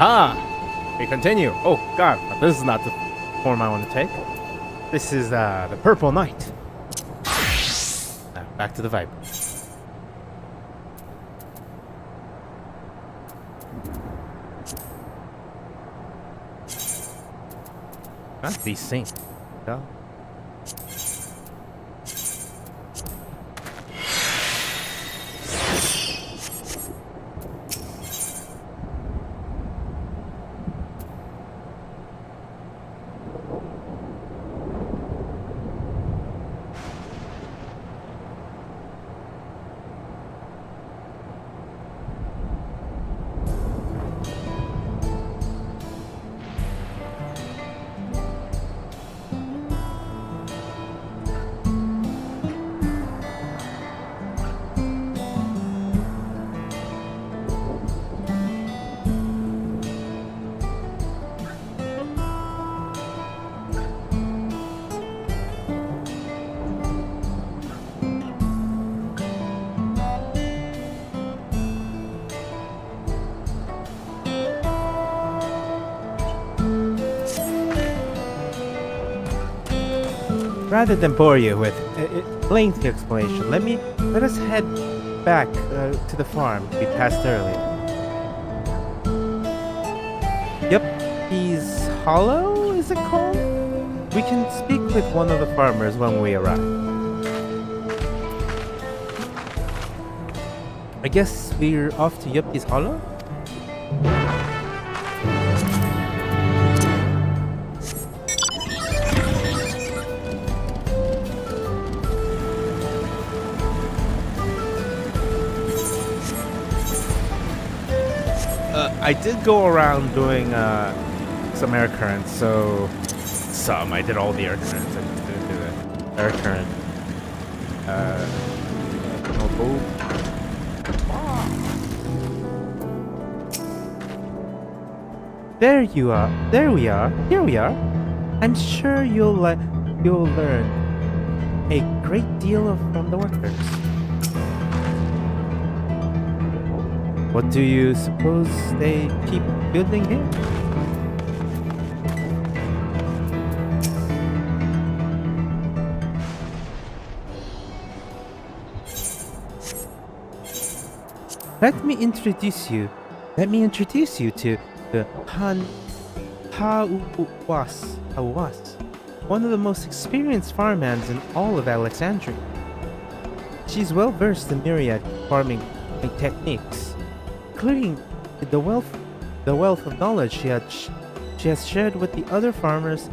Aha! We continue. Oh, God. This is not the form I want to take. This is the Purple Knight. Now, back to the Viper. Not desync. No. Rather than bore you with lengthy explanation, let us head back to the farm we passed earlier. Yep, he's hollow, is it called? We can speak with one of the farmers when we arrive. I guess we're off to Yuppie's Hollow? I did go around doing some air currents, so I did all the air currents. I just didn't do the air current. There you are. There we are. Here we are. I'm sure you'll learn a great deal from the workers. What do you suppose they keep building here? Let me introduce you to the Hawas, one of the most experienced farmhands in all of Alexandria. She's well versed in myriad farming techniques, including the wealth of knowledge she has shared with the other farmers.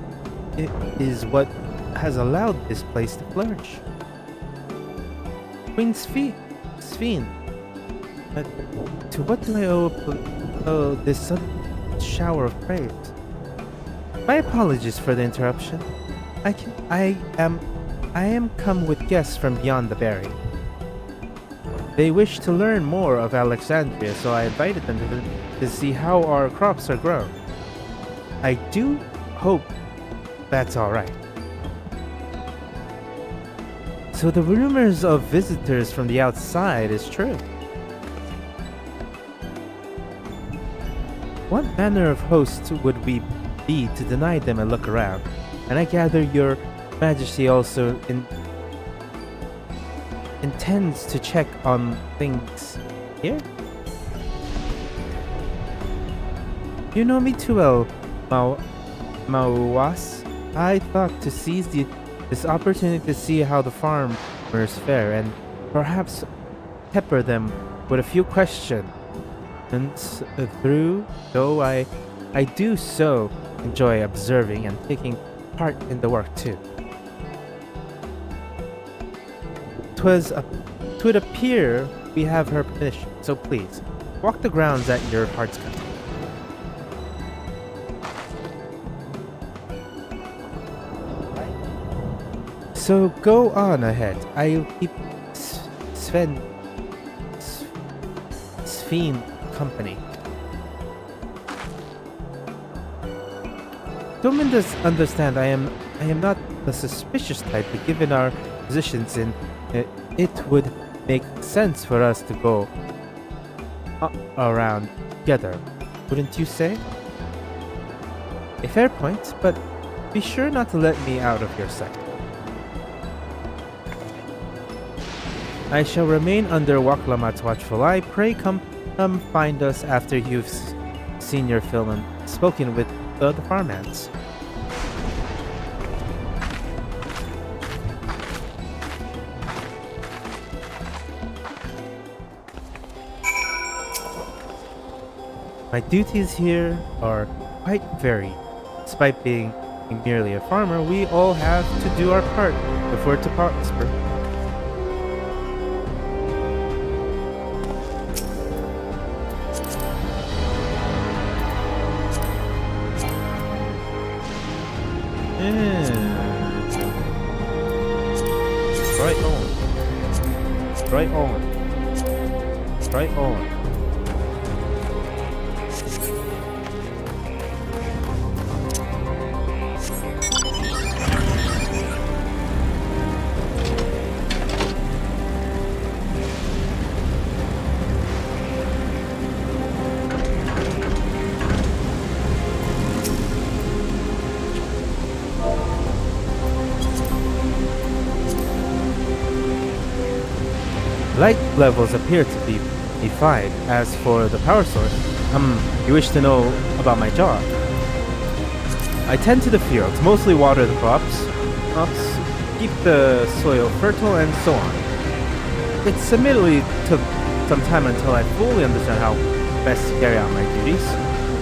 It is what has allowed this place to flourish. Queen Sphene, to what do I owe this sudden shower of praise? My apologies for the interruption. I am come with guests from beyond the barrier. They wish to learn more of Alexandria, so I invited them to see how our crops are grown. I do hope that's all right. So the rumors of visitors from the outside is true. What manner of host would we be to deny them a look around? And I gather your majesty also intends to check on things here? You know me too well, Mauwas. I thought to seize this opportunity to see how the farmers fare and perhaps pepper them with a few questions. And though I do so enjoy observing and taking part in the work too. 'Twould appear we have her permission, so please, walk the grounds at your heart's content. So go on ahead. I'll keep Sphene company. Don't understand, I am not the suspicious type, but given our positions it would make sense for us to go around together, wouldn't you say? A fair point, but be sure not to let me out of your sight. I shall remain under Waklamat's watchful eye. Pray come find us after you've seen your film and spoken with the farmhands. My duties here are quite varied. Despite being merely a farmer, we all have to do our part before to prosper. Right on. Light levels appear to be fine. As for the power source, you wish to know about my job? I tend to the fields, mostly water the crops, keep the soil fertile, and so on. It admittedly took some time until I fully understood how best to carry out my duties.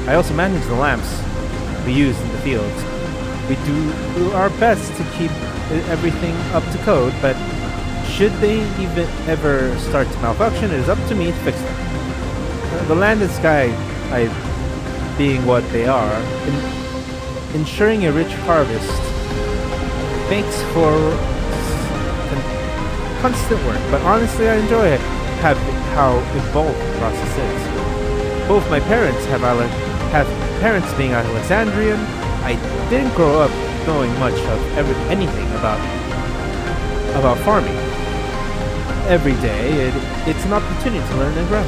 I also manage the lamps we use in the fields. We do our best to keep everything up to code, but should they even ever start to malfunction, it is up to me to fix them. The land and sky, being what they are, ensuring a rich harvest makes for constant work, but honestly I enjoy how involved the process is. Both my parents have parents being Alexandrian. I didn't grow up knowing much of anything about farming. Every day, it's an opportunity to learn and grow.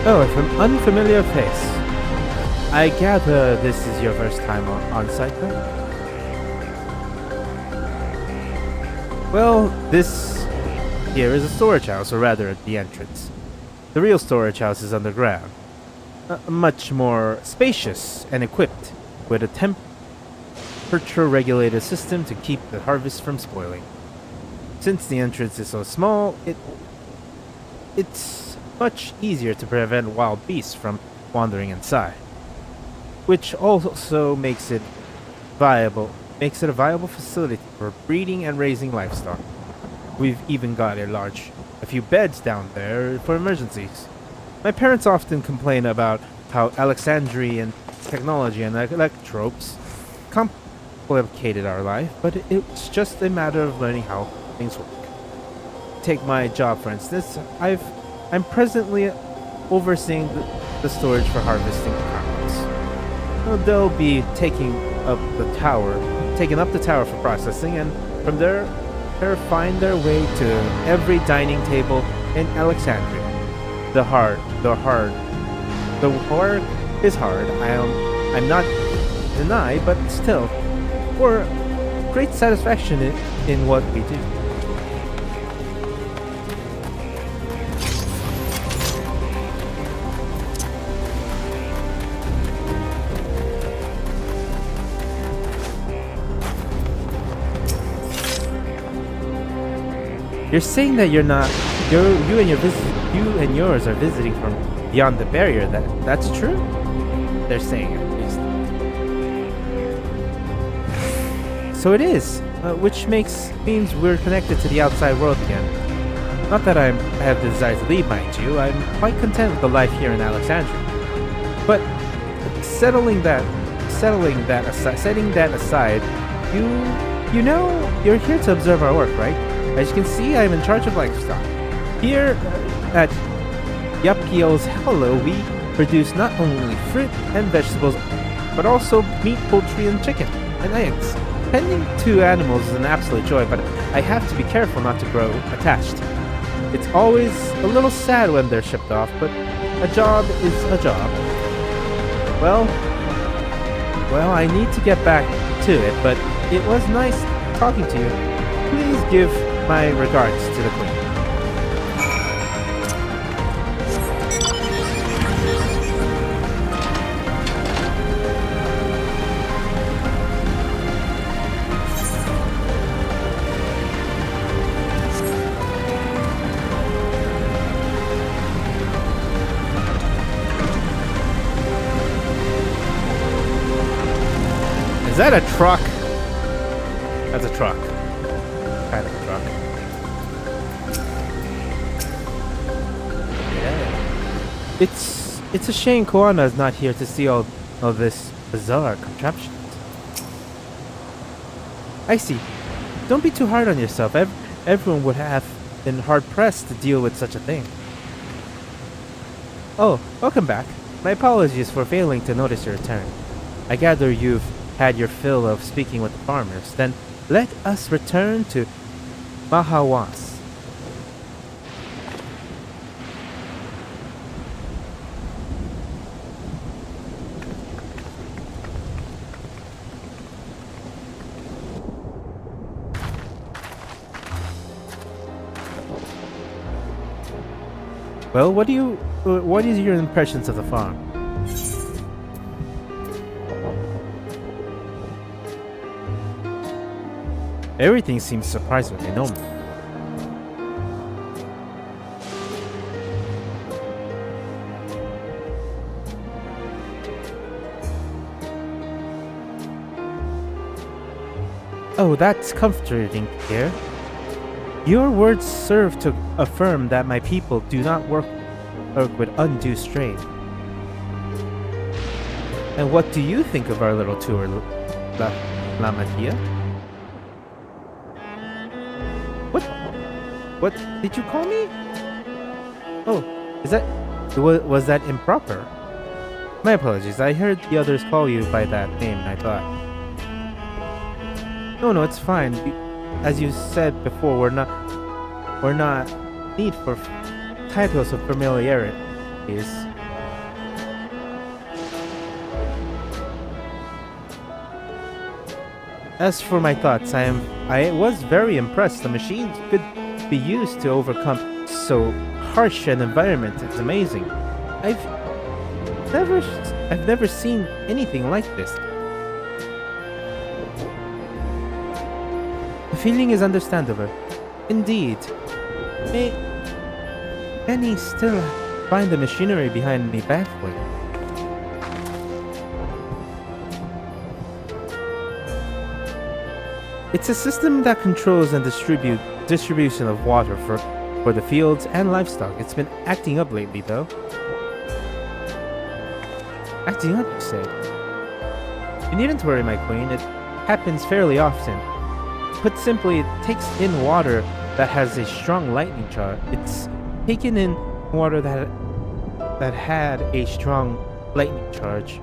Oh, an unfamiliar face. I gather this is your first time on site then? Well, this here is a storage house, or rather the entrance. The real storage house is underground. Much more spacious and equipped with a temperature-regulated system to keep the harvest from spoiling. Since the entrance is so small, it's much easier to prevent wild beasts from wandering inside, which also makes it a viable facility for breeding and raising livestock. We've even got a few beds down there for emergencies. My parents often complain about how Alexandrian technology and electropes complicated our life, but it's just a matter of learning how things work. Take my job for instance. I'm presently overseeing the storage for harvesting crops. They'll be taking up the tower for processing, and from there they'll find their way to every dining table in Alexandria. The work is hard. I'm not deny, but still, for great satisfaction in what we do. You're saying that you and yours are visiting from beyond the barrier. That's true? They're saying it, at least. So it is, which means we're connected to the outside world again. Not that I have the desire to leave, mind you. I'm quite content with the life here in Alexandria. But setting that aside, you're here to observe our work, right? As you can see, I'm in charge of livestock. Here at Yapkiel's Hollow, we produce not only fruit and vegetables, but also meat, poultry, and chicken, and eggs. Tending to animals is an absolute joy, but I have to be careful not to grow attached. It's always a little sad when they're shipped off, but a job is a job. Well, I need to get back to it, but it was nice talking to you. Please give my regards to the Queen. Is that a truck? That's a truck. Kind of a truck. Yeah. It's a shame Koana is not here to see all this bizarre contraption. I see. Don't be too hard on yourself. Everyone would have been hard-pressed to deal with such a thing. Oh, welcome back. My apologies for failing to notice your return. I gather you've had your fill of speaking with the farmers. Then let us return to Mahawas. Well, what is your impressions of the farm? Everything seems surprisingly normal. Oh, that's comforting to hear. Your words serve to affirm that my people do not work with undue strain. And what do you think of our little tour, La Matia? What did you call me? Oh, was that improper? My apologies. I heard the others call you by that name, and I thought. No, it's fine. As you said before, we're not need for titles of familiarities. As for my thoughts, I was very impressed. The machines could be used to overcome so harsh an environment. It's amazing. I've never seen anything like this. The feeling is understandable. Indeed. Many still find the machinery behind me baffling. It's a system that controls and distribution of water for the fields and livestock. It's been acting up lately, though. Acting up, you say? You needn't worry, my queen. It happens fairly often. Put simply, it takes in water that has a strong lightning charge. It's taken in water that had a strong lightning charge.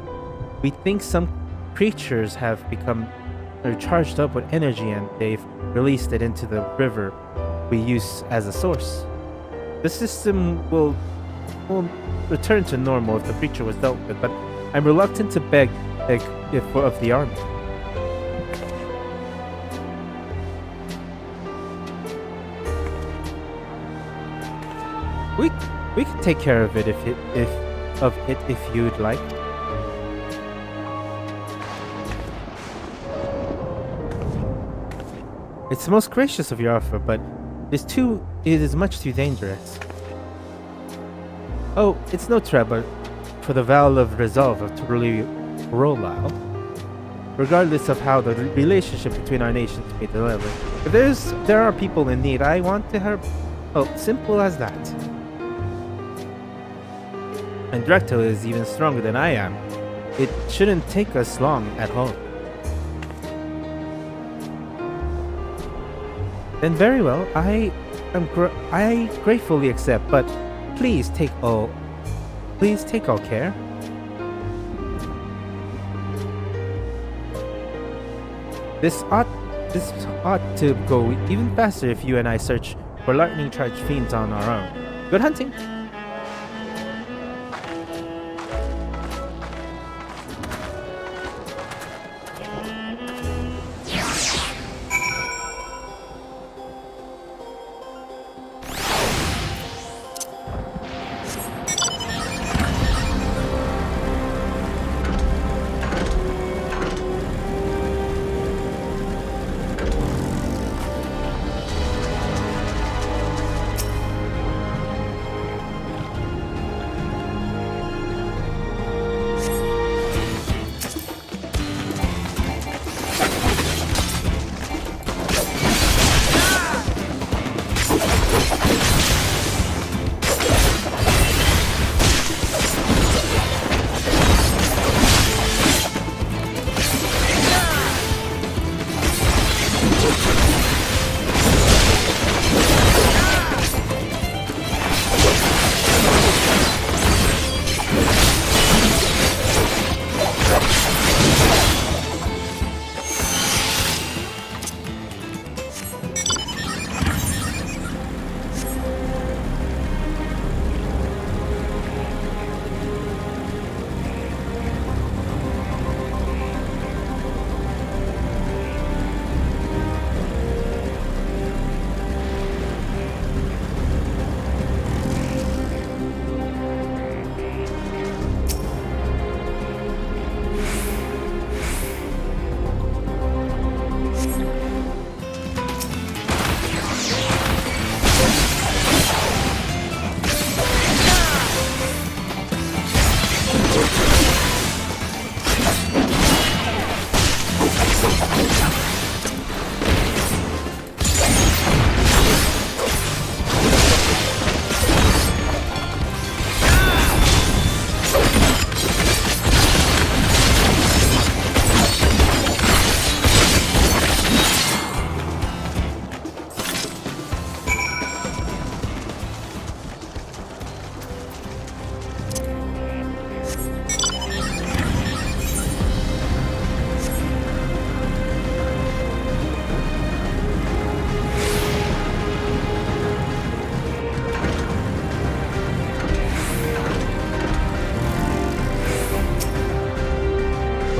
We think some creatures have become charged up with energy and they've released it into the river we use as a source. The system will return to normal if the creature was dealt with, but I'm reluctant to beg of the army. We can take care of it if you'd like. It's most gracious of your offer, but it is much too dangerous. Oh, it's no trouble for the vow of resolve to really roll out. Regardless of how the relationship between our nations may deliver. If there are people in need, I want to help. Oh, simple as that. And Drac'to is even stronger than I am. It shouldn't take us long at home. Then very well, I gratefully accept, but please take all care. This ought to go even faster if you and I search for lightning charged fiends on our own. Good hunting.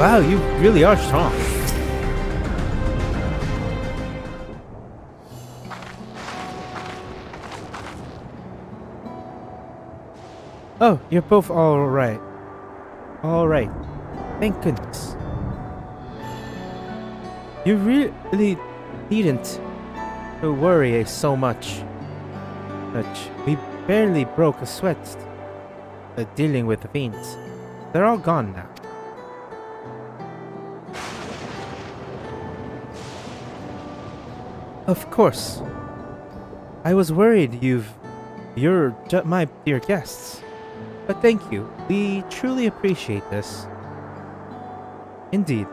Wow, you really are strong. Oh, you're both all right. All right. Thank goodness. You really needn't to worry so much. We barely broke a sweat dealing with the fiends. They're all gone now. Of course. I was worried you're my dear guests. But thank you. We truly appreciate this. Indeed.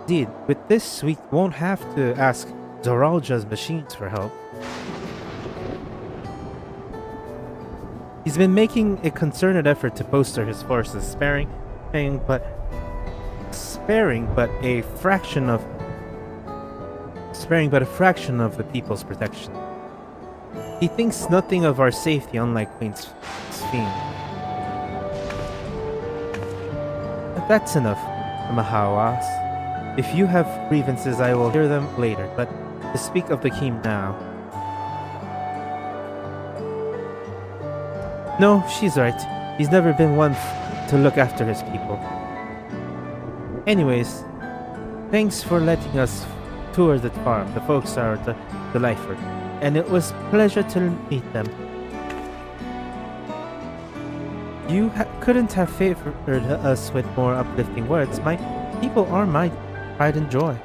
Indeed, with this we won't have to ask Zoralja's machines for help. He's been making a concerted effort to bolster his forces, sparing but a fraction of the people's protection. He thinks nothing of our safety, unlike Queen Sphene. But that's enough, Mahawas. If you have grievances, I will hear them later, but to speak of the king now. No, she's right. He's never been one to look after his people. Anyways, thanks for letting us tour the farm. The folks are delightful, and it was a pleasure to meet them. You couldn't have favored us with more uplifting words. My people are my pride and joy.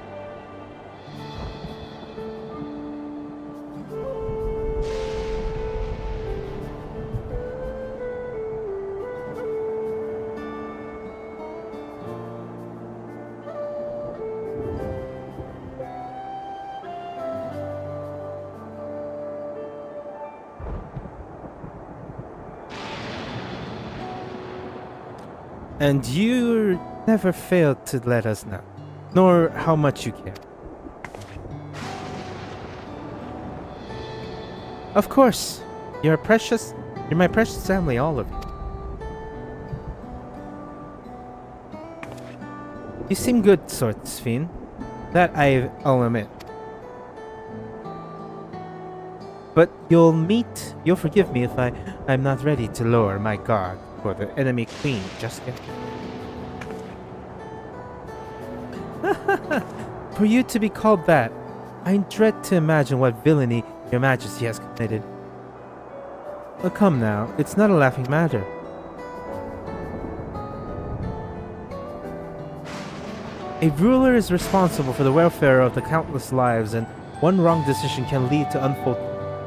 And you never failed to let us know, nor how much you care. Of course, you're my precious family, all of you. You seem good, Sphene. That I'll admit. But you'll forgive me if I'm not ready to lower my guard for the enemy queen just yet. For you to be called that, I dread to imagine what villainy your majesty has committed. Well, come now, it's not a laughing matter. A ruler is responsible for the welfare of the countless lives, and one wrong decision can lead to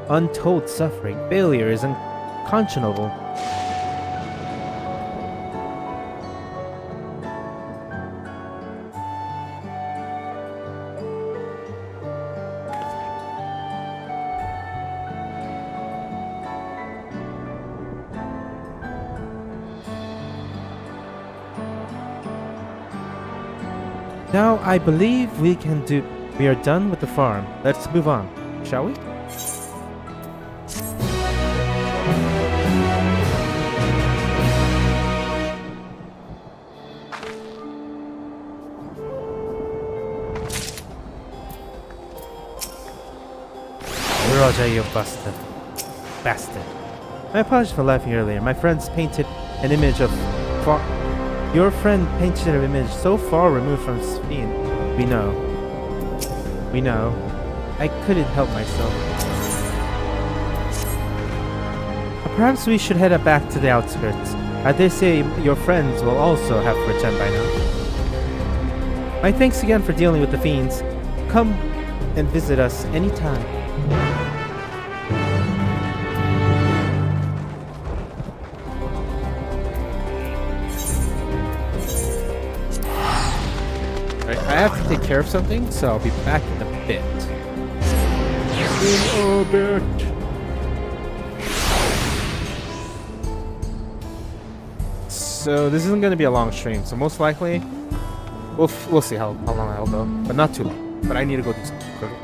untold suffering. Failure is unconscionable. Now, I believe we are done with the farm. Let's move on, shall we? Roger, you bastard. My apologies for laughing earlier. My friends painted an image of Your friend painted an image so far removed from Sphene. We know. I couldn't help myself. Perhaps we should head back to the outskirts. I dare say your friends will also have returned by now. My thanks again for dealing with the fiends. Come and visit us anytime. I have to take care of something, so I'll be back in a bit. So this isn't going to be a long stream, so most likely we'll see how long I'll go, but not too long. But I need to go do something quickly.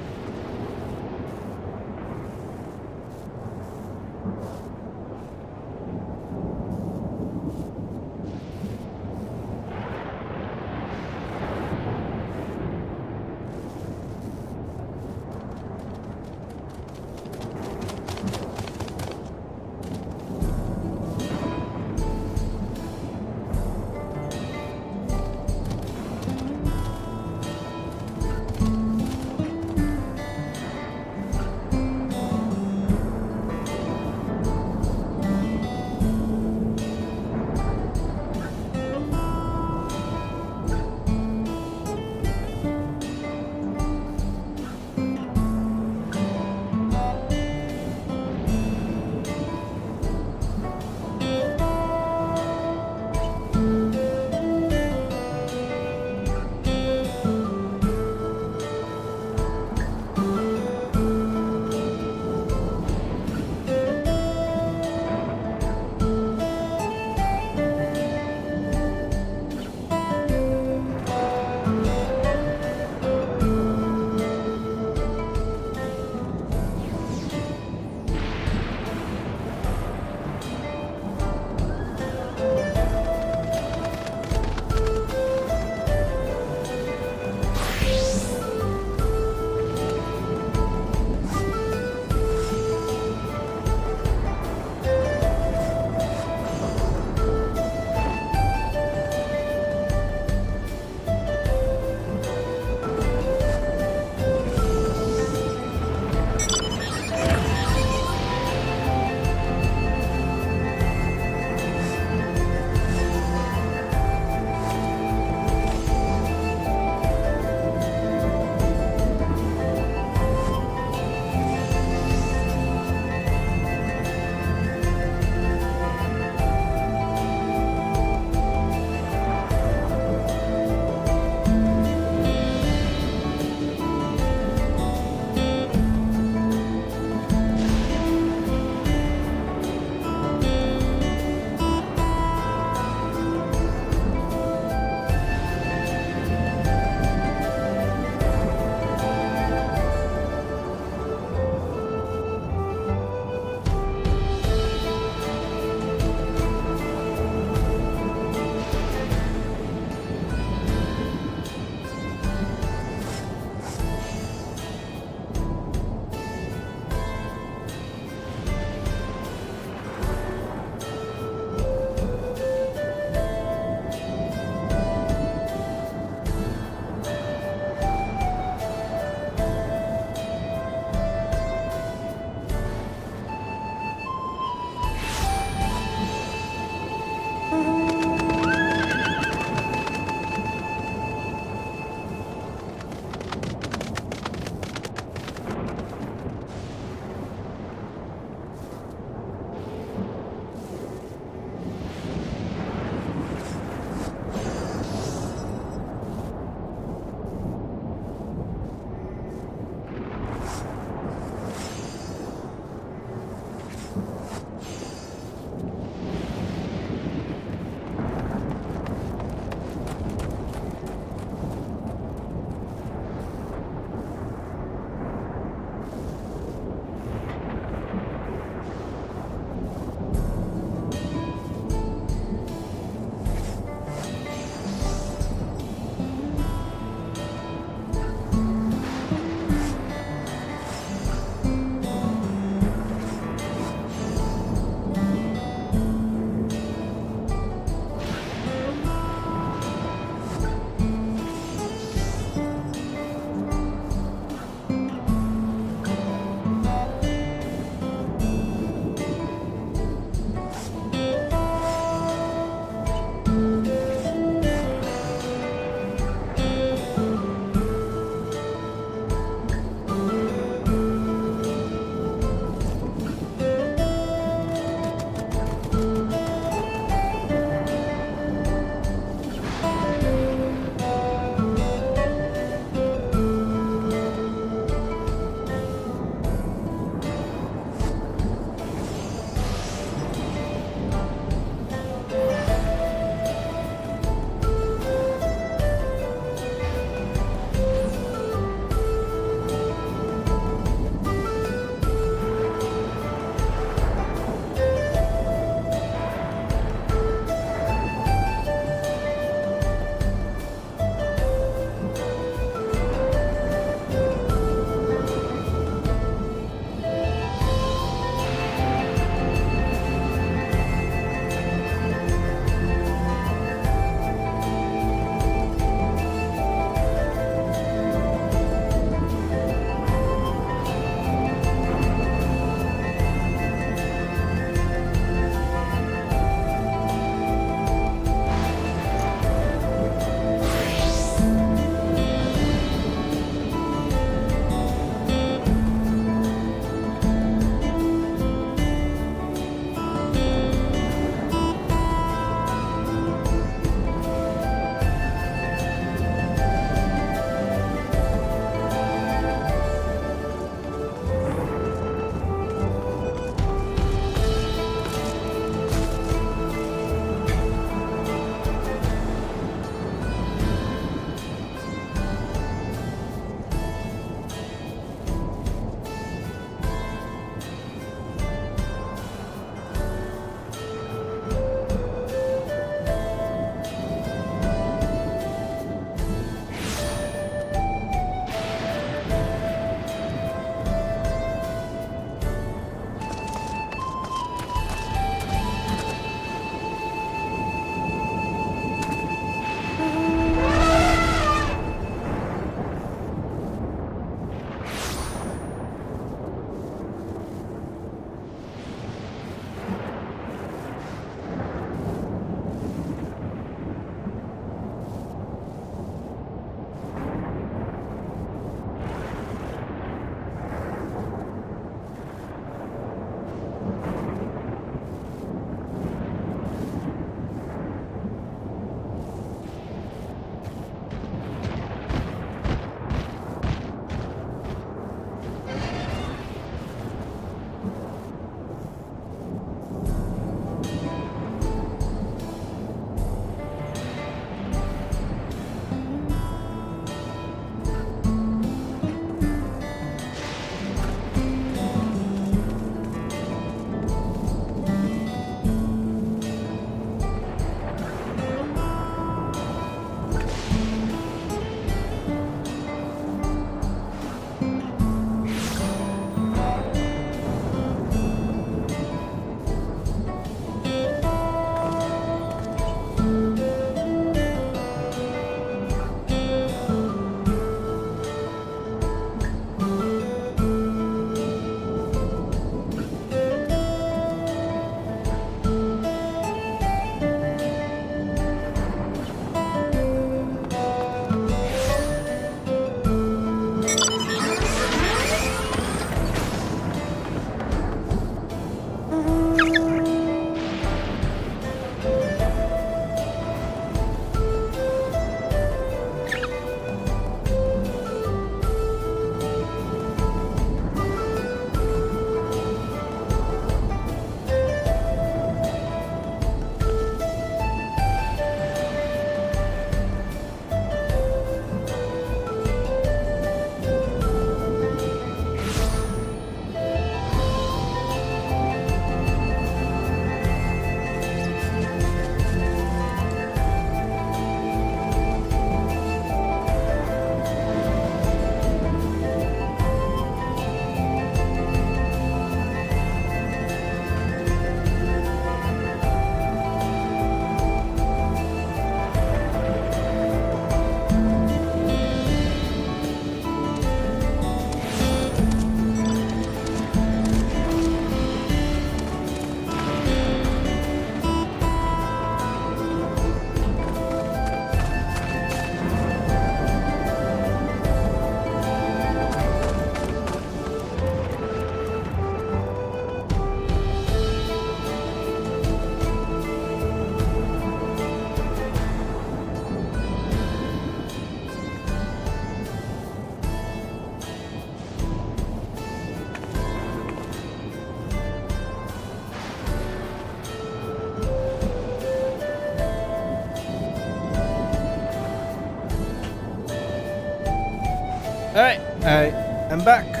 Alright, I'm back.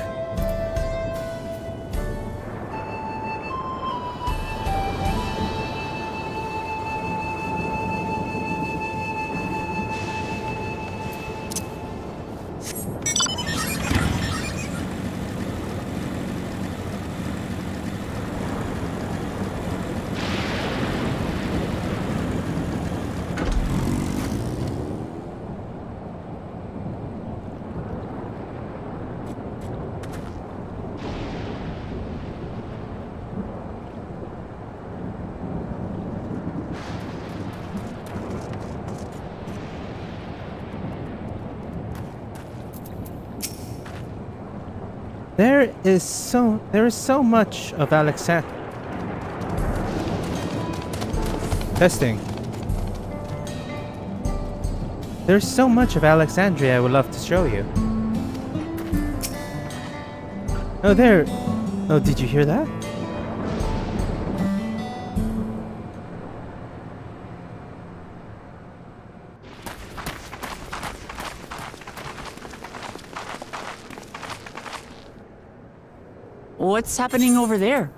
There is so much of Alexandria. Testing. There's so much of Alexandria I would love to show you. Oh, there. Oh, did you hear that? What's happening over there?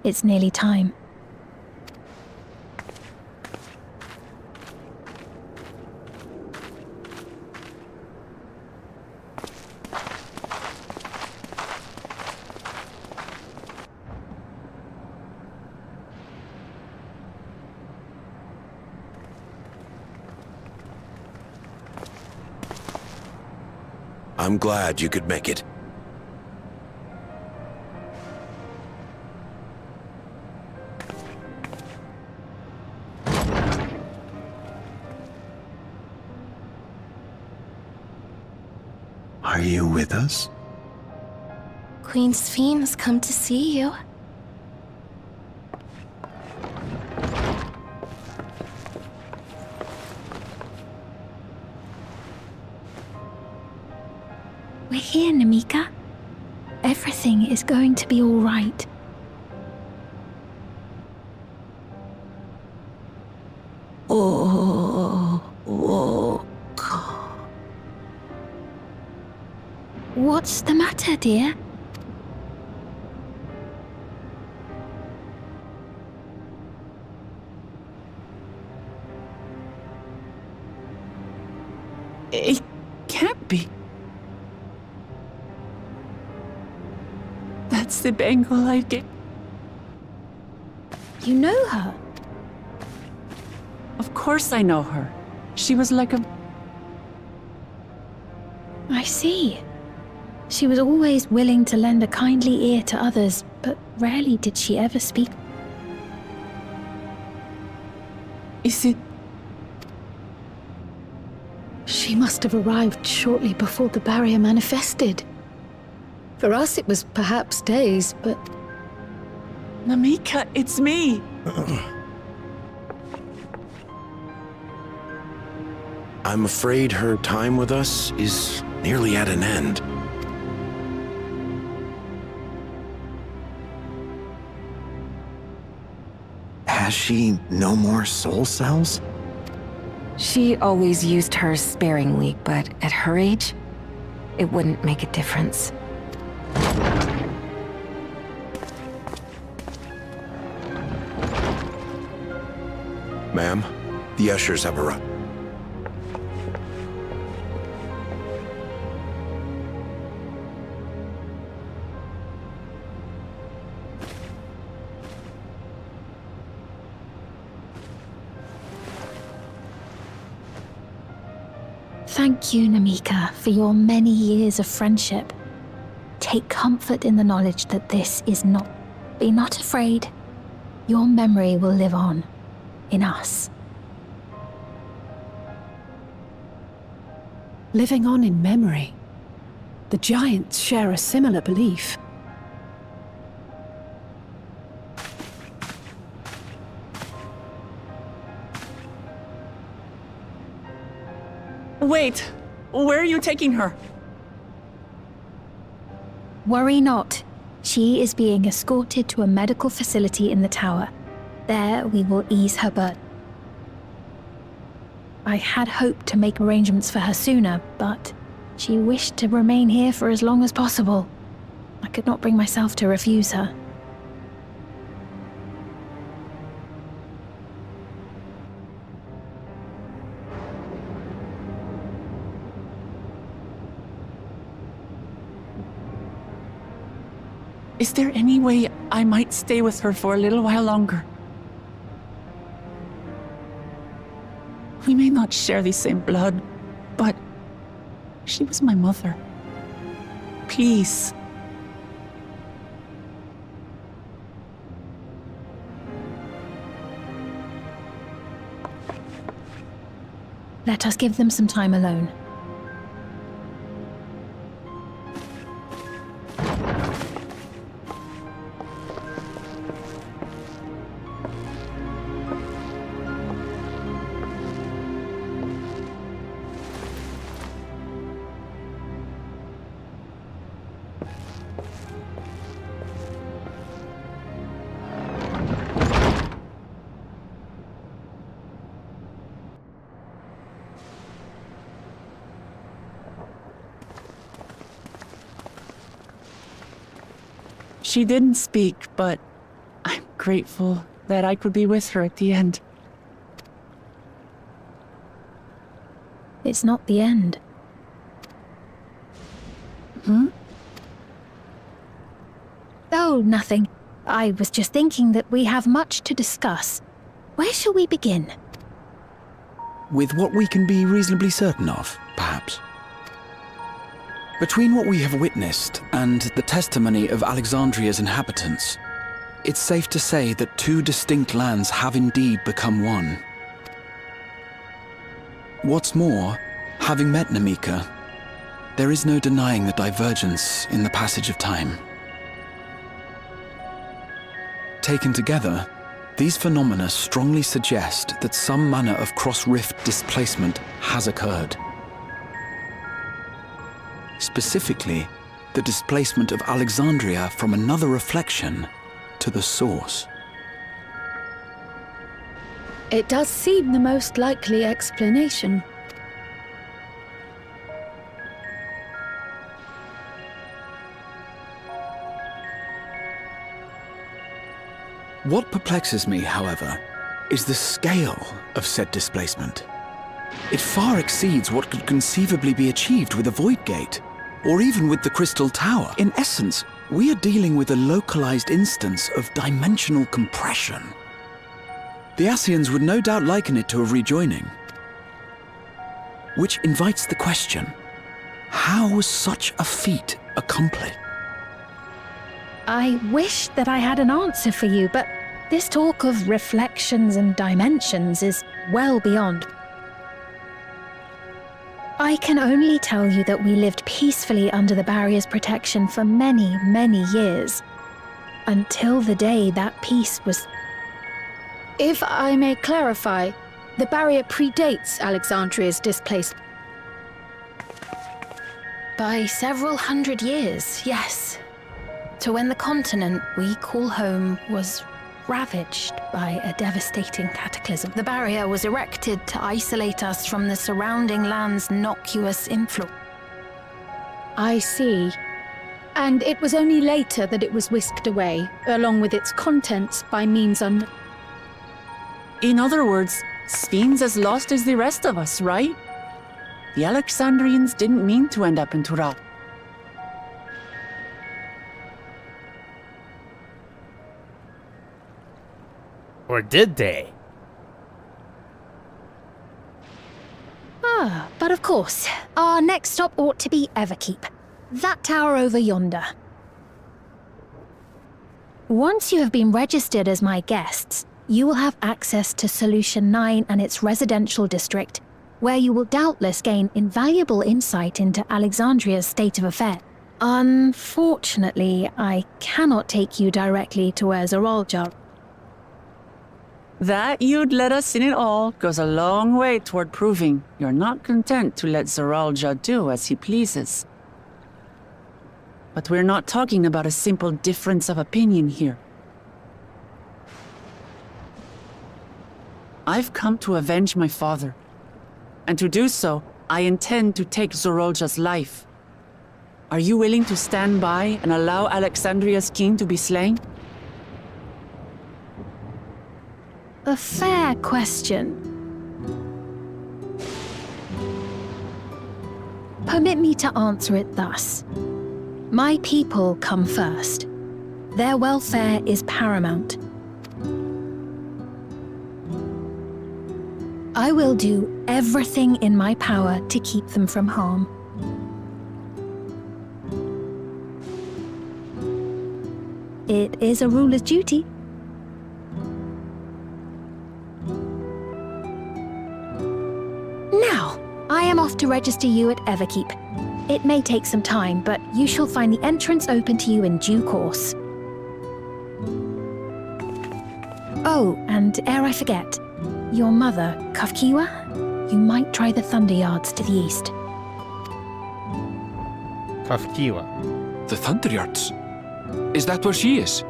It's nearly time. I'm glad you could make it. Are you with us? Queen Sphene has come to see you. We're here, Namika. Everything is going to be all right. What's the matter, dear? It can't be. That's the bangle I get. You know her? Of course I know her. She was like a... I see. She was always willing to lend a kindly ear to others, but rarely did she ever speak. Is it... She must have arrived shortly before the barrier manifested. For us, it was perhaps days, but... Namika, it's me! I'm afraid her time with us is nearly at an end. Has she no more soul cells? She always used hers sparingly, but at her age, it wouldn't make a difference. Ma'am, the ushers have arrived. Thank you, Namika, for your many years of friendship. Take comfort in the knowledge that this is not... Be not afraid. Your memory will live on. In us. living on in memory. The giants share a similar belief. Wait! Where are you taking her? Worry not. She is being escorted to a medical facility in the tower. There we will ease her burden. I had hoped to make arrangements for her sooner, but she wished to remain here for as long as possible. I could not bring myself to refuse her. Is there any way I might stay with her for a little while longer? We may not share the same blood, but she was my mother. Please. Let us give them some time alone. She didn't speak, but I'm grateful that I could be with her at the end. It's not the end. Oh, nothing. I was just thinking that we have much to discuss. Where shall we begin? With what we can be reasonably certain of, perhaps. Between what we have witnessed and the testimony of Alexandria's inhabitants, it's safe to say that two distinct lands have indeed become one. What's more, having met Namika, there is no denying the divergence in the passage of time. Taken together, these phenomena strongly suggest that some manner of cross-rift displacement has occurred. Specifically, the displacement of Alexandria from another reflection to the source. It does seem the most likely explanation. What perplexes me, however, is the scale of said displacement. It far exceeds what could conceivably be achieved with a void gate, or even with the Crystal Tower. In essence, we are dealing with a localized instance of dimensional compression. The Ascians would no doubt liken it to a rejoining. Which invites the question, how was such a feat accomplished? I wish that I had an answer for you, but this talk of reflections and dimensions is well beyond. I can only tell you that we lived peacefully under the barrier's protection for many, many years. Until the day that peace was... If I may clarify, the barrier predates Alexandria's displacement. By several hundred years, yes. To when the continent we call home was ravaged by a devastating cataclysm. The barrier was erected to isolate us from the surrounding land's noxious influence. I see. And it was only later that it was whisked away, along with its contents, by means unknown. In other words, Sven's as lost as the rest of us, right? The Alexandrians didn't mean to end up in Tural. Or did they? But of course, our next stop ought to be Everkeep. That tower over yonder. Once you have been registered as my guests, you will have access to Solution 9 and its residential district, where you will doubtless gain invaluable insight into Alexandria's state of affairs. Unfortunately, I cannot take you directly to where Zoraljar. That you'd let us in it all goes a long way toward proving you're not content to let Zoralja do as he pleases. But we're not talking about a simple difference of opinion here. I've come to avenge my father. and to do so, I intend to take Zorolja's life. Are you willing to stand by and allow Alexandria's king to be slain? A fair question. Permit me to answer it thus. My people come first. Their welfare is paramount. I will do everything in my power to keep them from harm. It is a ruler's duty. Now, I am off to register you at Everkeep. It may take some time, but you shall find the entrance open to you in due course. Oh, and ere I forget, your mother, Kafkiwa? You might try the Thunder Yards to the east. Kafkiwa. The Thunder Yards? Is that where she is?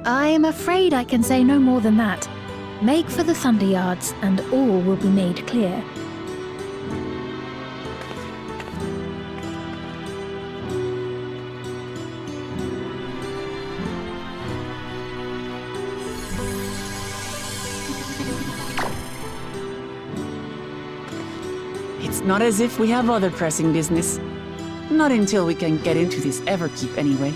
I'm afraid I can say no more than that. Make for the Thunder Yards, and all will be made clear. It's not as if we have other pressing business. Not until we can get into this Everkeep, anyway.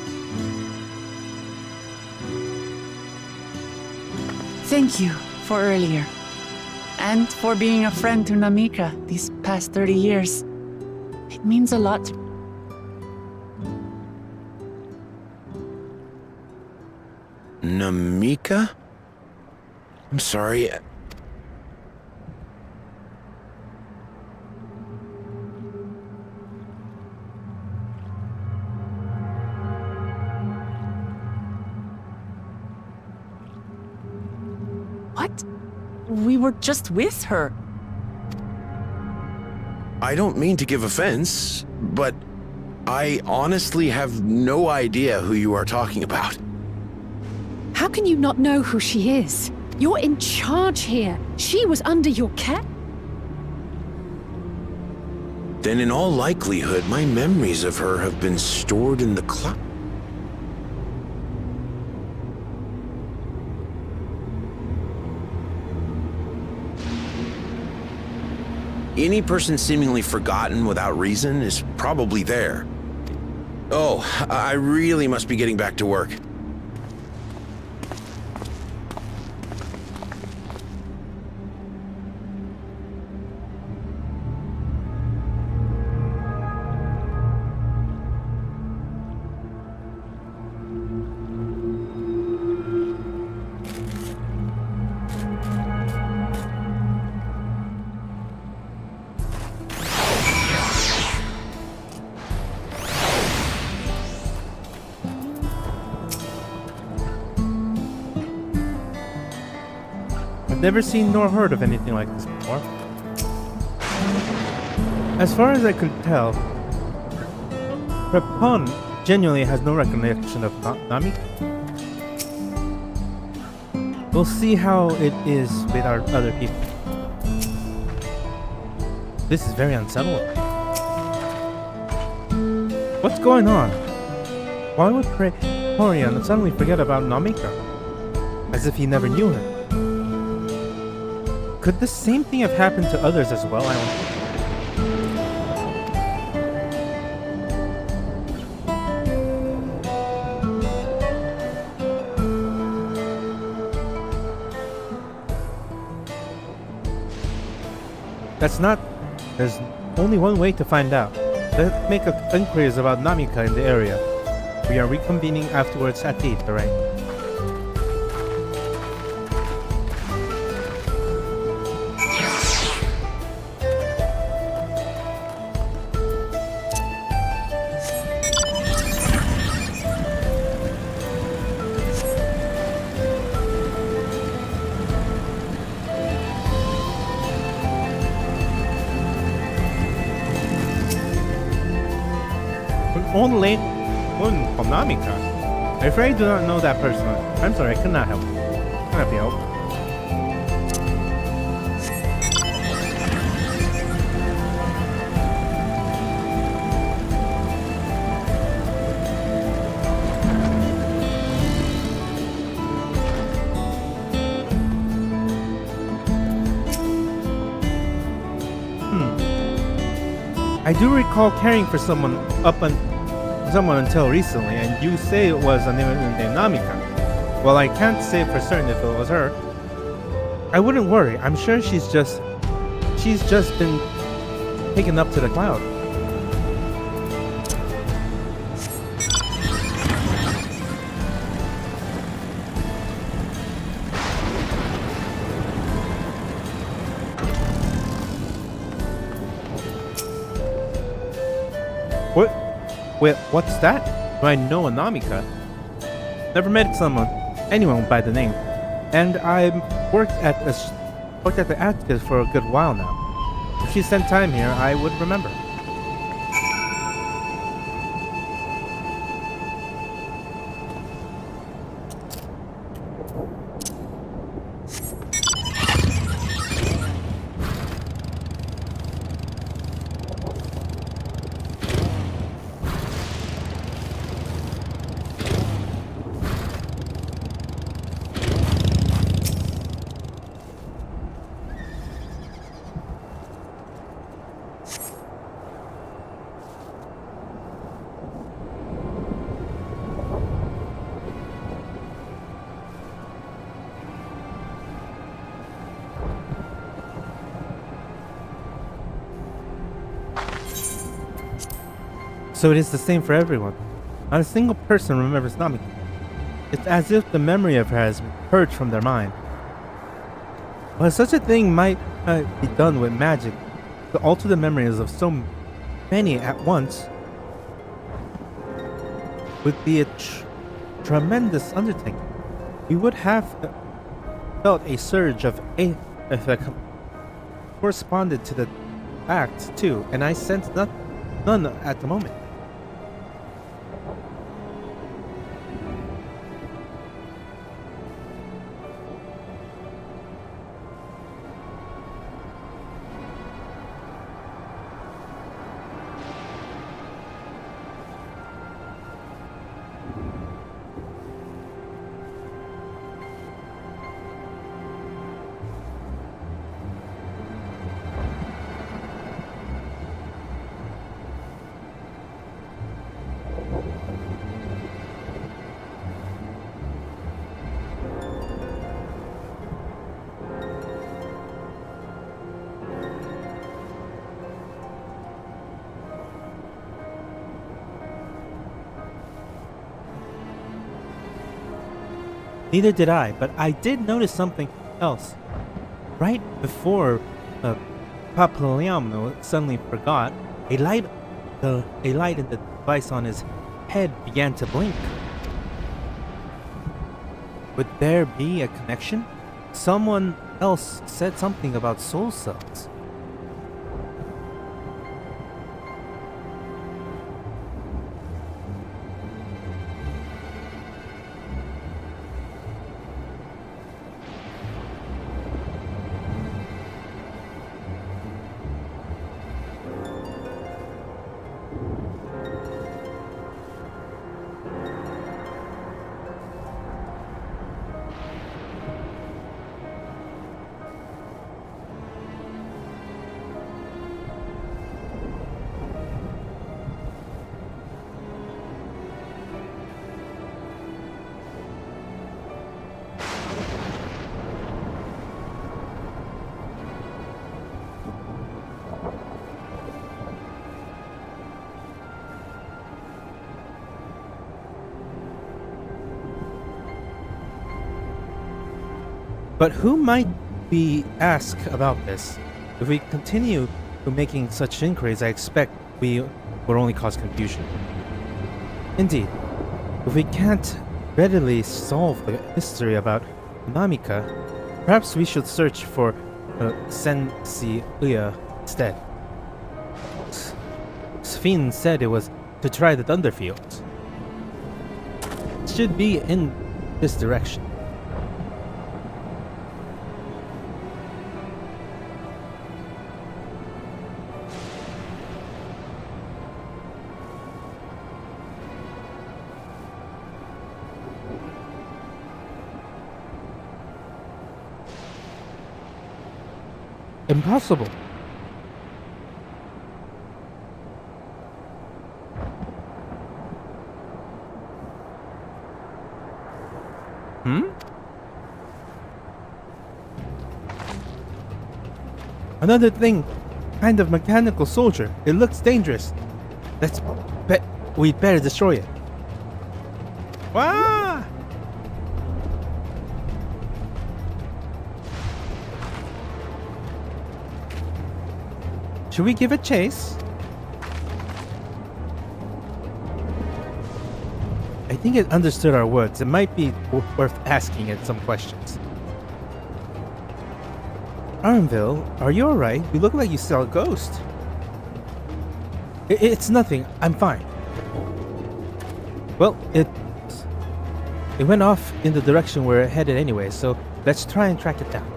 Thank you for earlier. And for being a friend to Namika these past 30 years. It means a lot. Namika? I'm sorry. What? We were just with her. I don't mean to give offense, but I honestly have no idea who you are talking about. How can you not know who she is? You're in charge here. She was under your care. Then in all likelihood, my memories of her have been stored in the cloud. Any person seemingly forgotten without reason is probably there. Oh, I really must be getting back to work. Never seen nor heard of anything like this before. As far as I could tell, Repon genuinely has no recollection of Nami. We'll see how it is with our other people. This is very unsettling. What's going on? Why would Horian suddenly forget about Namika? As if he never knew her. Could the same thing have happened to others as well? I don't That's not... There's only one way to find out. Let's make inquiries about Namika in the area. We are reconvening afterwards at 8, alright? Only one from Namika. I'm afraid I do not know that person. I'm sorry, I could not help. Cannot be helped. do recall caring for someone until recently, and you say it was a name named Namika. Well, I can't say for certain if it was her. I wouldn't worry. I'm sure she's just been taken up to the cloud. What? Wait, what's that? Do I know a Namika? Never met anyone by the name, and I've worked at the Atticus for a good while now. If she spent time here, I would remember. So it is the same for everyone. Not a single person remembers Namika. It's as if the memory of her has been purged from their mind. While such a thing might be done with magic to alter the memories of so many at once, would be a tremendous undertaking. We would have felt a surge of effect corresponded to the act too, and I sense none at the moment. Neither did I, but I did notice something else. Right before Papaliano suddenly forgot, a light in the device on his head began to blink. Would there be a connection? Someone else said something about soul cells. But who might be asked about this? If we continue making such inquiries, I expect we will only cause confusion. Indeed, if we can't readily solve the mystery about Namika, perhaps we should search for Sensi Uya instead. Sphene said it was to try the Thunderfields. It should be in this direction. Impossible. Hmm? Another thing, kind of mechanical soldier. It looks dangerous. We'd better destroy it. Wah! Should we give it chase? I think it understood our words. It might be worth asking it some questions. Armville, are you alright? You look like you saw a ghost. It's nothing. I'm fine. Well, it went off in the direction we're headed anyway, so let's try and track it down.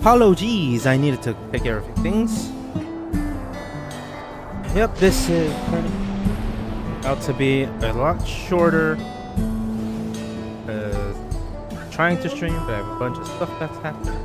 Apologies, I needed to take care of a few things. Yep, this is turning out to be a lot shorter. Trying to stream, but I have a bunch of stuff that's happening.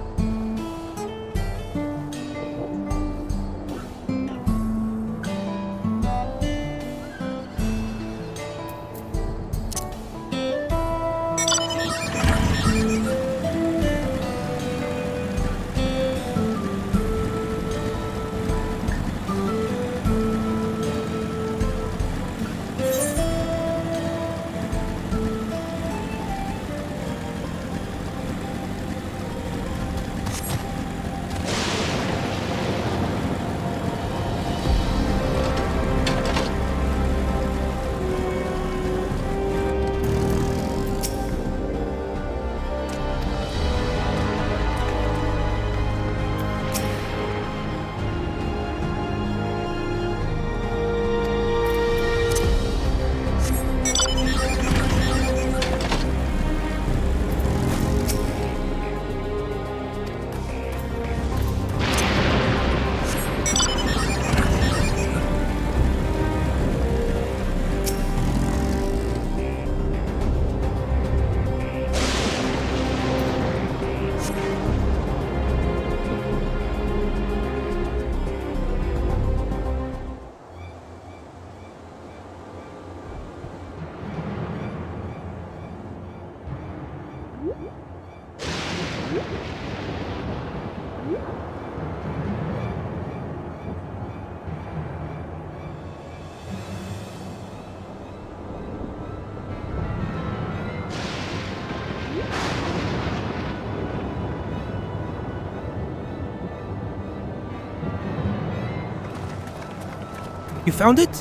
You found it?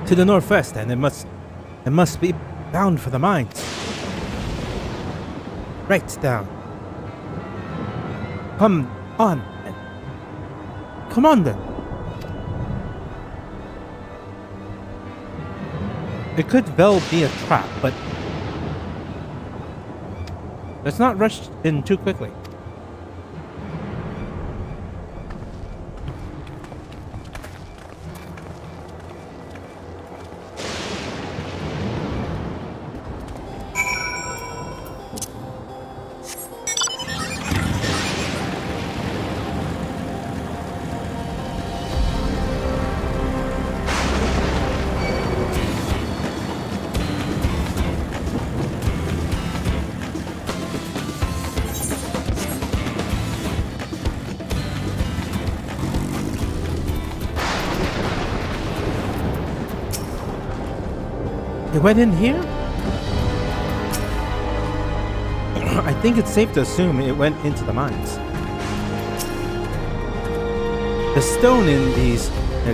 To the northwest, and it must be bound for the mines. Right down. Come on, then. Come on, then. It could well be a trap, but let's not rush in too quickly. It went in here? I think it's safe to assume it went into the mines. The stone in these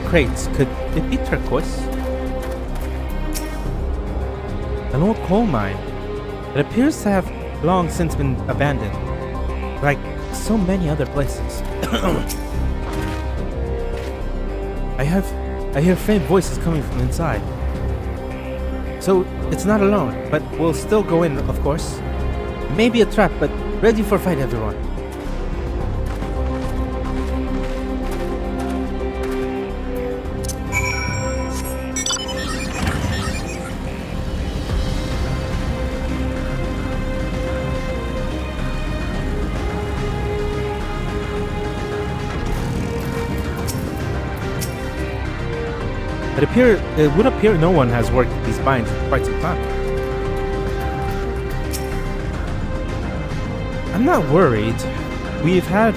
crates, could it be turquoise? An old coal mine. It appears to have long since been abandoned, like so many other places. I hear faint voices coming from inside. So it's not alone, but we'll still go in, of course. Maybe a trap, but ready for fight, everyone. It would appear no one has worked these mines for quite some time. I'm not worried. We've had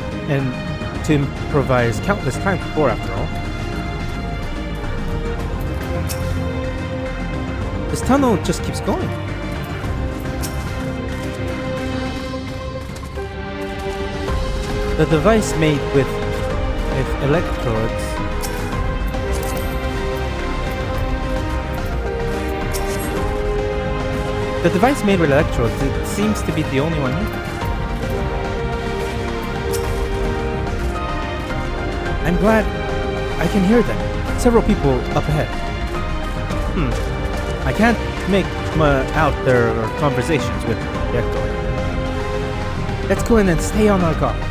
to improvise countless times before, after all. This tunnel just keeps going. The device made with electrodes. The device made with electrodes, it seems to be the only one here. I'm glad I can hear them. Several people up ahead. I can't make out their conversations with the echo. Let's go in and stay on our guard.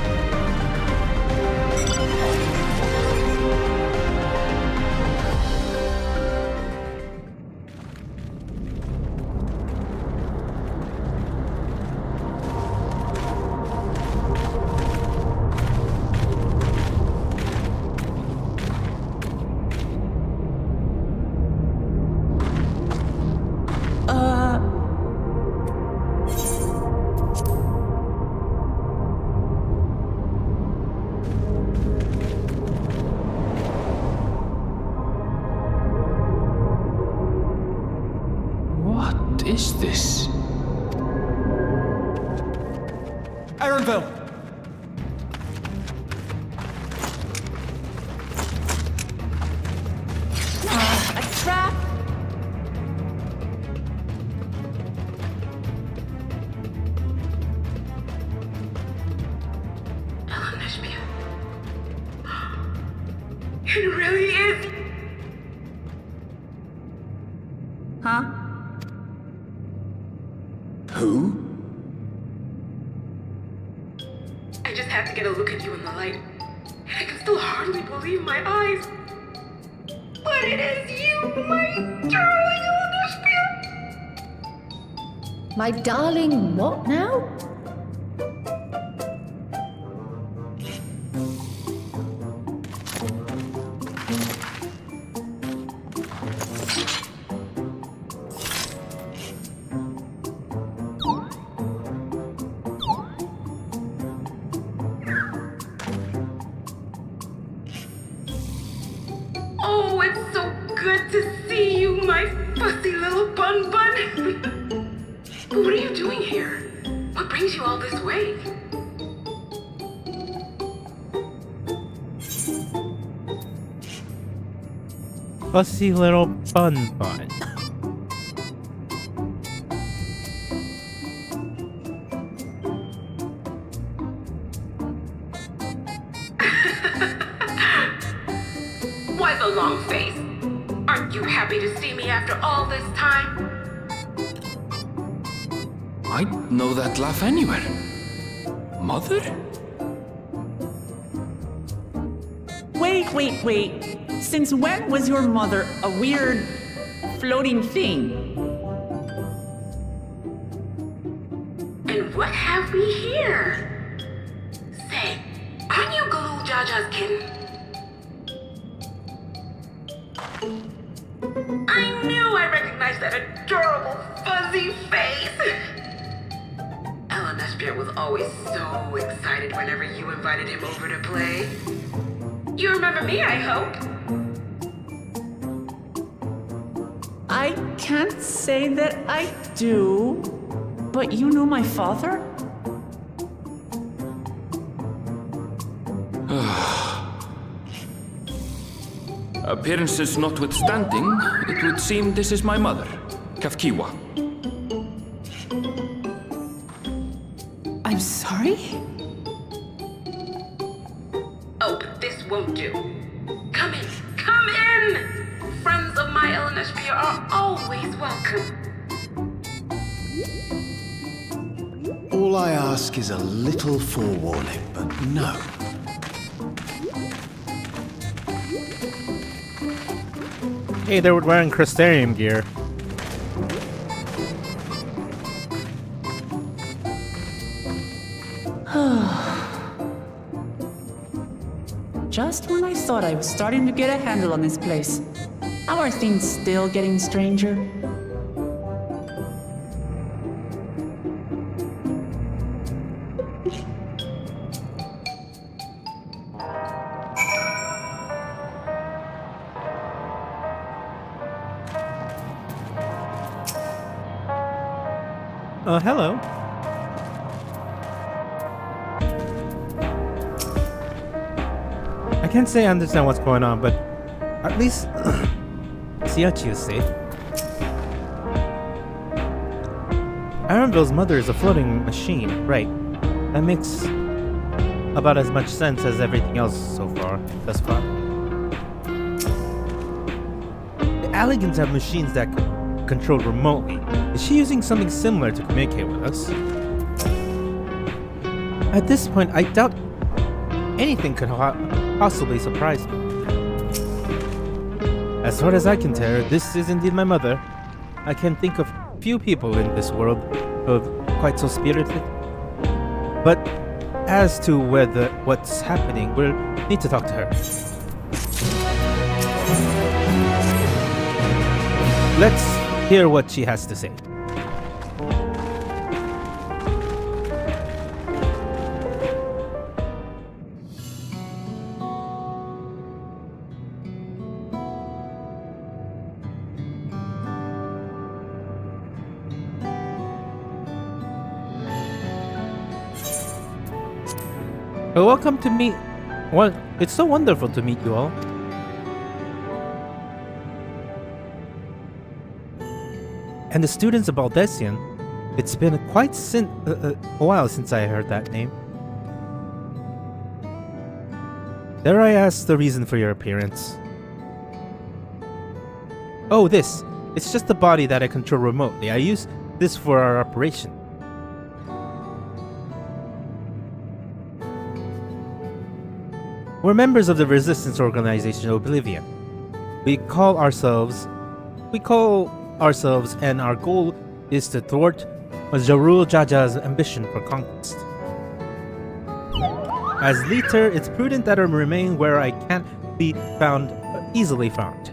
What is this? Ironville! A trap! It really is. Huh? Who? I just have to get a look at you in the light. And I can still hardly believe my eyes. But it is you, my darling Eldersphere. My darling, what now? Oh, it's so good to see you, my fussy little bun bun. But what are you doing here? What brings you all this way? Fussy little bun bun. Why the long face? Aren't you happy to see me after all this time? I'd know that laugh anywhere. Mother? Wait. Since when was your mother a weird floating thing? And what have we here? Say, aren't you Galul Jaja's kitten? I knew I recognized that adorable fuzzy face! Eldersphere was always so excited whenever you invited him over to play. You remember me, I hope? I can't say that I do, but you know my father? Appearances notwithstanding, it would seem this is my mother, Kafkiwa. I'm sorry? Oh, but this won't do. Come in, come in! Friends of my Eldersphere are always welcome. All I ask is a little forewarning, but no. Hey, they're wearing Crystarium gear. Just when I thought I was starting to get a handle on this place. How are things still getting stranger? Hello. I can't say I understand what's going on, but at least Siachi is safe. Aranville's mother is a floating machine, right? That makes about as much sense as everything else thus far. The Alligans have machines that control remotely. Is she using something similar to communicate with us? At this point, I doubt anything could possibly surprise me. As far as I can tell, this is indeed my mother. I can think of few people in this world who are quite so spirited. But as to what's happening, we'll need to talk to her. Let's hear what she has to say. Well, welcome to meet. Well, it's so wonderful to meet you all. And the students of Baldessian. It's been quite a while since I heard that name. Dare I ask the reason for your appearance? Oh, this. It's just the body that I control remotely. I use this for our operation. We're members of the resistance organization Oblivion. We call ourselves, and our goal is to thwart Jarul Jaja's ambition for conquest. As leader, it's prudent that I remain where I can't be easily found.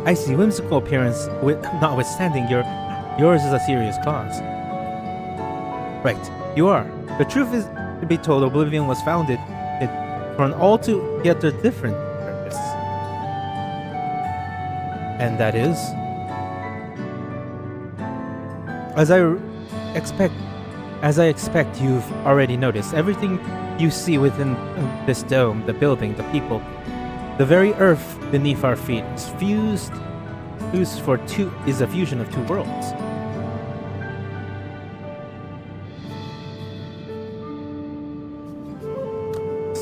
I see, whimsical appearance notwithstanding, yours is a serious cause. Right, you are. The truth is, to be told, Oblivion was founded for an altogether different purpose. And that is, as I expect you've already noticed, everything you see within this dome, the building, the people, the very earth beneath our feet is is a fusion of two worlds.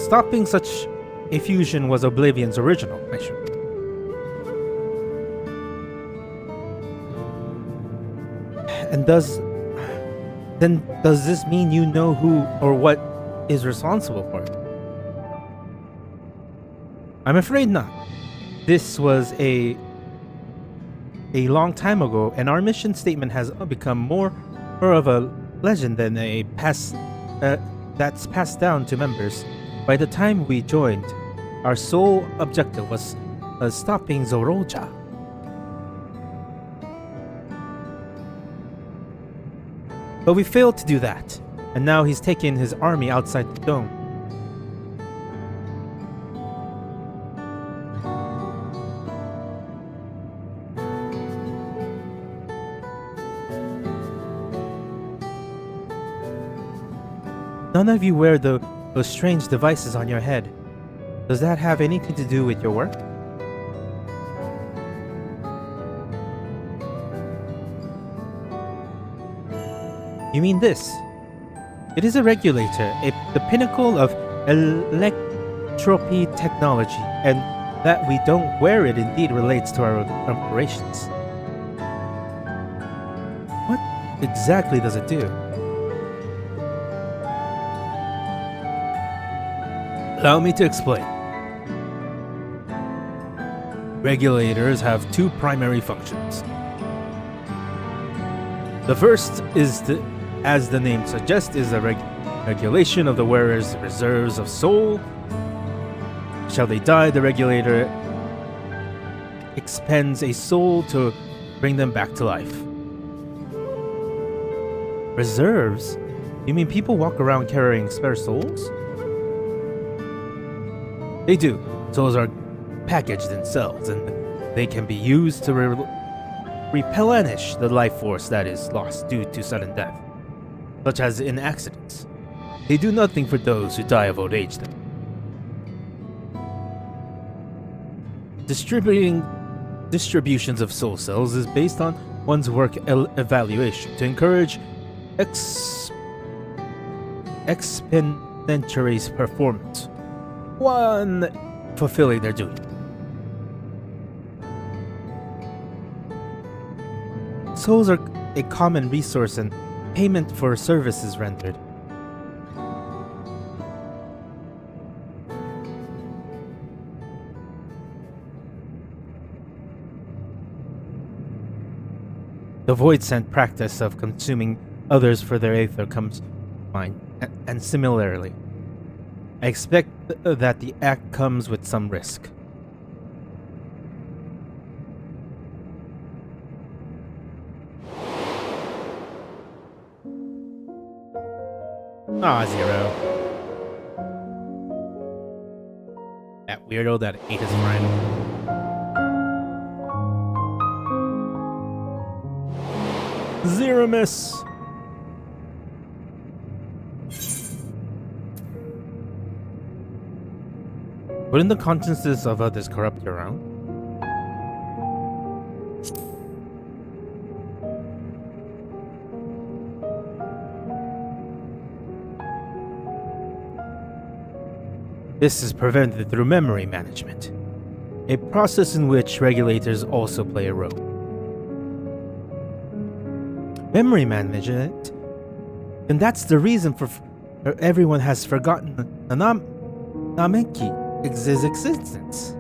Stopping such a fusion was Oblivion's original mission. And does this mean you know who or what is responsible for it? I'm afraid not. This was a long time ago, and our mission statement has become more of a legend than a that's passed down to members. By the time we joined, our sole objective was stopping Zorolja. But we failed to do that, and now he's taken his army outside the dome. None of you wear those strange devices on your head. Does that have anything to do with your work? You mean this? It is a regulator, the pinnacle of electropy technology, and that we don't wear it indeed relates to our operations. What exactly does it do? Allow me to explain. Regulators have two primary functions. The first is, as the name suggests, is a regulation of the wearer's reserves of soul. Shall they die, the regulator expends a soul to bring them back to life. Reserves? You mean people walk around carrying spare souls? They do. Souls are packaged in cells, and they can be used to replenish the life force that is lost due to sudden death, such as in accidents. They do nothing for those who die of old age, though. Distributions of soul cells is based on one's work evaluation to encourage exponentiary's performance, one fulfilling their duty. Souls are a common resource and payment for services rendered. The void sent practice of consuming others for their aether comes to mind, and similarly, I expect that the act comes with some risk. Zero. That weirdo that ate his friend. Zero miss. Wouldn't the consciences of others corrupt your own? This is prevented through memory management, a process in which regulators also play a role. Memory management? And that's the reason for everyone has forgotten Nameki's existence.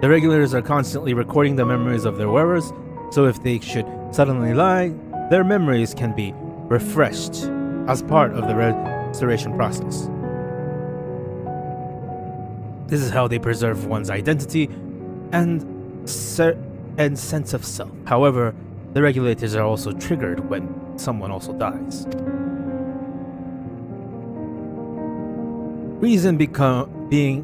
The regulators are constantly recording the memories of their wearers, so if they should suddenly lie, their memories can be refreshed as part of the restoration process. This is how they preserve one's identity and sense of self. However, the regulators are also triggered when someone also dies. Reason being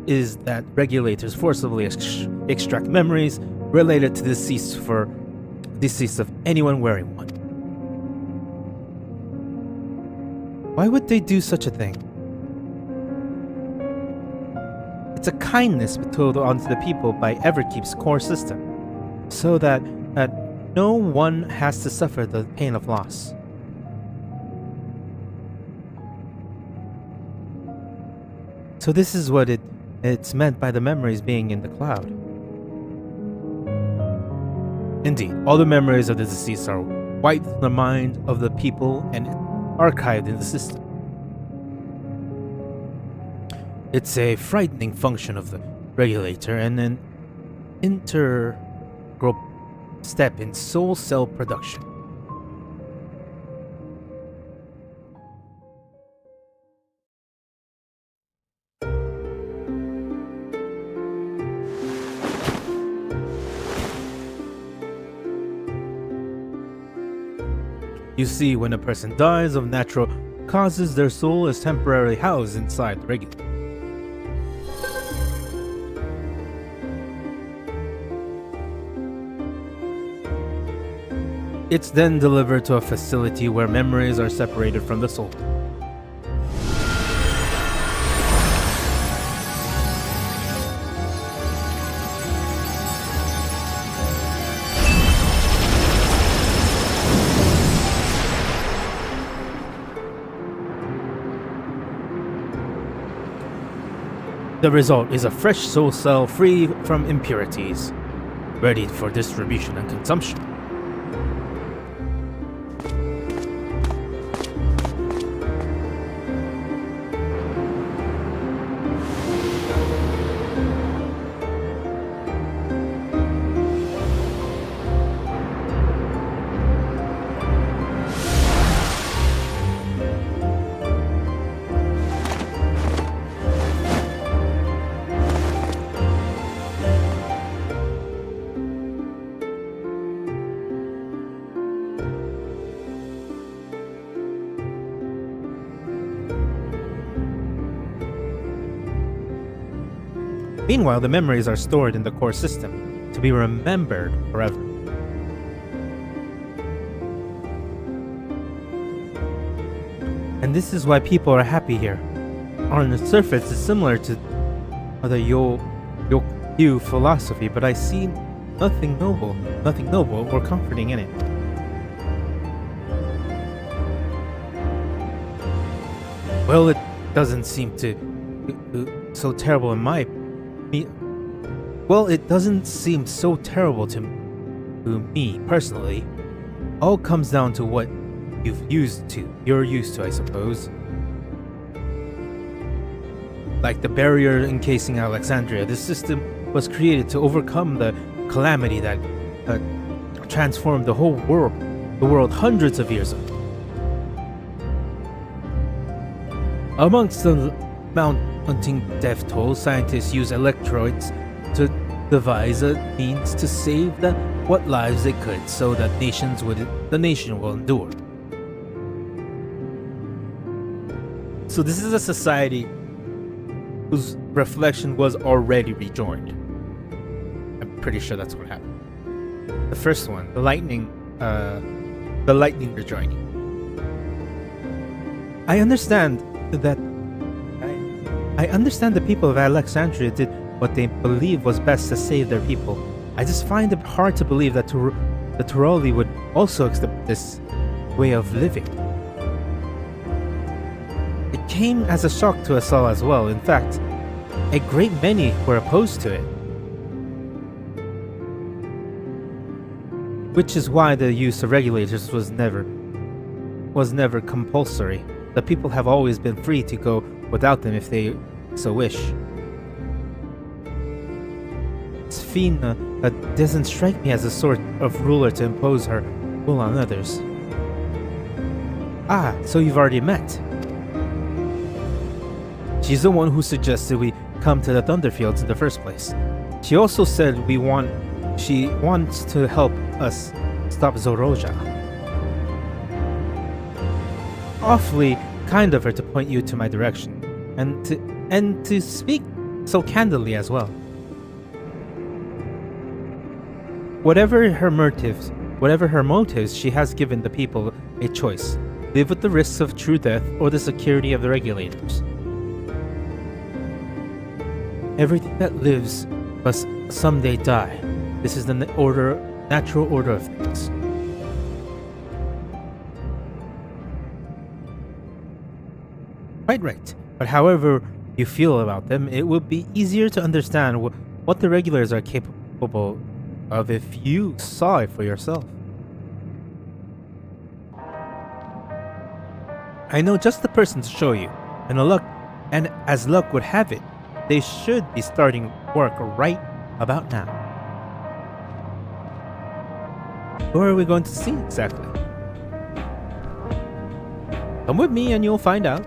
is that regulators forcibly extract memories related to decease of anyone wearing one. Why would they do such a thing? It's a kindness bestowed onto the people by Everkeep's core system, so that no one has to suffer the pain of loss. So this is what it's meant by the memories being in the cloud. Indeed, all the memories of the deceased are wiped from the mind of the people and archived in the system. It's a frightening function of the regulator and an integral step in soul cell production. You see, when a person dies of natural causes, their soul is temporarily housed inside the regulator. It's then delivered to a facility where memories are separated from the soul. The result is a fresh soul cell free from impurities, ready for distribution and consumption. Meanwhile, the memories are stored in the core system to be remembered forever. And this is why people are happy here. On the surface, it's similar to the Yokyu philosophy, but I see nothing noble or comforting in it. Well, it doesn't seem to so terrible in my well, it doesn't seem so terrible to me personally. All comes down to what you're used to, I suppose. Like the barrier encasing Alexandria, this system was created to overcome the calamity that transformed the world hundreds of years ago. Amongst the mounting death toll, scientists use electrodes to devise a means to save what lives they could, so that the nation will endure. So this is a society whose reflection was already rejoined. I'm pretty sure that's what happened. The first one, the lightning rejoining. I understand the people of Alexandria did what they believed was best to save their people. I just find it hard to believe that the Turoli would also accept this way of living. It came as a shock to us all as well. In fact, a great many were opposed to it. Which is why the use of regulators was never compulsory. The people have always been free to go without them if they so wish. Sfina doesn't strike me as a sort of ruler to impose her will on others. Ah, so you've already met. She's the one who suggested we come to the Thunderfields in the first place. She also said she wants to help us stop Zoroja. Awfully kind of her to point you to my direction, and to speak so candidly as well. Whatever her motives, she has given the people a choice: live with the risks of true death or the security of the regulators. Everything that lives must someday die. This is the natural order of things. Quite right. But however you feel about them, it will be easier to understand what the regulars are capable of if you saw it for yourself. I know just the person to show you, and as luck would have it, they should be starting work right about now. Who are we going to see exactly? Come with me and you'll find out.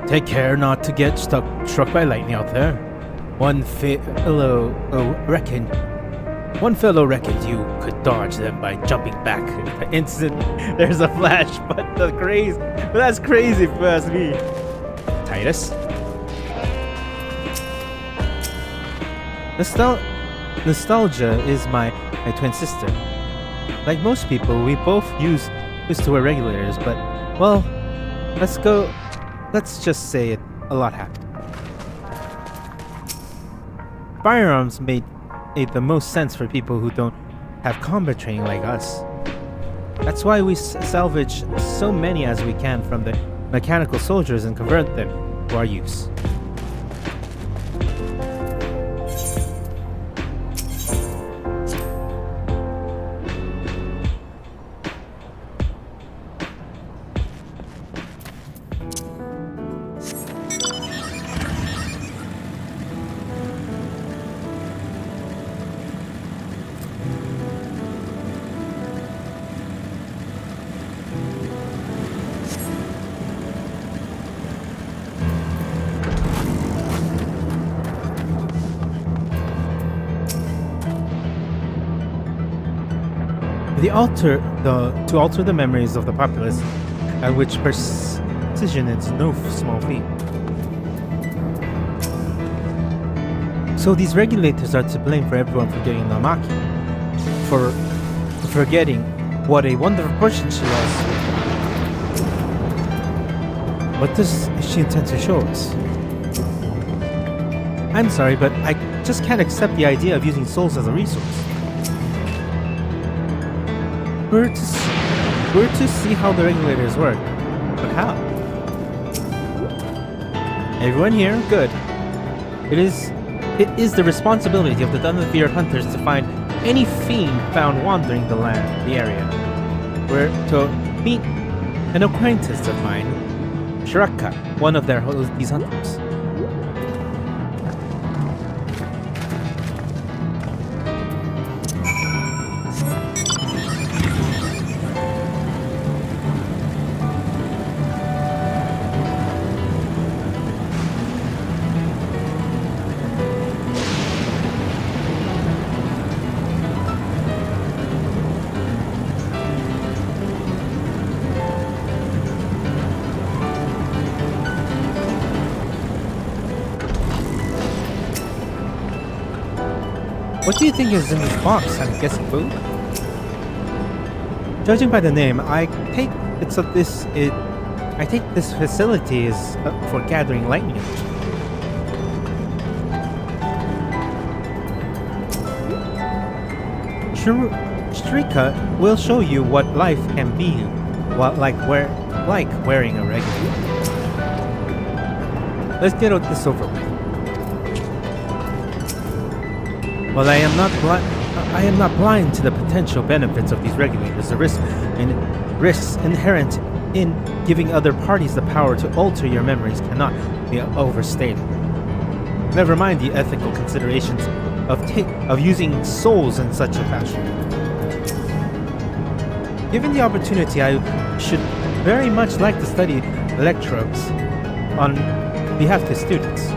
Take care not to get struck by lightning out there. One fellow reckoned you could dodge them by jumping back. The instant there's a flash, but that's crazy if you ask me. Titus? Nostalgia is my twin sister. Like most people, we both used to wear regulators, but, well, let's just say a lot happened. Firearms made the most sense for people who don't have combat training like us. That's why we salvage so many as we can from the mechanical soldiers and convert them to our use. to alter the memories of the populace, at which precision is no small feat. So these regulators are to blame for everyone forgetting Namaki, for forgetting what a wonderful person she was. What does she intend to show us? I'm sorry, but I just can't accept the idea of using souls as a resource. We're to see how the regulators work, but how? Everyone here? Good. It is the responsibility of the Dawntrail hunters to find any fiend found wandering the area. We're to meet an acquaintance of mine, Drac'to, one of these hunters. What do you think is in this box? I'm guessing food? Judging by the name, I take this facility is for gathering lightning. Shrika will show you what life can be, like wearing a regular. Let's get this over with. While I am not blind to the potential benefits of these regulators. The risks inherent in giving other parties the power to alter your memories cannot be overstated. Never mind the ethical considerations of using souls in such a fashion. Given the opportunity, I should very much like to study electrodes on behalf of the students.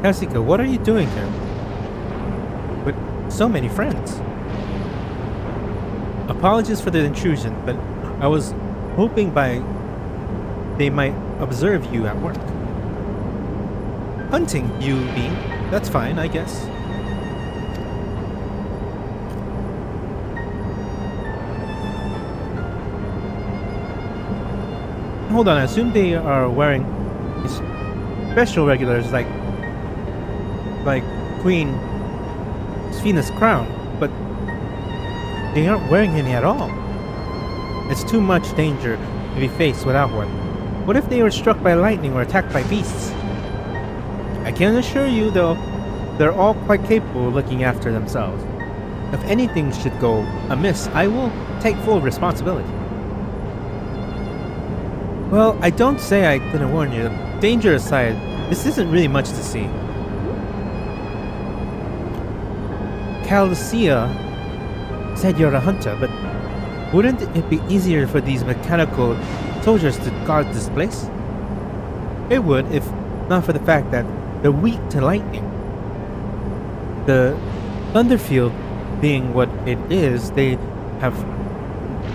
Kasika, what are you doing here? With so many friends. Apologies for the intrusion, but I was hoping they might observe you at work. Hunting, you mean? That's fine, I guess. Hold on, I assume they are wearing special regulars like Queen Sphina's crown, but they aren't wearing any at all. It's too much danger to be faced without one. What if they were struck by lightning or attacked by beasts? I can assure you, though, they're all quite capable of looking after themselves. If anything should go amiss, I will take full responsibility. Well, I don't say I didn't warn you. Danger aside, this isn't really much to see. Calcia said you're a hunter, but wouldn't it be easier for these mechanical soldiers to guard this place? It would, if not for the fact that they're weak to lightning. The Thunderfield being what it is, they've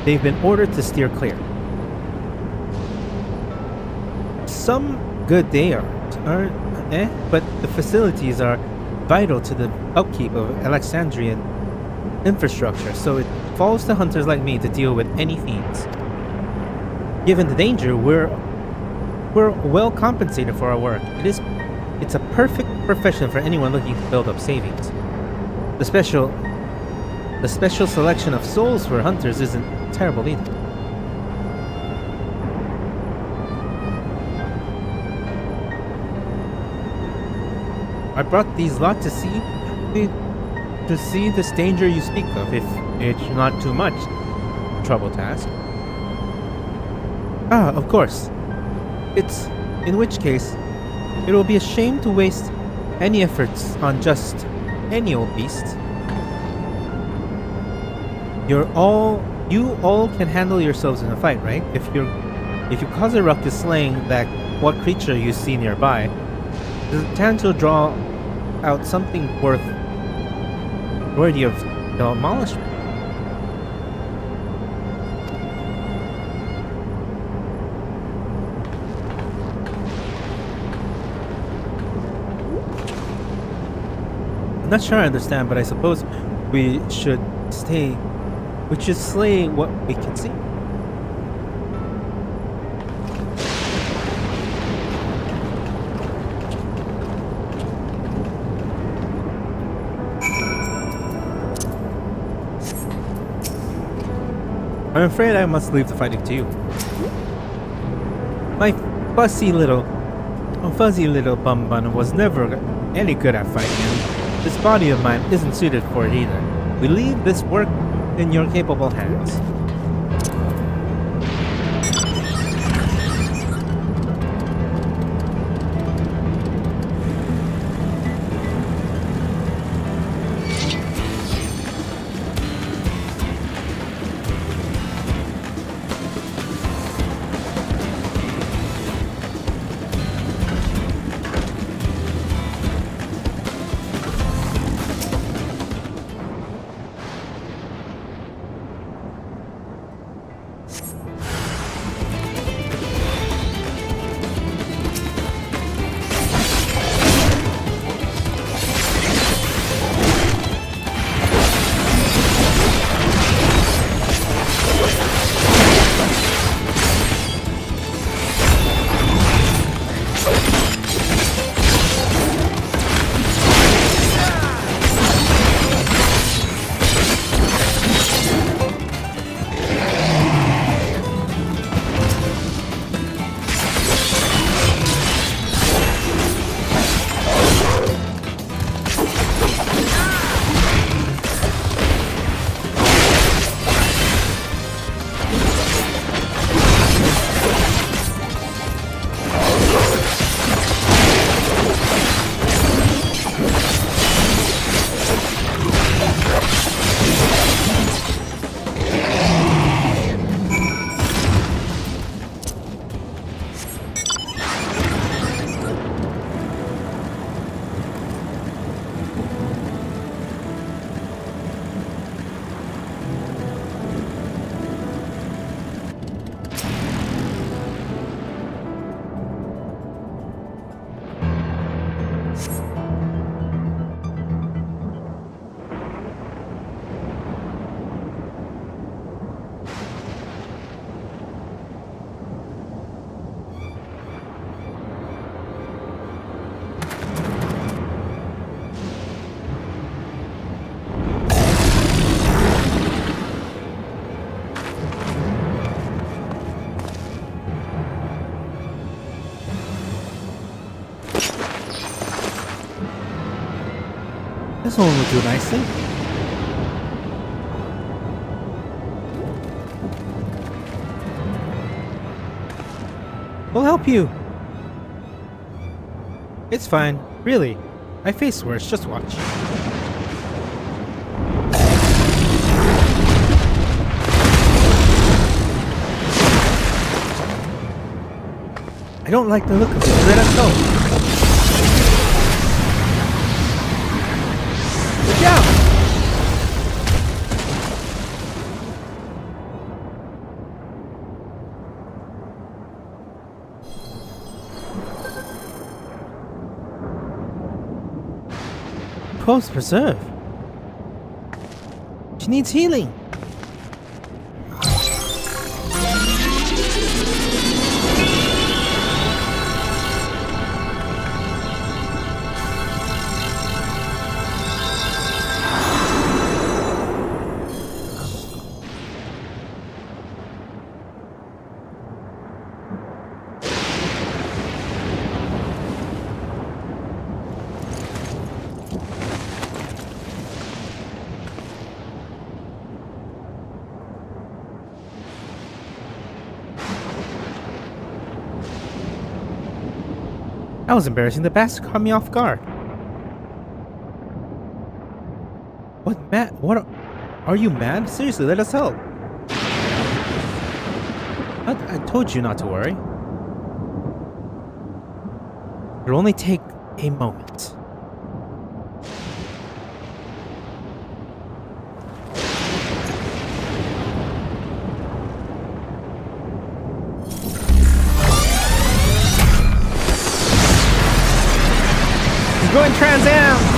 been ordered to steer clear. Some good they are, but the facilities are vital to the upkeep of Alexandrian infrastructure, so it falls to hunters like me to deal with any fiends. Given the danger, we're well compensated for our work. It's a perfect profession for anyone looking to build up savings. The special selection of souls for hunters isn't terrible either. I brought these lot to see this danger you speak of, if it's not too much trouble to ask. Ah, of course. In which case, it will be a shame to waste any efforts on just any old beast. You all can handle yourselves in a fight, right? If you cause a ruckus slaying that what creature you see nearby, the chance to draw out something worthy of demolishment. I'm not sure I understand, but I suppose we should slay what we can see. I'm afraid I must leave the fighting to you. My fuzzy little bum bun was never any good at fighting, and this body of mine isn't suited for it either. We leave this work in your capable hands. This one will do nicely. We'll help you. It's fine, really. I face worse, just watch. I don't like the look of it. Let us go. Look out! Post preserve. She needs healing. That was embarrassing. The bastard caught me off guard. What Are you mad? Seriously, let us help. I told you not to worry. It'll only take a moment. I'm going Trans Am!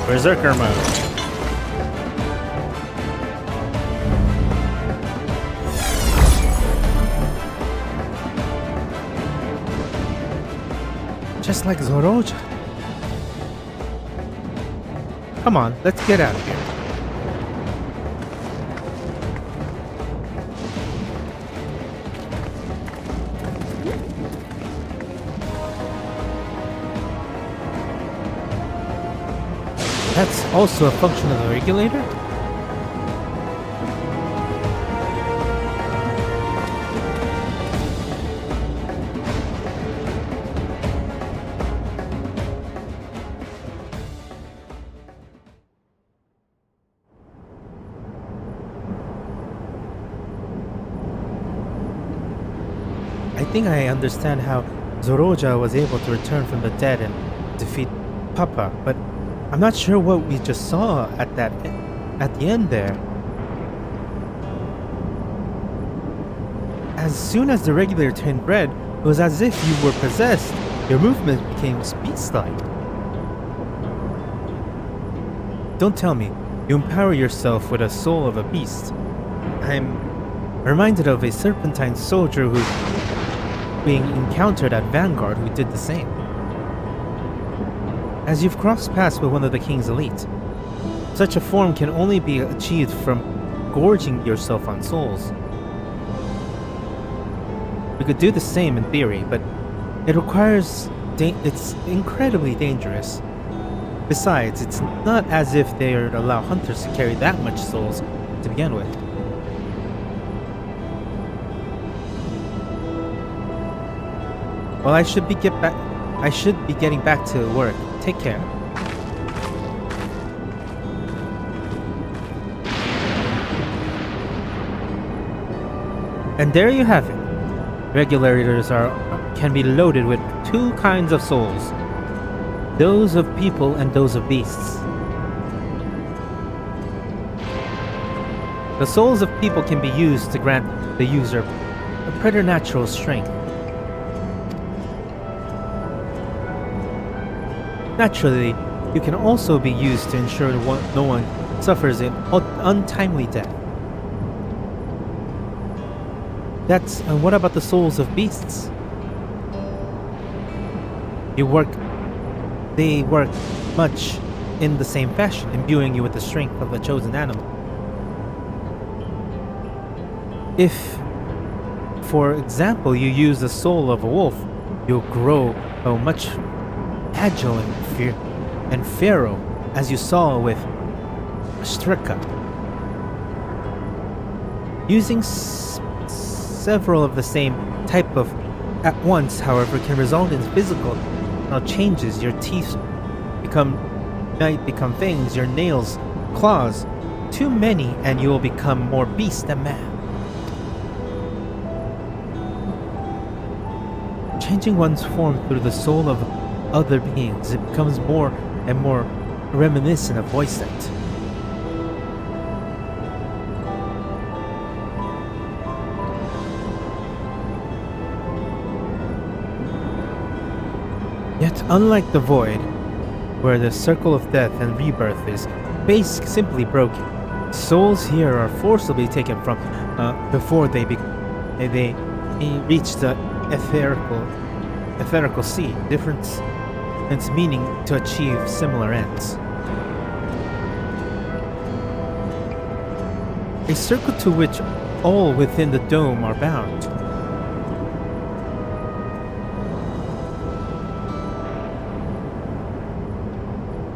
Berserker mode. Just like Zoroja. Come on, let's get out of here. That's also a function of the regulator? I think I understand how Zoroja was able to return from the dead and defeat Papa, but I'm not sure what we just saw at the end there. As soon as the regulator turned red, it was as if you were possessed. Your movement became beast-like. Don't tell me you empower yourself with a soul of a beast. I'm reminded of a serpentine soldier who being encountered at Vanguard who did the same. As you've crossed paths with one of the King's elite, such a form can only be achieved from gorging yourself on souls. We could do the same in theory, but it requires... it's incredibly dangerous. Besides, it's not as if they would allow hunters to carry that much souls to begin with. Well, I should be getting back to work. Take care. And there you have it. Regulators can be loaded with two kinds of souls. Those of people and those of beasts. The souls of people can be used to grant the user a preternatural strength. Naturally, you can also be used to ensure no one suffers an untimely death. And what about the souls of beasts? They work much in the same fashion, imbuing you with the strength of the chosen animal. If, for example, you use the soul of a wolf, you'll grow much agile and feral, as you saw with Strika. Using several of the same type of at once, however, can result in physical changes. Your teeth might become fangs, your nails, claws. Too many, and you will become more beast than man. Changing one's form through the soul of other beings, it becomes more and more reminiscent of voice act. Yet, unlike the Void, where the circle of death and rebirth is simply broken, souls here are forcibly taken from before they reach the etherical sea. Difference its meaning to achieve similar ends. A circle to which all within the dome are bound.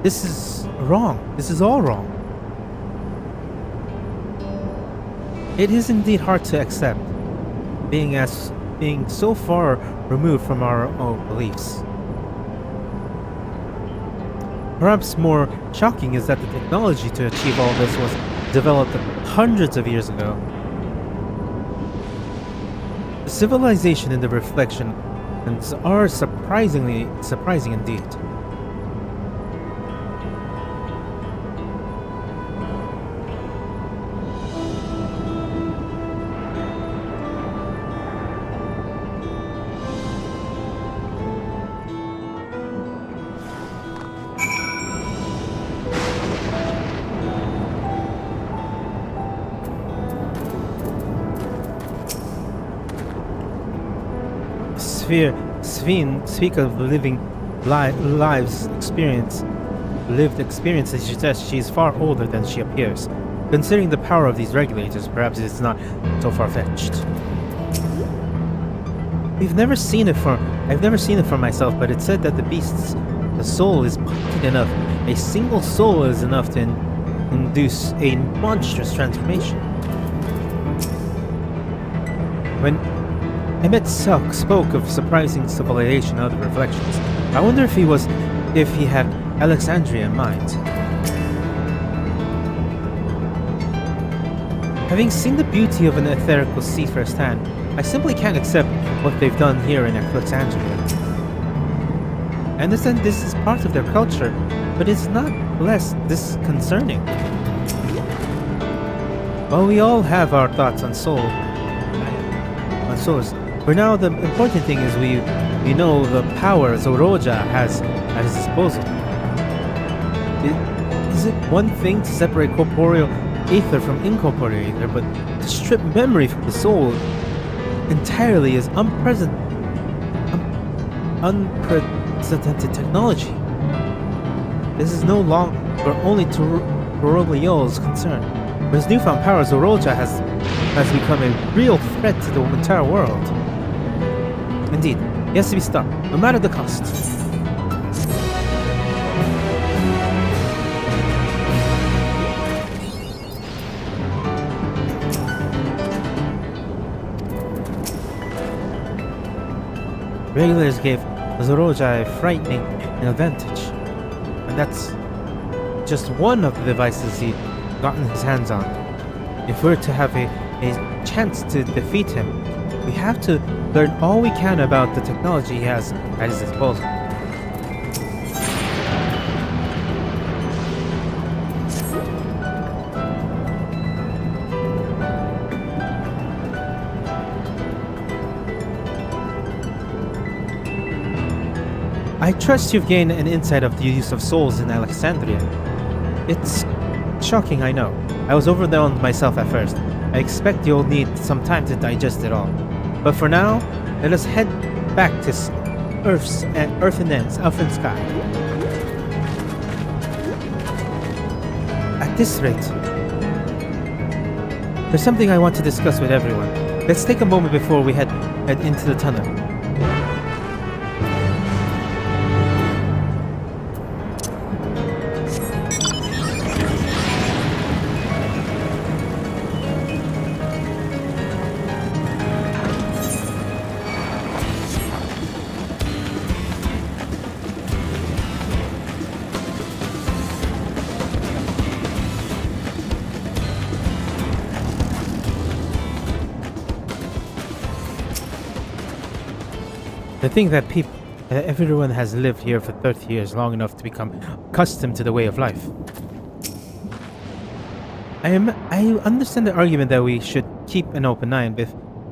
This is wrong. This is all wrong. It is indeed hard to accept, being so far removed from our own beliefs. Perhaps more shocking is that the technology to achieve all this was developed hundreds of years ago. The civilization and the reflections are surprising indeed. Speak of living lived experiences, she says she is far older than she appears. Considering the power of these regulators, perhaps it is not so far-fetched. I've never seen it for myself, but it's said that the soul is potent enough. A single soul is enough to induce a monstrous transformation. When Emmett Tsohg spoke of surprising civilization and other reflections, I wonder if he had Alexandria in mind. Having seen the beauty of an etherical sea firsthand, I simply can't accept what they've done here in Alexandria. I understand this is part of their culture, but it's not less disconcerting. While we all have our thoughts on souls, for now the important thing is we know the power Zoroja has at his disposal. Is it one thing to separate corporeal ether from incorporeal ether, but to strip memory from the soul entirely is unprecedented technology. This is no longer only to Rorogliol's concern. With his newfound power, Zoroja has become a real threat to the entire world. Indeed, he has to be stopped, no matter the cost. Regulators gave Zoroja a frightening advantage, and that's just one of the devices he's gotten his hands on. If we're to have a chance to defeat him, we have to learn all we can about the technology he has at his disposal. I trust you've gained an insight of the use of souls in Alexandria. It's shocking, I know. I was overwhelmed myself at first. I expect you'll need some time to digest it all. But for now, let us head back to Earth and Sky. At this rate, there's something I want to discuss with everyone. Let's take a moment before we head into the tunnel. The thing that everyone has lived here for 30 years, long enough to become accustomed to the way of life. I understand the argument that we should keep an open eye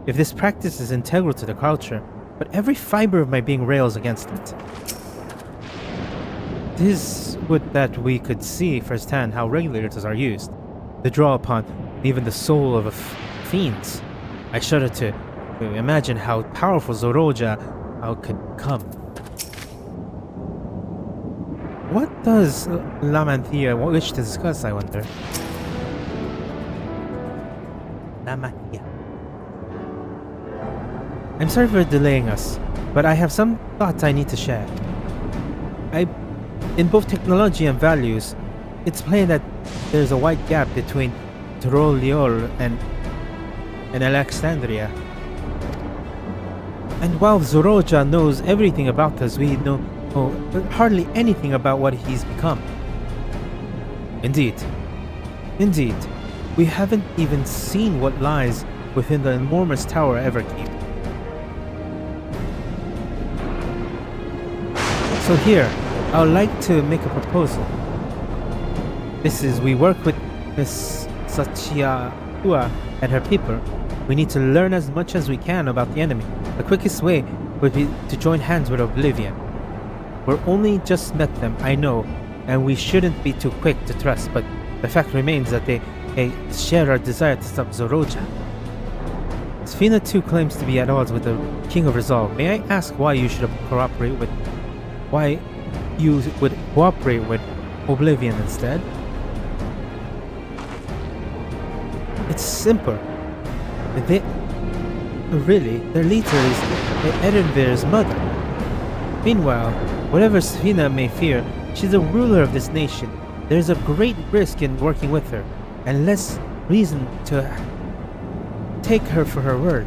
if this practice is integral to the culture, but every fiber of my being rails against it. This would that we could see firsthand how regulators are used, to draw upon even the soul of fiends. I shudder to imagine how powerful Zoroja could come. What does Lamantia wish to discuss, I wonder? Lamantia. I'm sorry for delaying us, but I have some thoughts I need to share. I In both technology and values, it's plain that there's a wide gap between Drac'to and Alexandria. And while Zoroja knows everything about us, we know hardly anything about what he's become. Indeed, we haven't even seen what lies within the enormous tower Everkeep. So here, I would like to make a proposal. We work with Miss Sachiaua and her people. We need to learn as much as we can about the enemy. The quickest way would be to join hands with Oblivion. We're only just met them, I know, and we shouldn't be too quick to trust, but the fact remains that they share our desire to stop Zoroja. Sphina too claims to be at odds with the King of Resolve. May I ask why you would cooperate with Oblivion instead? It's simple. Their leader is Erenvir's mother. Meanwhile, whatever Sphina may fear, she's the ruler of this nation. There's a great risk in working with her, and less reason to take her for her word.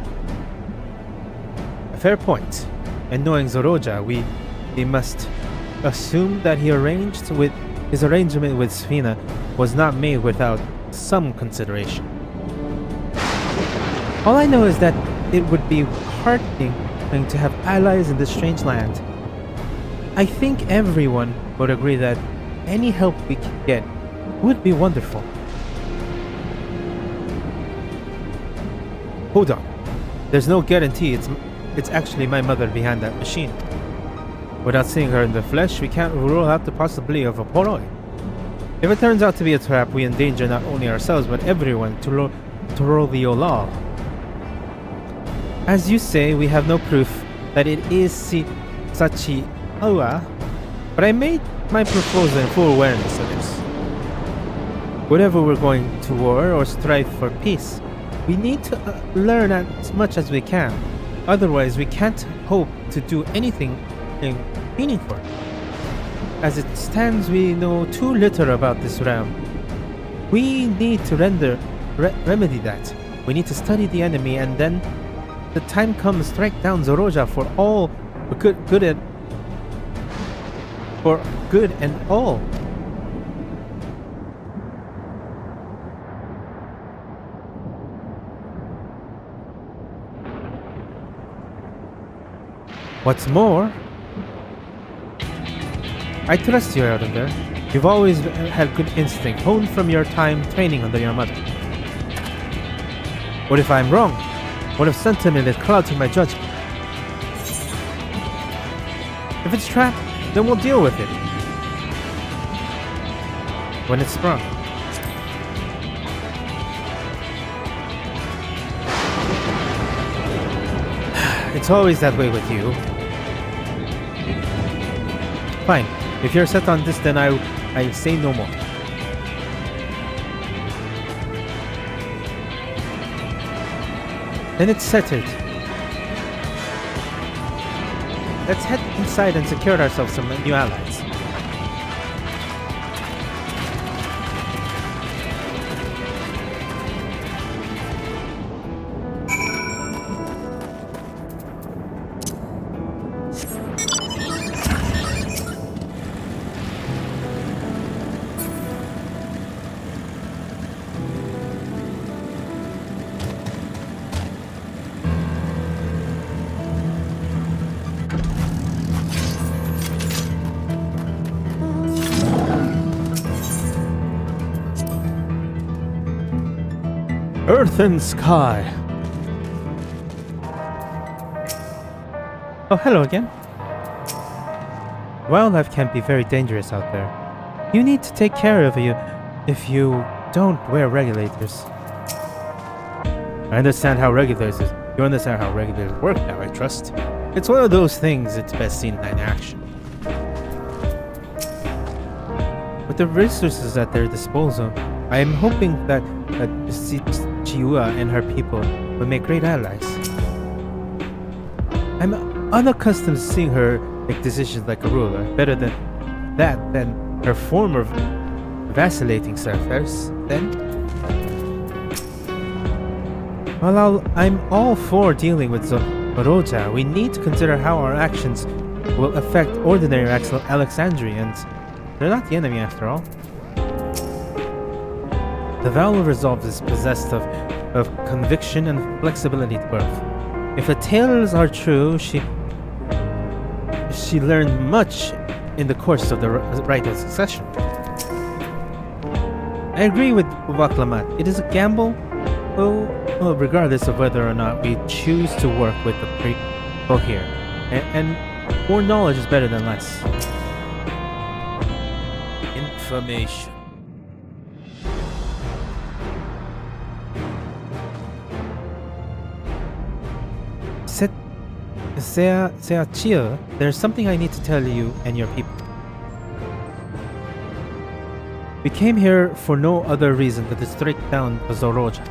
A fair point. And knowing Zoroja, we must assume that his arrangement with Sphina was not made without some consideration. All I know is that it would be heartening to have allies in this strange land. I think everyone would agree that any help we can get would be wonderful. Hold on. There's no guarantee it's actually my mother behind that machine. Without seeing her in the flesh, we can't rule out the possibility of a poroi. If it turns out to be a trap, we endanger not only ourselves but everyone to roll the law. As you say, we have no proof that it is Sachiaua, but I made my proposal in full awareness of this. Whatever we're going to war or strive for peace, we need to learn as much as we can. Otherwise, we can't hope to do anything meaningful. As it stands, we know too little about this realm. We need to remedy that. We need to study the enemy, and then the time comes, strike down Zoroja for good and all. What's more, I trust you, Elder. You've always had good instinct, honed from your time training under your mother. What if I'm wrong? What if sentiment is clouding my judgment? If it's trapped, then we'll deal with it when it's sprung. It's always that way with you. Fine. If you're set on this, then I say no more. Then it's settled. Let's head inside and secure ourselves some new allies. Earth and sky. Oh, hello again. Wildlife can be very dangerous out there. You need to take care of you if you don't wear regulators. I understand how regulators is. You understand how regulators work now, I trust. It's one of those things it's best seen in action. With the resources at their disposal, I am hoping that Sachiaua and her people will make great allies. I'm unaccustomed to seeing her make decisions like a ruler, better than that than her former vacillating affairs, then? While I'm all for dealing with Zoroja, we need to consider how our actions will affect ordinary Alexandrians. They're not the enemy after all. The vow of resolve is possessed of conviction and flexibility to birth. If the tales are true, she learned much in the course of the rite of succession. I agree with Vaklamat. It is a gamble, well, regardless of whether or not we choose to work with the people here. And more knowledge is better than less. Information. Seachia, there's something I need to tell you and your people. We came here for no other reason than to strike down the Zoroja.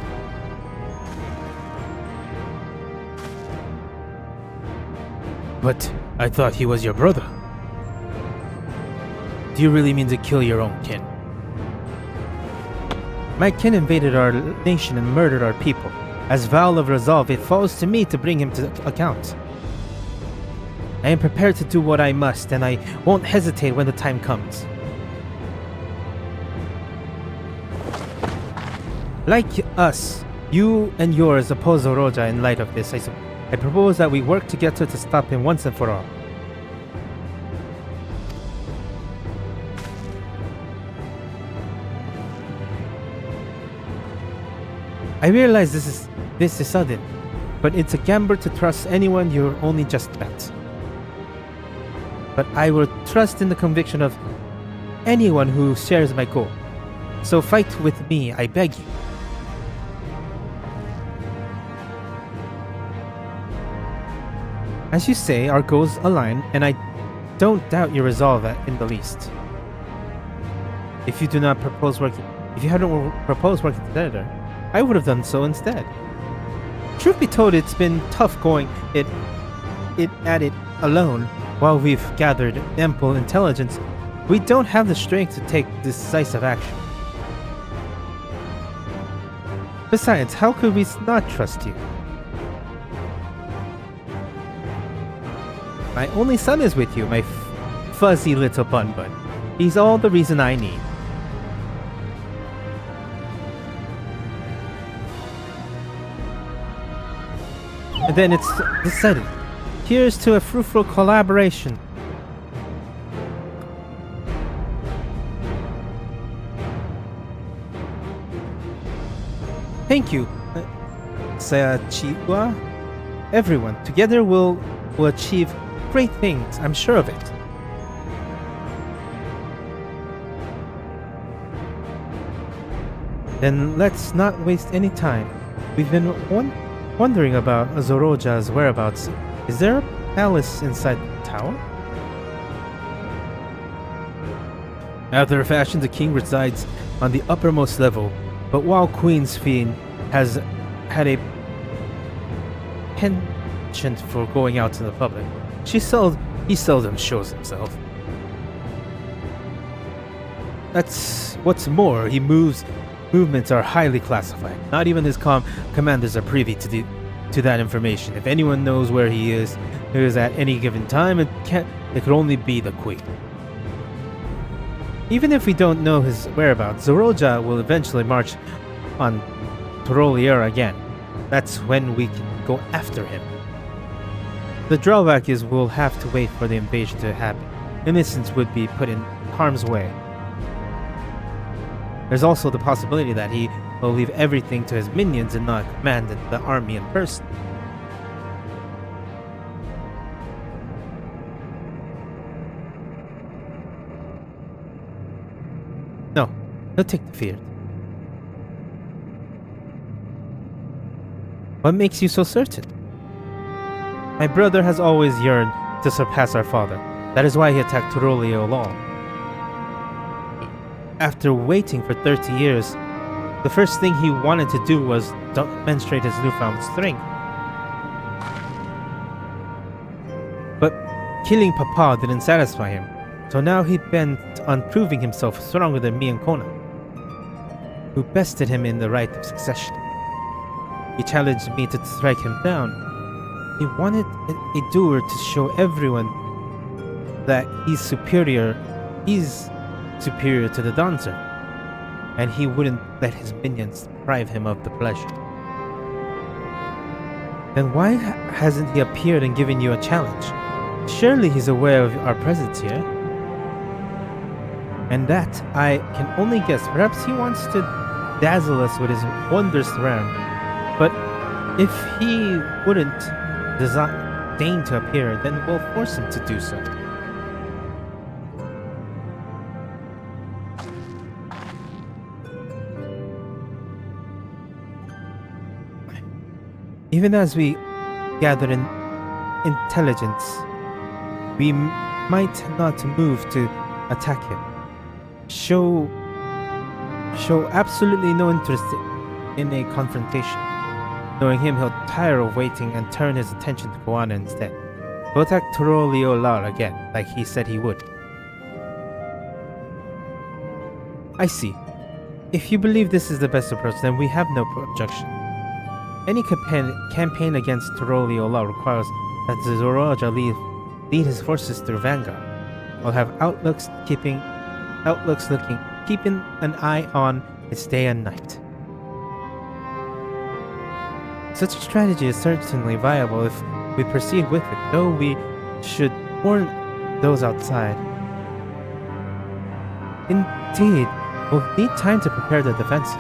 But I thought he was your brother. Do you really mean to kill your own kin? My kin invaded our nation and murdered our people. As vow of resolve, it falls to me to bring him to account. I am prepared to do what I must, and I won't hesitate when the time comes. Like us, you and yours oppose Zoroja in light of this. I propose that we work together to stop him once and for all. I realize this is sudden, but it's a gamble to trust anyone you're only just met. But I will trust in the conviction of anyone who shares my goal. So fight with me, I beg you. As you say, our goals align, and I don't doubt your resolve in the least. If you hadn't proposed working together, I would have done so instead. Truth be told, it's been tough going at it alone. While we've gathered ample intelligence, we don't have the strength to take decisive action. Besides, how could we not trust you? My only son is with you, my fuzzy little bun-bun. He's all the reason I need. And then it's decided. Here's to a fruitful collaboration. Thank you, Seachia. Everyone, together we'll achieve great things, I'm sure of it. Then let's not waste any time. We've been wondering about Zoroja's whereabouts. Is there a palace inside the tower? After a fashion, the king resides on the uppermost level, but while Queen's Fiend has had a penchant for going out to the public, he seldom shows himself. That's what's more, movements are highly classified. Not even his commanders are privy to that information. If anyone knows where he is at any given time, it could only be the Queen. Even if we don't know his whereabouts, Zoroja will eventually march on Torolier again. That's when we can go after him. The drawback is we'll have to wait for the invasion to happen. Innocents would be put in harm's way. There's also the possibility that he will leave everything to his minions and not command the army in person. No, he'll take the field. What makes you so certain? My brother has always yearned to surpass our father. That is why he attacked Torolio alone. After waiting for 30 years, the first thing he wanted to do was demonstrate his newfound strength. But killing Papa didn't satisfy him. So now he bent on proving himself stronger than me and Kona, who bested him in the right of succession. He challenged me to strike him down. He wanted a doer to show everyone that he's superior to the Dawntrail, and he wouldn't let his minions deprive him of the pleasure. Then why hasn't he appeared and given you a challenge? Surely he's aware of our presence here. And that, I can only guess. Perhaps he wants to dazzle us with his wondrous realm. But if he wouldn't deign to appear, then we'll force him to do so. Even as we gather in intelligence, we might not move to attack him. Show absolutely no interest in a confrontation. Knowing him, he'll tire of waiting and turn his attention to Koana instead. We'll attack Toroliolar again, like he said he would. I see. If you believe this is the best approach, then we have no objection. Any campaign against Toroliolar requires that the Zoroaja lead his forces through Vanguard. We'll have outlooks keeping an eye on its day and night. Such a strategy is certainly viable if we proceed with it, though we should warn those outside. Indeed, we'll need time to prepare the defenses.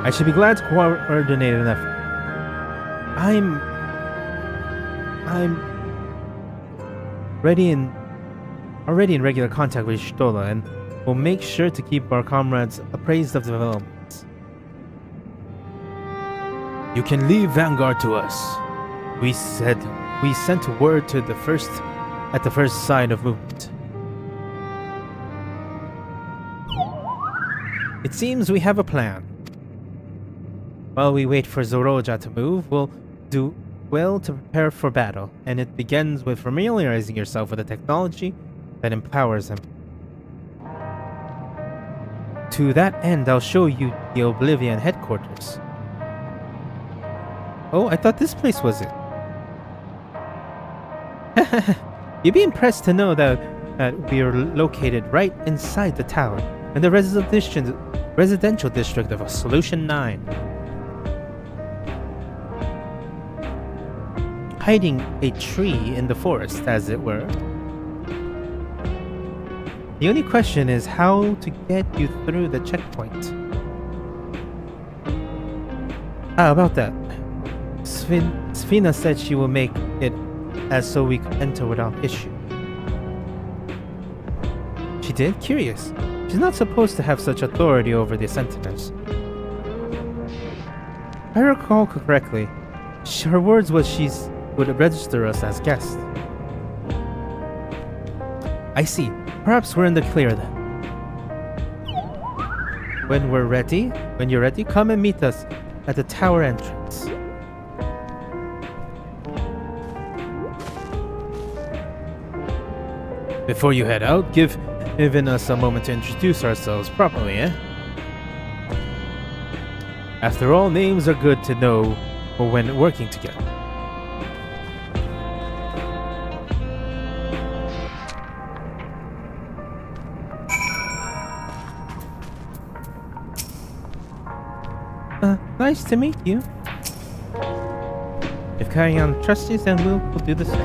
I should be glad to coordinate an effort. I'm already in regular contact with Stola, and we'll make sure to keep our comrades appraised of developments. You can leave Vanguard to us. We sent word at the first sign of movement. It seems we have a plan. While we wait for Zoroaja to move, we'll do well to prepare for battle, and it begins with familiarizing yourself with the technology that empowers him. To that end, I'll show you the Oblivion headquarters. Oh, I thought this place was it. You'd be impressed to know that we are located right inside the tower, in the residential district of Solution 9. Hiding a tree in the forest, as it were. The only question is how to get you through the checkpoint. About that. Sfina said she will make it as so we can enter without issue. She did? Curious. She's not supposed to have such authority over the Sentinels. If I recall correctly, her words was she would register us as guests. I see. Perhaps we're in the clear then. When you're ready, come and meet us at the tower entrance. Before you head out, giving us a moment to introduce ourselves properly, eh? After all, names are good to know when working together. Nice to meet you. If Carrion trusts you, then we'll do the same.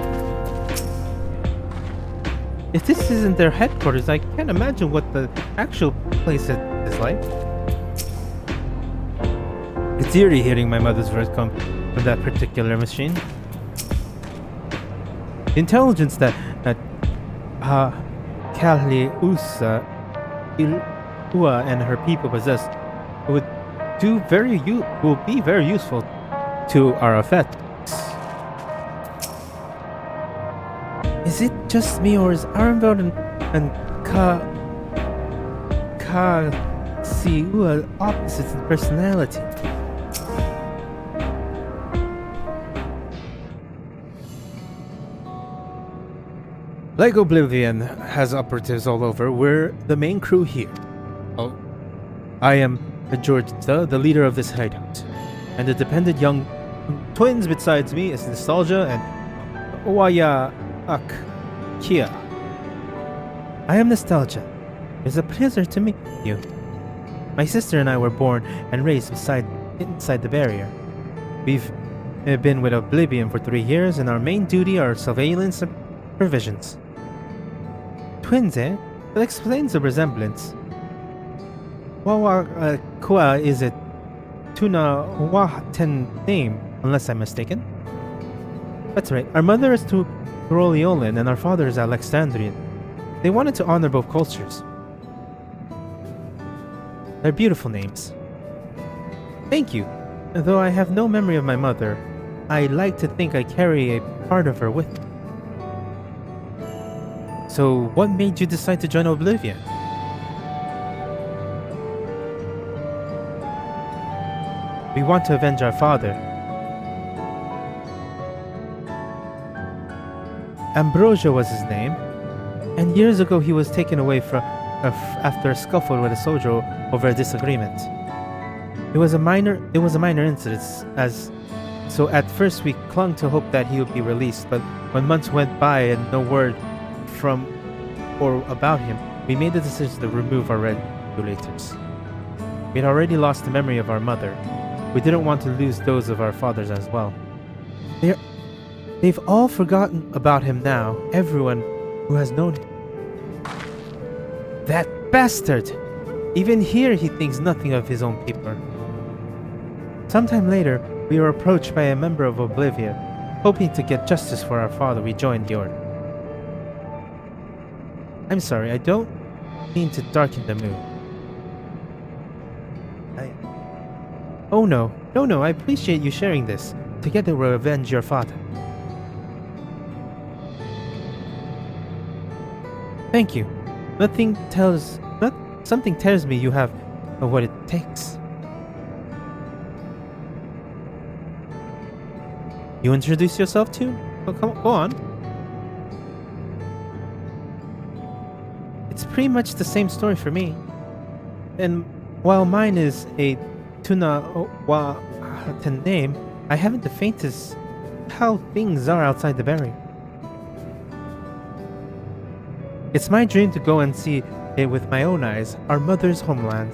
If this isn't their headquarters, I can't imagine what the actual place is like. It's eerie hearing my mother's voice come from that particular machine. The intelligence that Kaliusa Ilua and her people possess will be very useful to our effects. Is it just me, or is Arenveld and Siua opposites in personality? Like Oblivion has operatives all over, we're the main crew here. Oh, I am Drac'to, the leader of this hideout, and the dependent young twins besides me is Nostalgia and Waya Kia. I am Nostalgia. It's a pleasure to meet you. My sister and I were born and raised inside the barrier. We've been with Oblivion for 3 years, and our main duty are surveillance and provisions. Twins, eh? That explains the resemblance. Wawakua is a Tuna-Wahten name, unless I'm mistaken. That's right. Our mother is Turoliolan and our father is Alexandrian. They wanted to honor both cultures. They're beautiful names. Thank you. Though I have no memory of my mother, I like to think I carry a part of her with me. So, what made you decide to join Oblivion? We want to avenge our father. Ambrosia was his name, and years ago he was taken away after a scuffle with a soldier over a disagreement. It was a minor incident, so at first we clung to hope that he would be released, but when months went by and no word from or about him, we made the decision to remove our regulators. We had already lost the memory of our mother. We didn't want to lose those of our fathers as well. They've all forgotten about him now, everyone who has known him. That bastard! Even here he thinks nothing of his own people. Sometime later, we were approached by a member of Oblivion. Hoping to get justice for our father, we joined the Order. I'm sorry, I don't mean to darken the mood. Oh no, I appreciate you sharing this. Together we'll avenge your father. Thank you. Something tells me you have what it takes. You introduce yourself too? Oh, go on. It's pretty much the same story for me. And while mine is a Tuna-Wahten name, I haven't the faintest how things are outside the barrier. It's my dream to go and see it with my own eyes, our mother's homeland.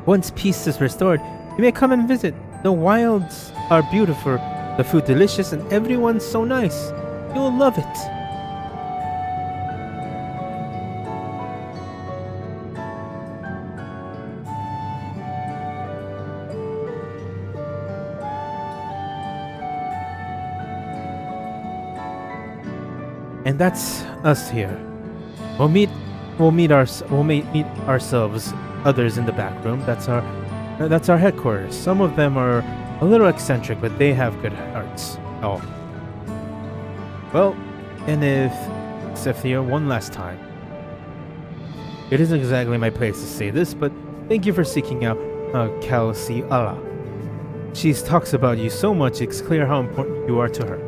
Once peace is restored, you may come and visit. The wilds are beautiful, the food delicious, and everyone's so nice. You will love it. And that's us here. We'll meet ourselves, others in the back room. That's our headquarters. Some of them are a little eccentric, but they have good hearts. Oh. Well, and if Sethia, one last time. It isn't exactly my place to say this, but thank you for seeking out Kalsi Allah. She talks about you so much, it's clear how important you are to her.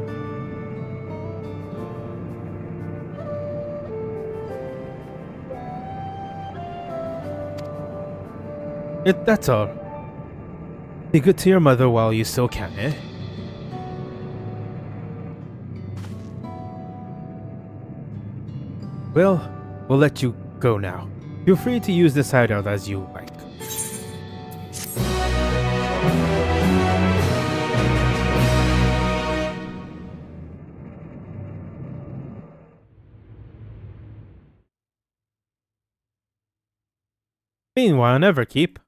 That's all. Be good to your mother while you still can, eh? Well, we'll let you go now. Feel free to use this hideout as you like. Meanwhile, Everkeep.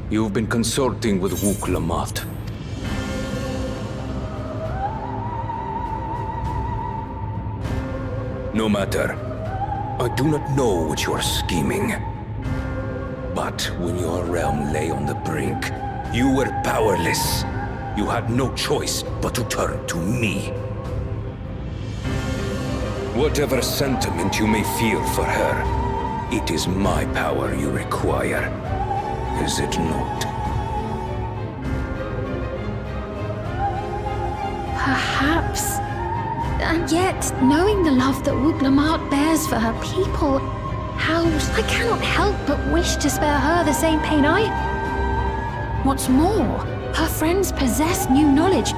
You've been consulting with Wook Lamont. No matter. I do not know what you are scheming. But when your realm lay on the brink, you were powerless. You had no choice but to turn to me. Whatever sentiment you may feel for her, it is my power you require, is it not? Perhaps. And yet, knowing the love that Wooglamoot bears for her people, I cannot help but wish to spare her the same pain What's more, her friends possess new knowledge.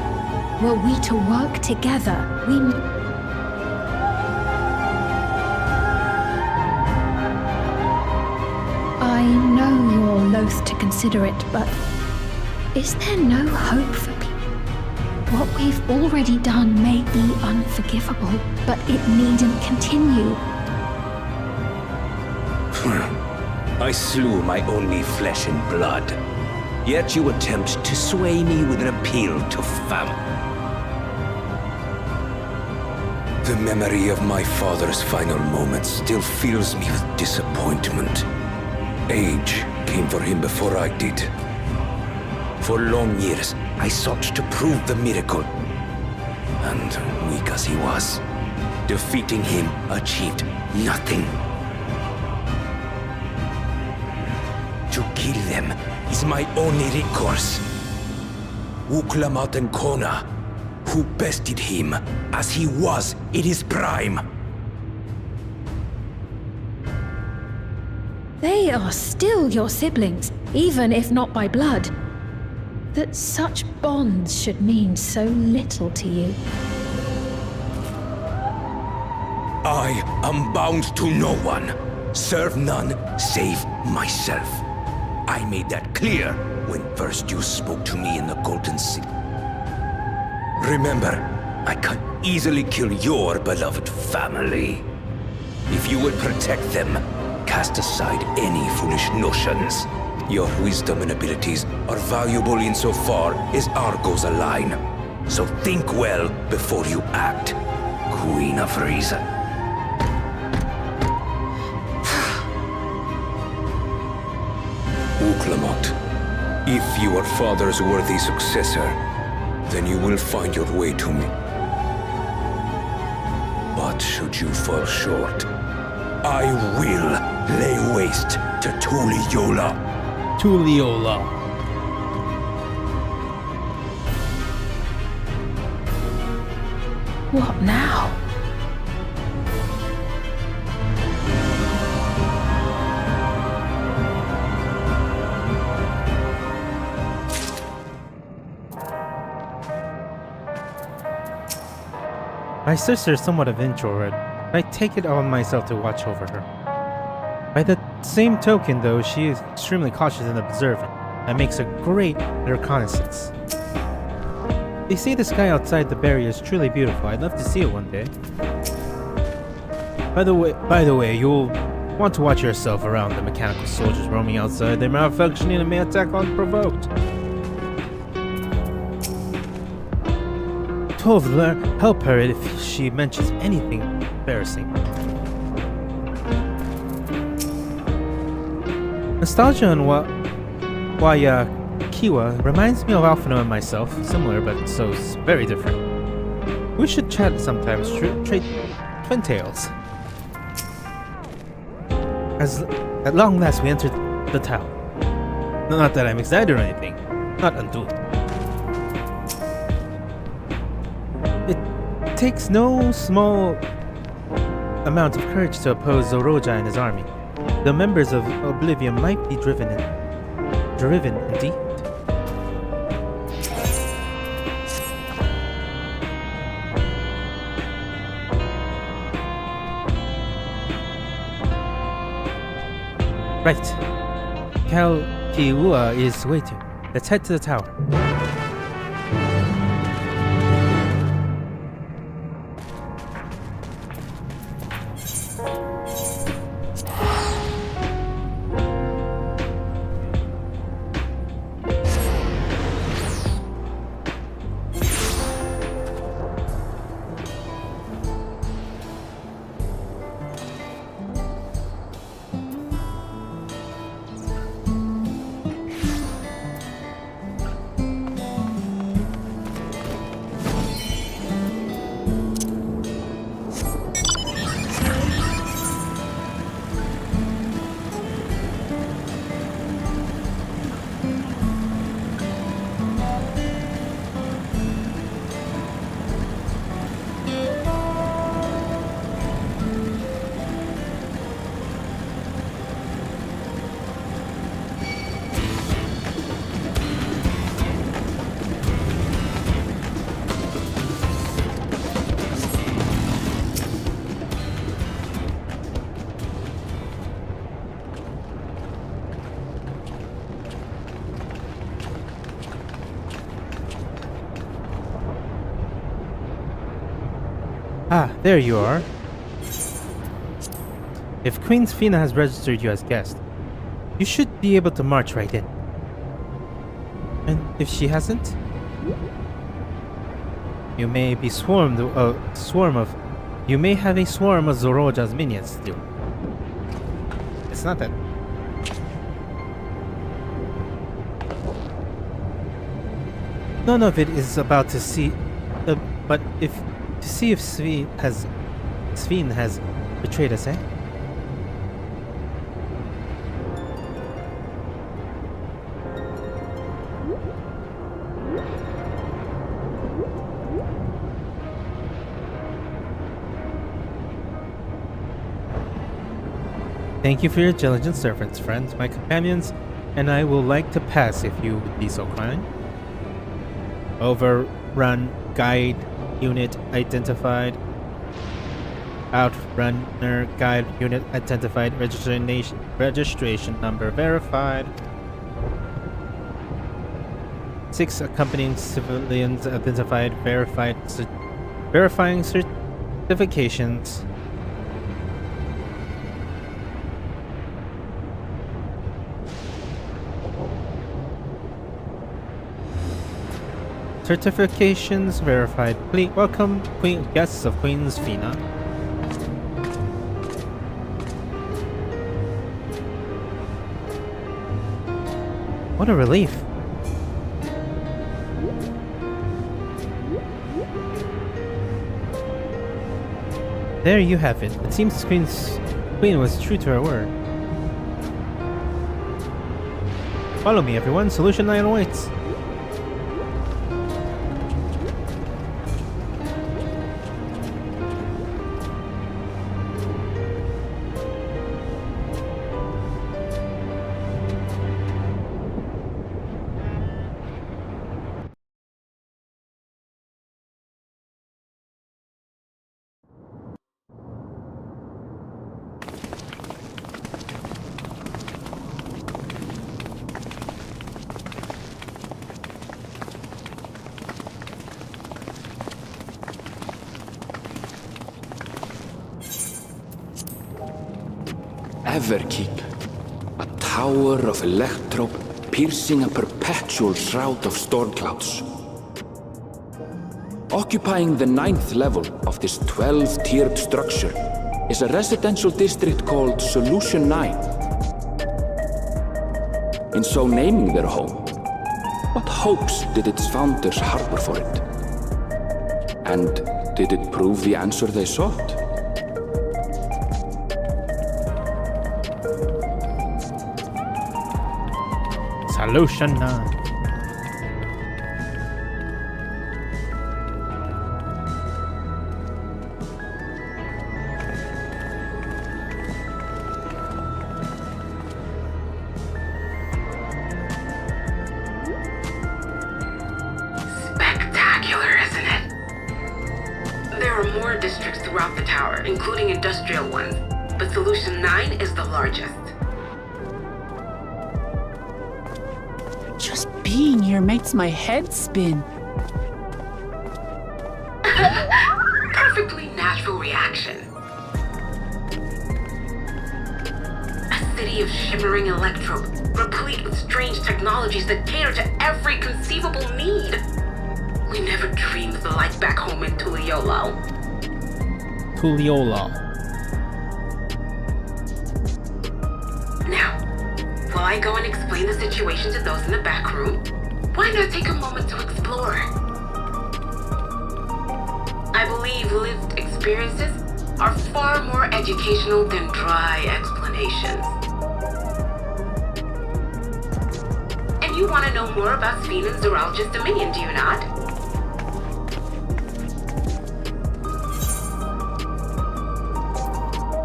Were we to work together, I know you're loath to consider it, but is there no hope for people? What we've already done may be unforgivable, but it needn't continue. I slew my only flesh and blood. Yet you attempt to sway me with an appeal to family. The memory of my father's final moments still fills me with disappointment. Age came for him before I did. For long years, I sought to prove the miracle. And weak as he was, defeating him achieved nothing. To kill them is my only recourse. Wooglamoot and Kona, who bested him as he was in his prime. They are still your siblings, even if not by blood. That such bonds should mean so little to you. I am bound to no one. Serve none save myself. I made that clear when first you spoke to me in the Golden City. Remember, I can easily kill your beloved family. If you will protect them, cast aside any foolish notions. Your wisdom and abilities are valuable insofar as our goals align. So think well before you act, Queen of Reason. Wooglamoot, if you are father's worthy successor, then you will find your way to me. But should you fall short, I will lay waste to Tuliyola. Tuliyola. What now? My sister is somewhat of an introvert. I take it on myself to watch over her. By the same token, though, she is extremely cautious and observant, and makes a great reconnaissance. They say the sky outside the barrier is truly beautiful. I'd love to see it one day. By the way, you'll want to watch yourself around the mechanical soldiers roaming outside. They're malfunctioning and may attack unprovoked. 12, help her if she mentions anything embarrassing. Nostalgia and Kiwa reminds me of Alphino and myself, similar but so very different. We should chat sometimes, trade twin tales. At long last we entered the town. Not that I'm excited or anything, not unduly. It takes no small amount of courage to oppose Zoroja and his army. The members of Oblivion might be driven indeed. Right. Kiua is waiting. Let's head to the tower. there you are. If Queen Sphina has registered you as guest, you should be able to march right in. And if she hasn't, you may be you may have a swarm of Zoroja's minions still. It's not that. None of it is about to see, but if to see if Sphene has betrayed us, eh? Thank you for your diligent servants, friends. My companions and I will like to pass if you would be so kind. Overrun guide unit identified. Outrunner guide unit identified. Registration number verified. 6 accompanying civilians identified. Verifying certifications. Certifications verified. Please welcome guests of Queen Sphina. What a relief. There you have it. It seems Queen was true to her word. Follow me, everyone. Solution 9 awaits. Everkeep, a tower of electro piercing a perpetual shroud of storm clouds. Occupying the 9th level of this 12-tiered structure is a residential district called Solution 9. In so naming their home, what hopes did its founders harbor for it? And did it prove the answer they sought? Solution 9. Spectacular, isn't it? There are more districts throughout the tower, including industrial ones, but Solution 9 is the largest. Just being here makes my head spin. Perfectly natural reaction. A city of shimmering electro, replete with strange technologies that cater to every conceivable need. We never dreamed of the life back home in Tuliolo. Now, while I go and explain the situation to those in the back room, why not take a moment to explore? I believe lived experiences are far more educational than dry explanations. And you want to know more about Sphene and Zoralja's dominion, do you not?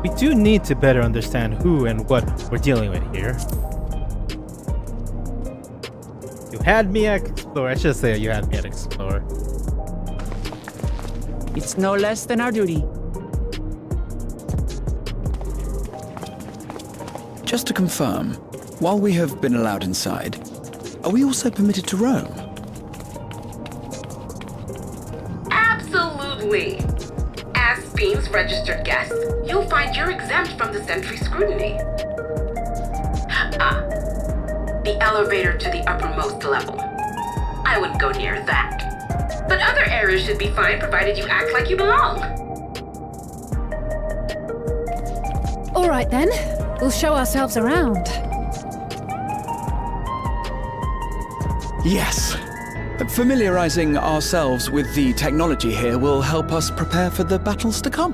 We do need to better understand who and what we're dealing with here. You had me at Explore. I should say you had me at Explore. It's no less than our duty. Just to confirm, while we have been allowed inside, are we also permitted to roam? Absolutely. As Sphene registered guest, you'll find you're exempt from the sentry scrutiny. The elevator to the uppermost level. I wouldn't go near that. But other areas should be fine provided you act like you belong. All right then, we'll show ourselves around. Yes. Familiarizing ourselves with the technology here will help us prepare for the battles to come.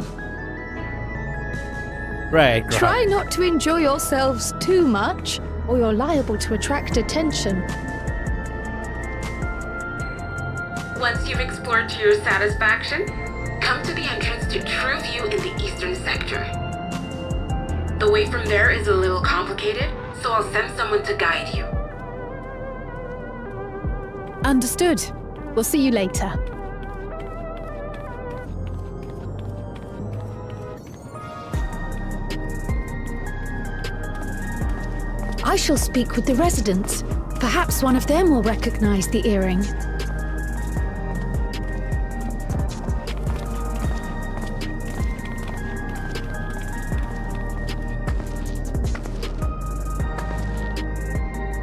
Right. Try not to enjoy yourselves too much, or you're liable to attract attention. Once you've explored to your satisfaction, come to the entrance to True View in the eastern sector. The way from there is a little complicated, so I'll send someone to guide you. Understood. We'll see you later. I shall speak with the residents. Perhaps one of them will recognize the earring.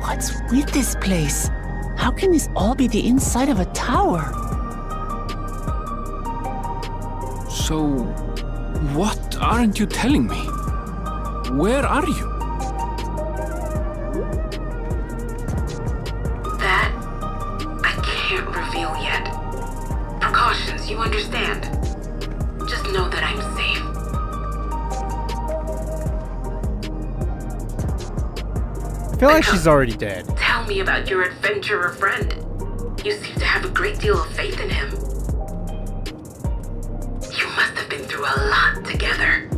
What's with this place? How can this all be the inside of a tower? So, what aren't you telling me? Where are you? That, I can't reveal yet. Precautions, you understand. Just know that I'm safe. I feel like she's already dead. Tell me about your adventurer friend. You seem to have a great deal of faith in him. You must have been through a lot together.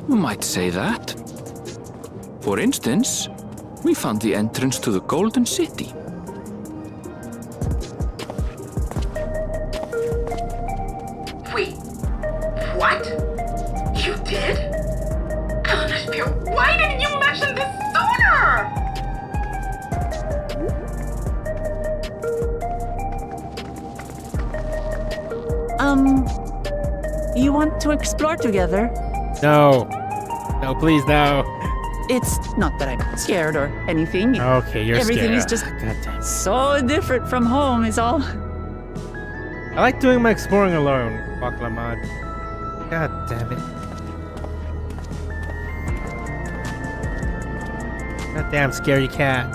You might say that. For instance, we found the entrance to the Golden City. Wait, what? You did? Elnashpir, why didn't you mention this sooner? You want to explore together? No. No, please, no. It's not that I'm scared or anything. Okay, you're Everything scared. is just God damn. so different from home is all. I like doing my exploring alone, Baklamad. God damn it. God damn scaredy cat.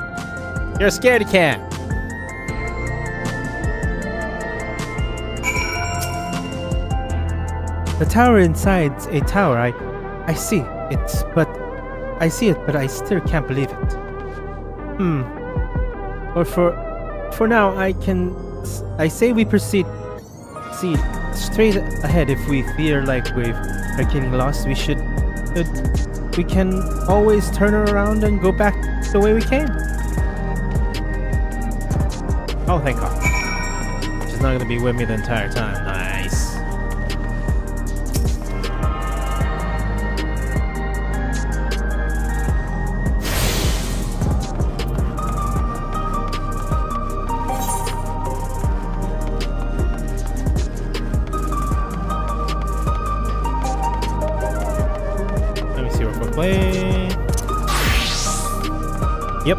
You're a scaredy cat. The tower inside's a tower. I see it, but I still can't believe it. Or for now, I say we proceed straight ahead. If we feel like we are getting lost, we can always turn around and go back the way we came. Oh, thank God. She's not gonna be with me the entire time. Nice. Let me see what we're playing. Yep.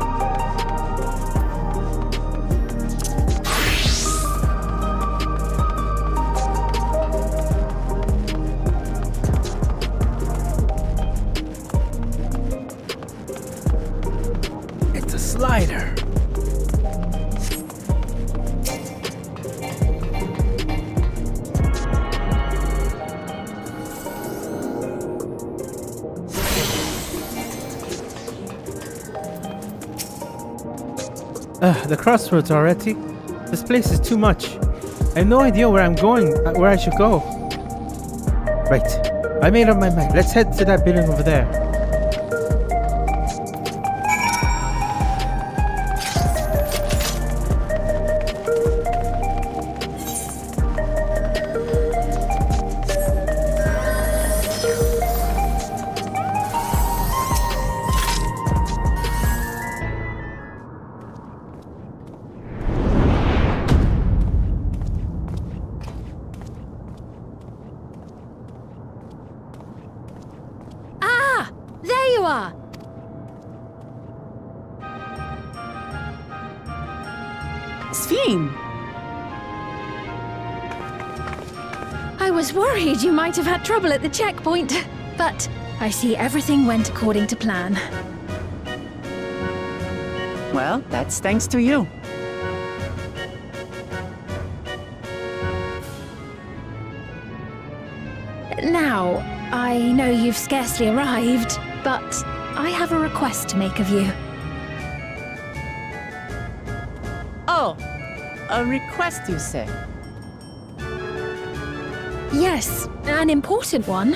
It's a slider. The crossroads already? This place is too much. I have no idea where I'm going, where I should go. Right. I made up my mind. Let's head to that building over there. you are! Sphene! I was worried you might have had trouble at the checkpoint, but I see everything went according to plan. Well, that's thanks to you. Now, I know you've scarcely arrived, but I have a request to make of you. Oh, a request, you say? Yes, an important one.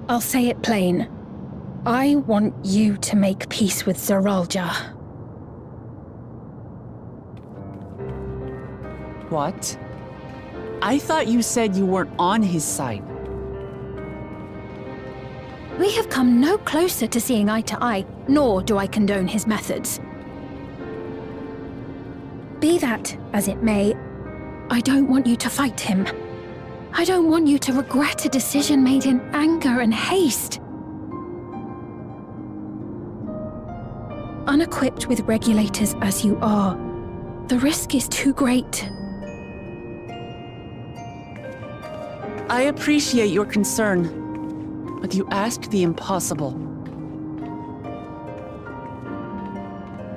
I'll say it plain. I want you to make peace with Zoralja. What? I thought you said you weren't on his side. We have come no closer to seeing eye to eye, nor do I condone his methods. Be that as it may, I don't want you to fight him. I don't want you to regret a decision made in anger and haste. Unequipped with regulators as you are, the risk is too great. I appreciate your concern, but you asked the impossible.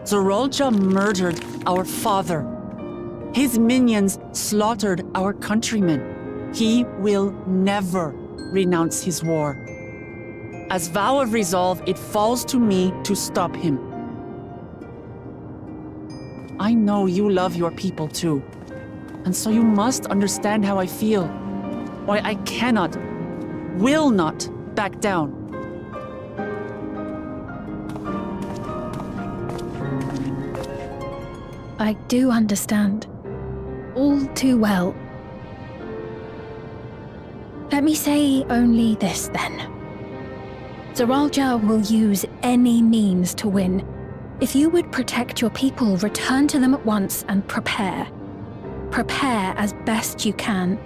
Zoralja murdered our father. His minions slaughtered our countrymen. He will never renounce his war. As vow of resolve, it falls to me to stop him. I know you love your people too, and so you must understand how I feel. Why I cannot, will not back down. I do understand. All too well. Let me say only this then. Zoralja will use any means to win. If you would protect your people, return to them at once and prepare. Prepare as best you can.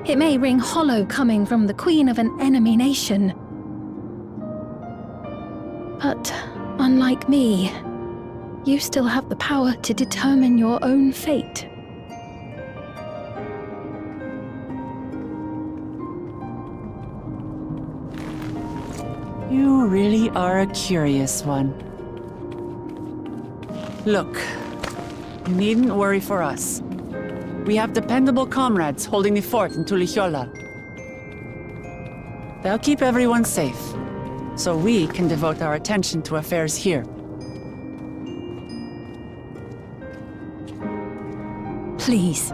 It may ring hollow coming from the queen of an enemy nation. But unlike me, you still have the power to determine your own fate. You really are a curious one. Look, you needn't worry for us. We have dependable comrades holding the fort in Tulihiola. They'll keep everyone safe, so we can devote our attention to affairs here. Please.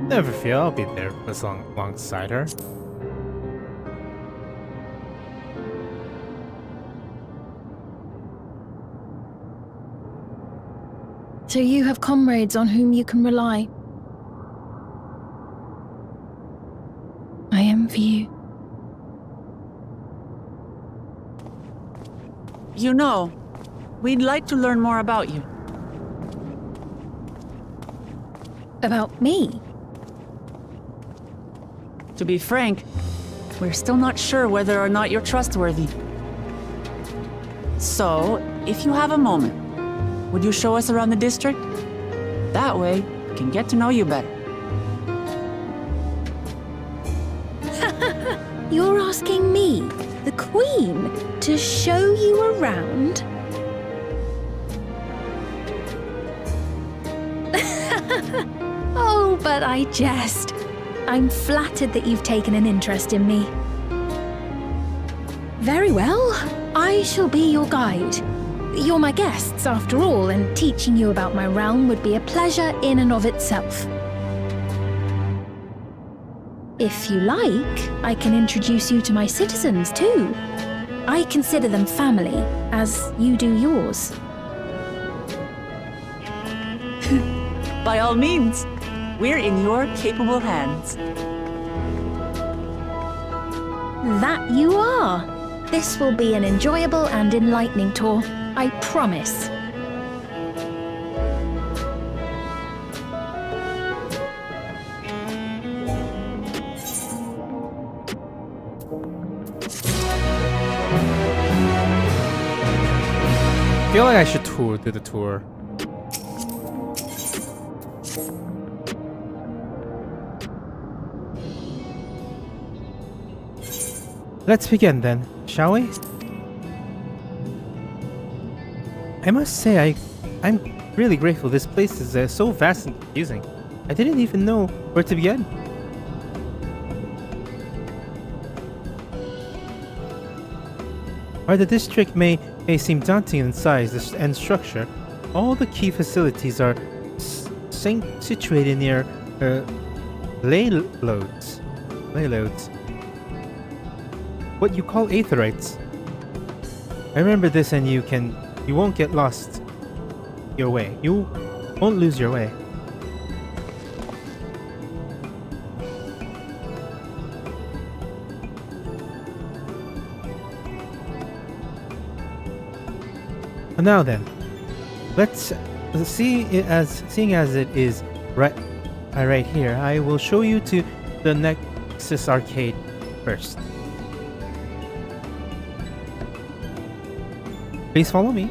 Never fear, I'll be there alongside her. So you have comrades on whom you can rely. I envy you. You know, we'd like to learn more about you. About me? To be frank, we're still not sure whether or not you're trustworthy. So, if you have a moment, would you show us around the district? That way, we can get to know you better. You're asking me, the Queen, to show you around? Oh, but I jest. I'm flattered that you've taken an interest in me. Very well, I shall be your guide. You're my guests, after all, and teaching you about my realm would be a pleasure in and of itself. If you like, I can introduce you to my citizens too. I consider them family, as you do yours. By all means, we're in your capable hands. That you are. This will be an enjoyable and enlightening tour, I promise. I feel like I should do the tour. Let's begin then, shall we? I must say, I'm really grateful. This place is so vast and confusing. I didn't even know where to begin. While the district may seem daunting in size and structure, all the key facilities are situated near layloads. What you call aetherites. I remember this, and you won't get lost your way. You won't lose your way. Now then, let's seeing as it is right here, I will show you to the Nexus arcade first. Please follow me.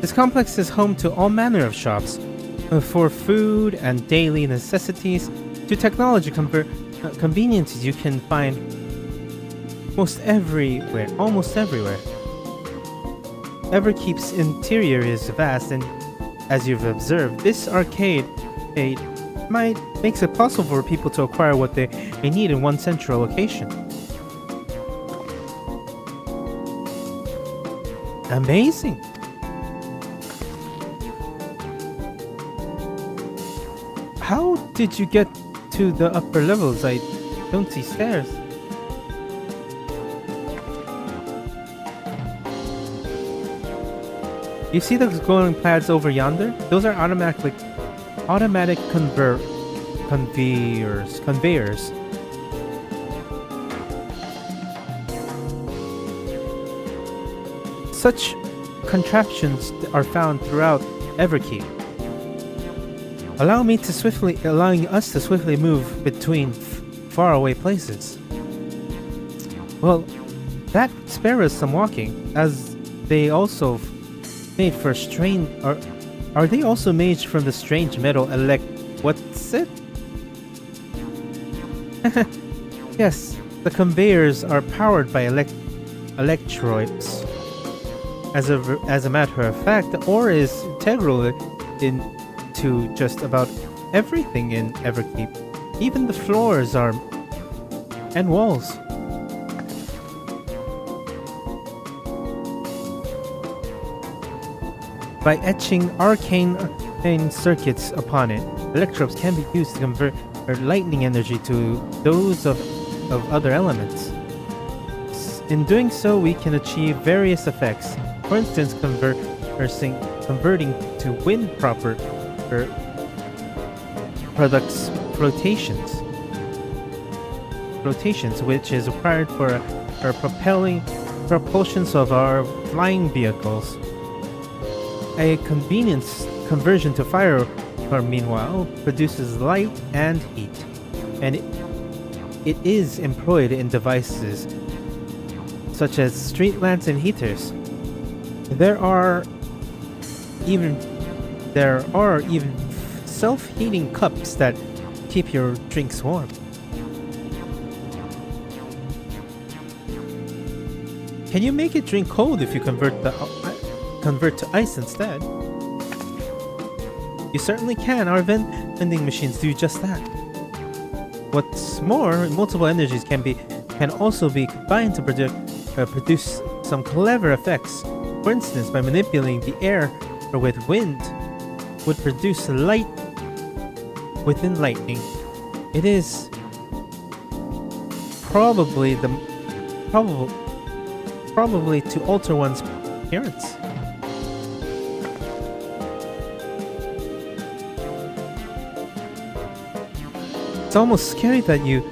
This complex is home to all manner of shops, for food and daily necessities, to technology conveniences you can find almost everywhere. Everkeep's interior is vast, and as you've observed, this arcade makes it possible for people to acquire what they need in one central location. Amazing! How did you get to the upper levels? I don't see stairs. You see those glowing pads over yonder? Those are automatic conveyors. Such contraptions are found throughout Everkeep, allowing us to swiftly move between faraway places. Well, that spare us some walking, as they also made for strange. Are they also made from the strange metal what's it? Yes, the conveyors are powered by electrodes. As a matter of fact, the ore is integral into just about everything in Everkeep, even the floors and walls. By etching arcane circuits upon it, electrodes can be used to convert lightning energy to those of other elements. In doing so, we can achieve various effects. For instance, converting to wind products flotations, which is required for propulsions of our flying vehicles. A convenience conversion to fire, meanwhile, produces light and heat, and it is employed in devices such as street lamps and heaters. There are even self-heating cups that keep your drinks warm. Can you make it drink cold if you convert to ice instead? You certainly can. Our vending machines do just that. What's more, multiple energies can also be combined to produce some clever effects. For instance, by manipulating the air or with wind, would produce light within lightning. It is probably to alter one's appearance. It's almost scary what you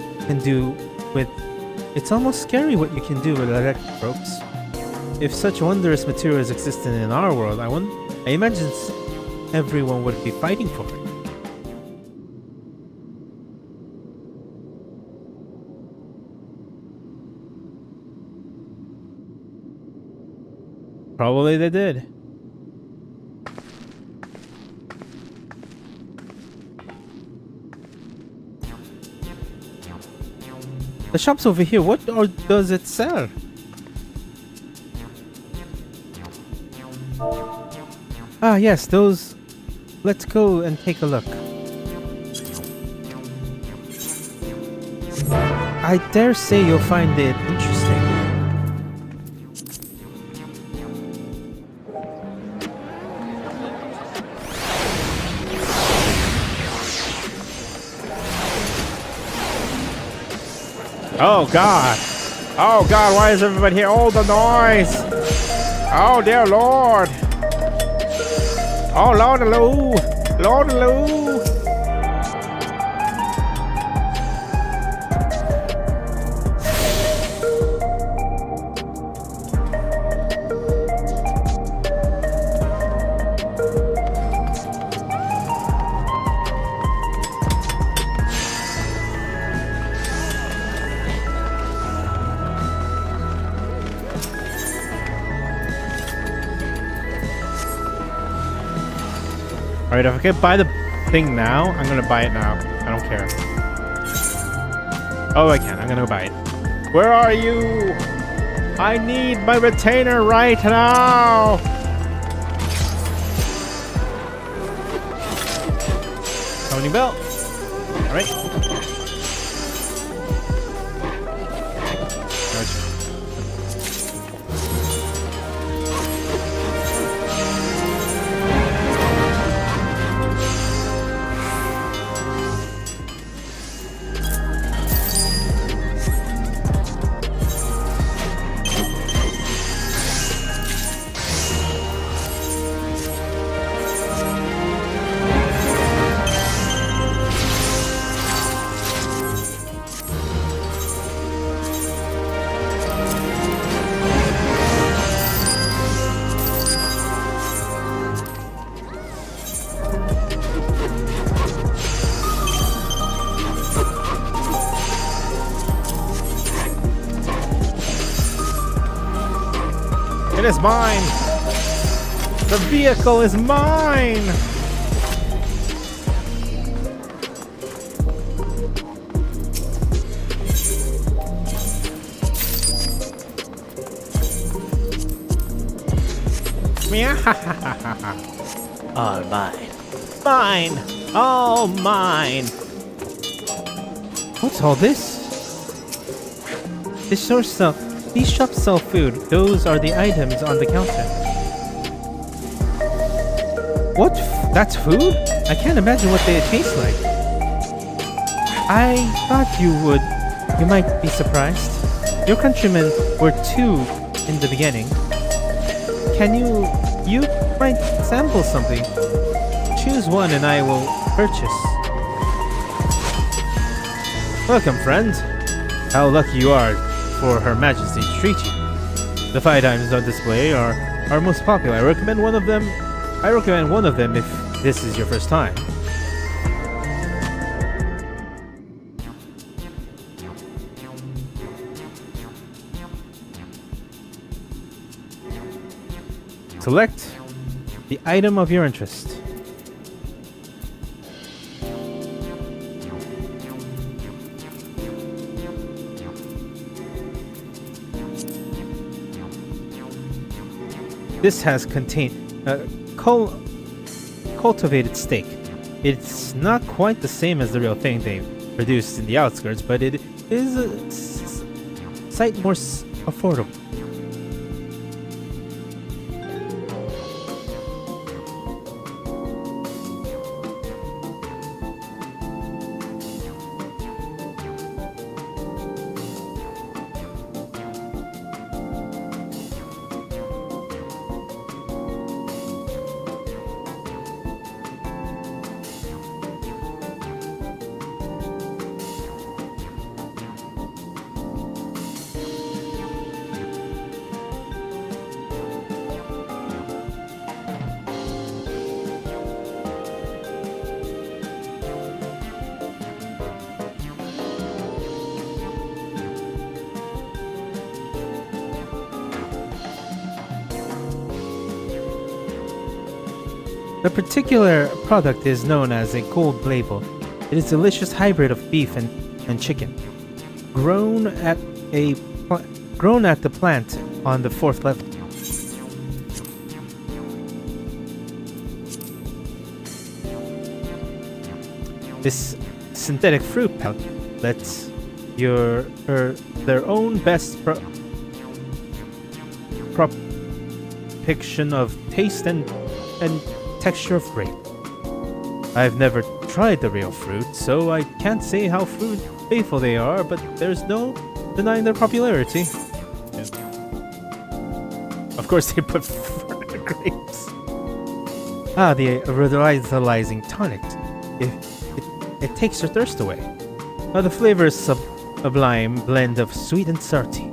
can do with electric ropes. If such wondrous materials existed in our world, I imagine everyone would be fighting for it. Probably they did. The shop's over here. What does it sell? Ah, yes, those. Let's go and take a look. I dare say you'll find it interesting. Oh God! Oh God! Why is everybody here? Oh, the noise! Oh dear Lord! Oh Lord-a-loo! Lord-a-loo! Alright, if I can buy the thing now, I'm gonna buy it now. I don't care. Oh, I can. I'm gonna go buy it. Where are you? I need my retainer right now! Tony Bell. Alright. It is mine! The vehicle is mine! All mine. Mine! All mine! What's all this? These shops sell food. Those are the items on the counter. What? That's food? I can't imagine what they taste like. I thought you might be surprised. Your countrymen were 2 in the beginning. You might sample something. Choose one and I will purchase. Welcome, friend. How lucky you are for Her Majesty to treat you. The 5 items on display are most popular. I recommend one of them if this is your first time. Select the item of your interest. This has contained cultivated steak. It's not quite the same as the real thing they produced in the outskirts, but it is a sight more affordable. The particular product is known as a gold label. It is a delicious hybrid of beef and chicken, grown at the plant on the 4th level. This synthetic fruit pellet lets their own best propiction of taste and texture of grape. I've never tried the real fruit, so I can't say how faithful they are, but there's no denying their popularity. Yeah. Of course, they put grapes. The revitalizing tonic. It takes your thirst away. The flavor is sublime blend of sweet and salty,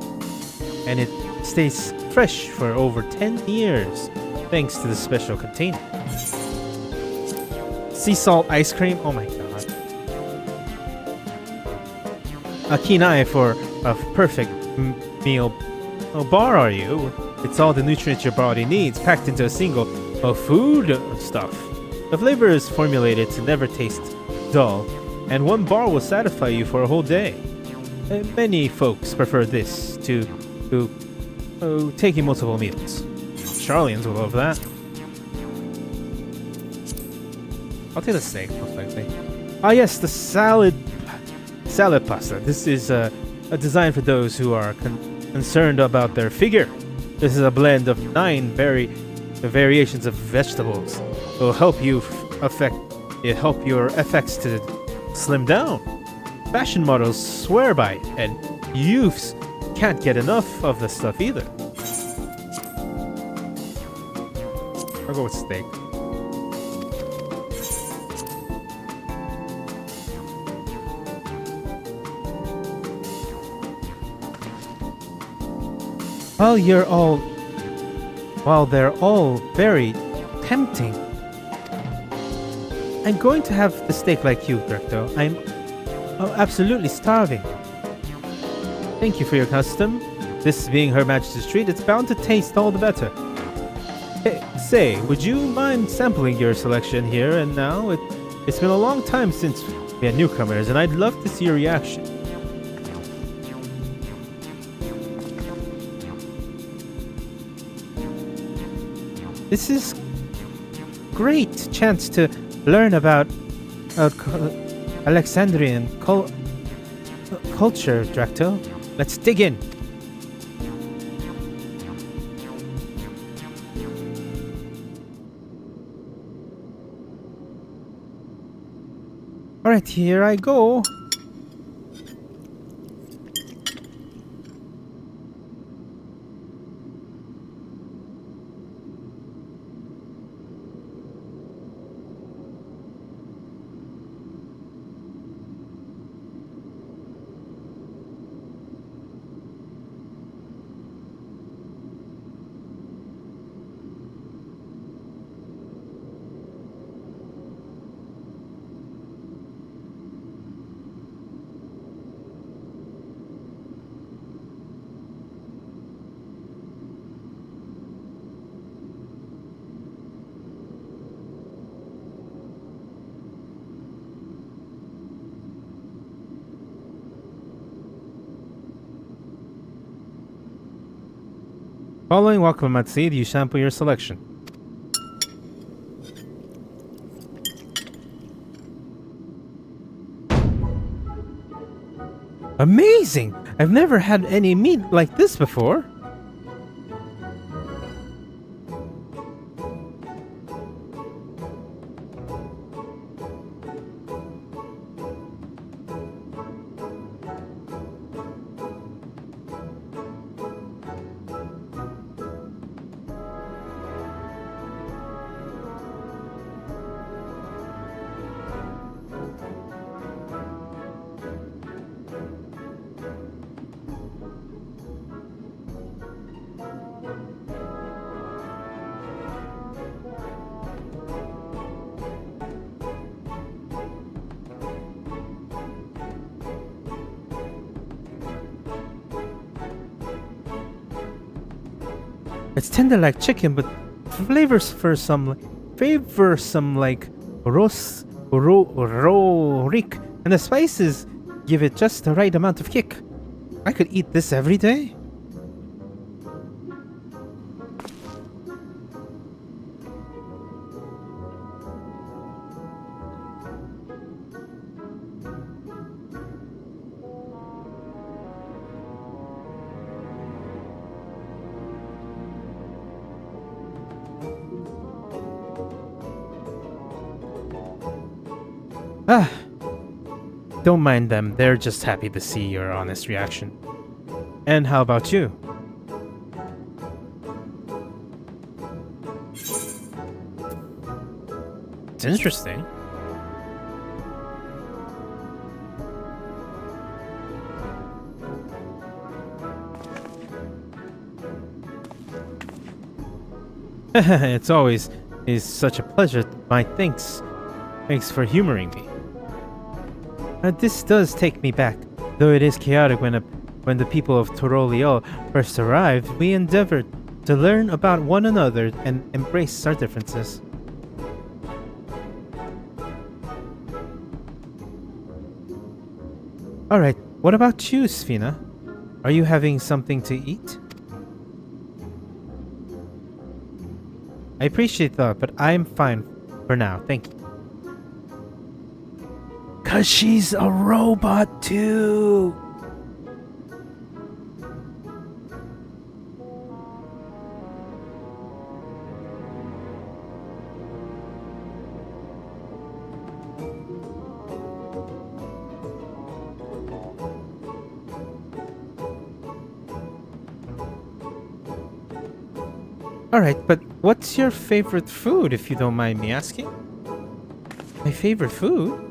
and it stays fresh for over 10 years, thanks to the special container. Sea salt ice cream, oh my god. A keen eye for a perfect meal bar, are you? It's all the nutrients your body needs, packed into a single food stuff. The flavor is formulated to never taste dull, and one bar will satisfy you for a whole day. Many folks prefer this to taking multiple meals. Charlians will love that. I'll take the steak, most likely. Yes, the salad pasta. This is a design for those who are concerned about their figure. This is a blend of 9 variations of vegetables. It will help your effects to slim down. Fashion models swear by it, and youths can't get enough of the stuff either. I'll go with steak. While they're all very tempting, I'm going to have the steak like you, Drac'to. I'm absolutely starving. Thank you for your custom. This being Her Majesty's treat, it's bound to taste all the better. Hey, say, would you mind sampling your selection here and now? It's been a long time since we had newcomers, and I'd love to see your reaction. This is great chance to learn about Alexandrian culture, Drac'to. Let's dig in. Alright, here I go. Following Wakamat seed, you shampoo your selection. Amazing! I've never had any meat like this before. It's tender like chicken, but flavors for some like rorik, and the spices give it just the right amount of kick. I could eat this every day. Ah, don't mind them. They're just happy to see your honest reaction. And how about you? It's interesting. It's always is such a pleasure. My thanks. Thanks for humoring me. This does take me back. Though it is chaotic when the people of Tsohg first arrived, we endeavored to learn about one another and embrace our differences. Alright, what about you, Sfina? Are you having something to eat? I appreciate that, but I'm fine for now, thank you. 'Cause she's a robot too! Alright, but what's your favorite food, if you don't mind me asking? My favorite food?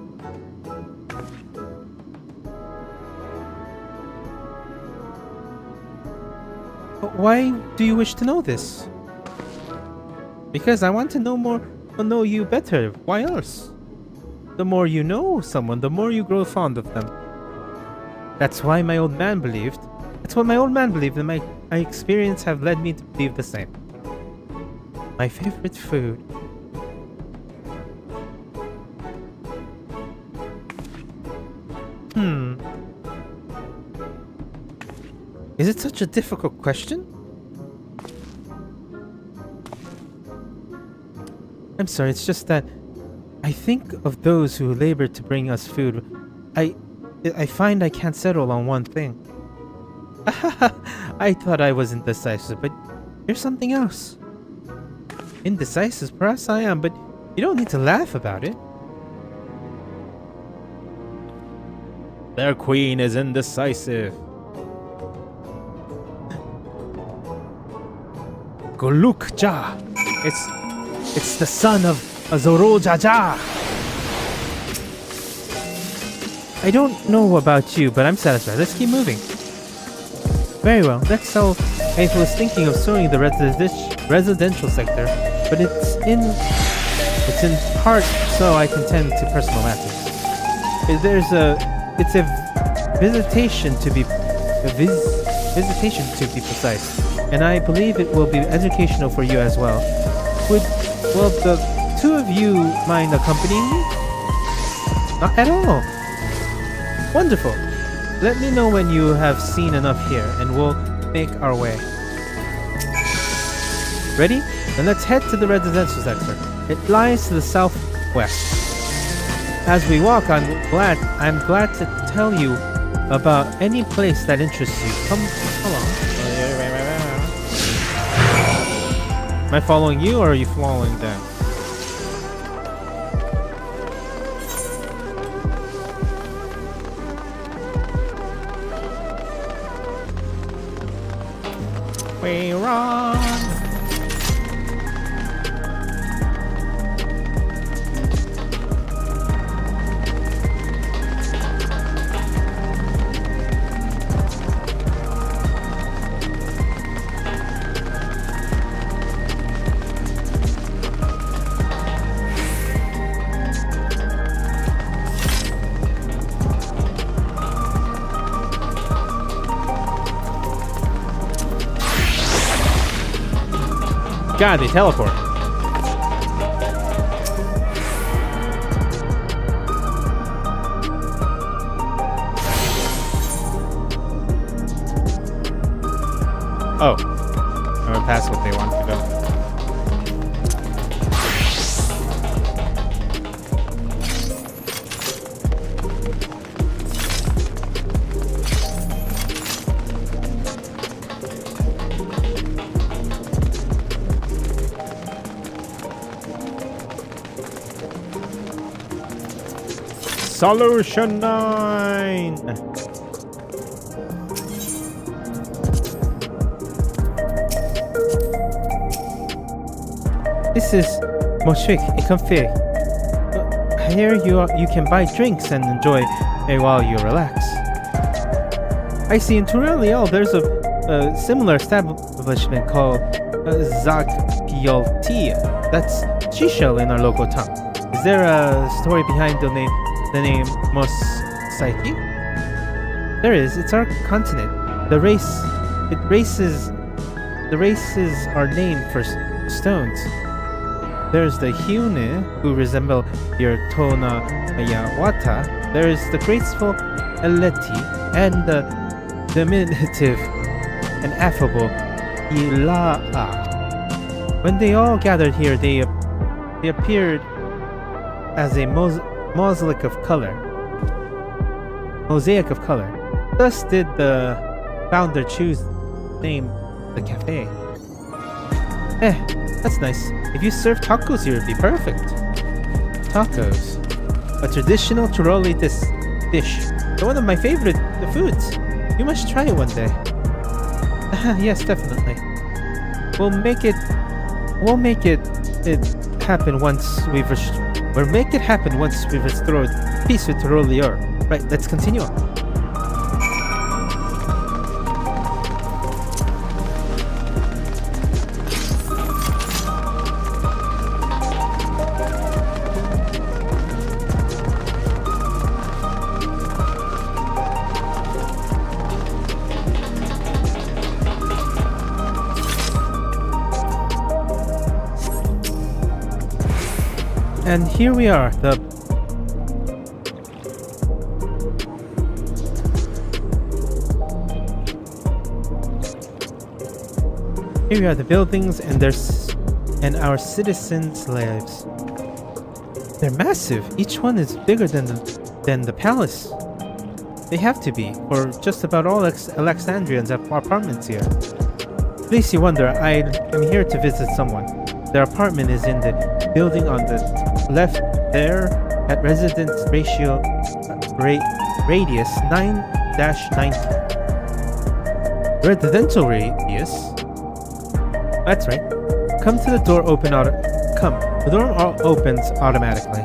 Why do you wish to know this? Because I want to know you better. Why else? The more you know someone, the more you grow fond of them. That's what my old man believed, and my experience have led me to believe the same. My favorite food. Is it such a difficult question? I'm sorry, it's just that I think of those who labor to bring us food. I find I can't settle on one thing. I thought I was indecisive, but you're something else. Indecisive? Perhaps I am, but you don't need to laugh about it. Their queen is indecisive. Golukja. It's the son of Zorojaja. I don't know about you, but I'm satisfied. Let's keep moving. Very well. That's how I was thinking of storing the residential sector, but it's in part so I can tend to personal matters. It's a visitation to be precise, and I believe it will be educational for you as well. Will the two of you mind accompanying me? Not at all. Wonderful. Let me know when you have seen enough here, and we'll make our way. Ready? Then let's head to the residential sector. It lies to the southwest. As we walk, I'm glad to tell you about any place that interests you. Come along. Am I following you or are you following them? We run. God, they teleport. Oh. I went past what they wanted to go. Solution 9! This is Moshik, a cafe. Here you can buy drinks and enjoy while you relax. I see in Turelial there's a similar establishment called Zagyoltia. That's Shisha in our local town. Is there a story behind the name Mos Psyche? There is. It's our continent. The races are named for stones. There's the Hyune, who resemble your Tona Ayawata. There is the graceful Eleti, and the diminutive and affable Ilaa. When they all gathered here, they appeared as a mosaic of color. Thus did the founder choose the name the cafe. That's nice. If you serve tacos here, it'd be perfect. Tacos. A traditional Turoli dish. One of my favorite foods. You must try it one day. Yes, definitely. We'll make it happen once we've restored peace with Turolior. Right, let's continue on. And here we are, the buildings and our citizens' lives. They're massive. Each one is bigger than the palace. They have to be, for just about all Alexandrians have apartments here. In case you wonder, I am here to visit someone. Their apartment is in the building on the left there at residence ratio radius 9-19. Residential radius? That's right. Come to the door the door opens automatically.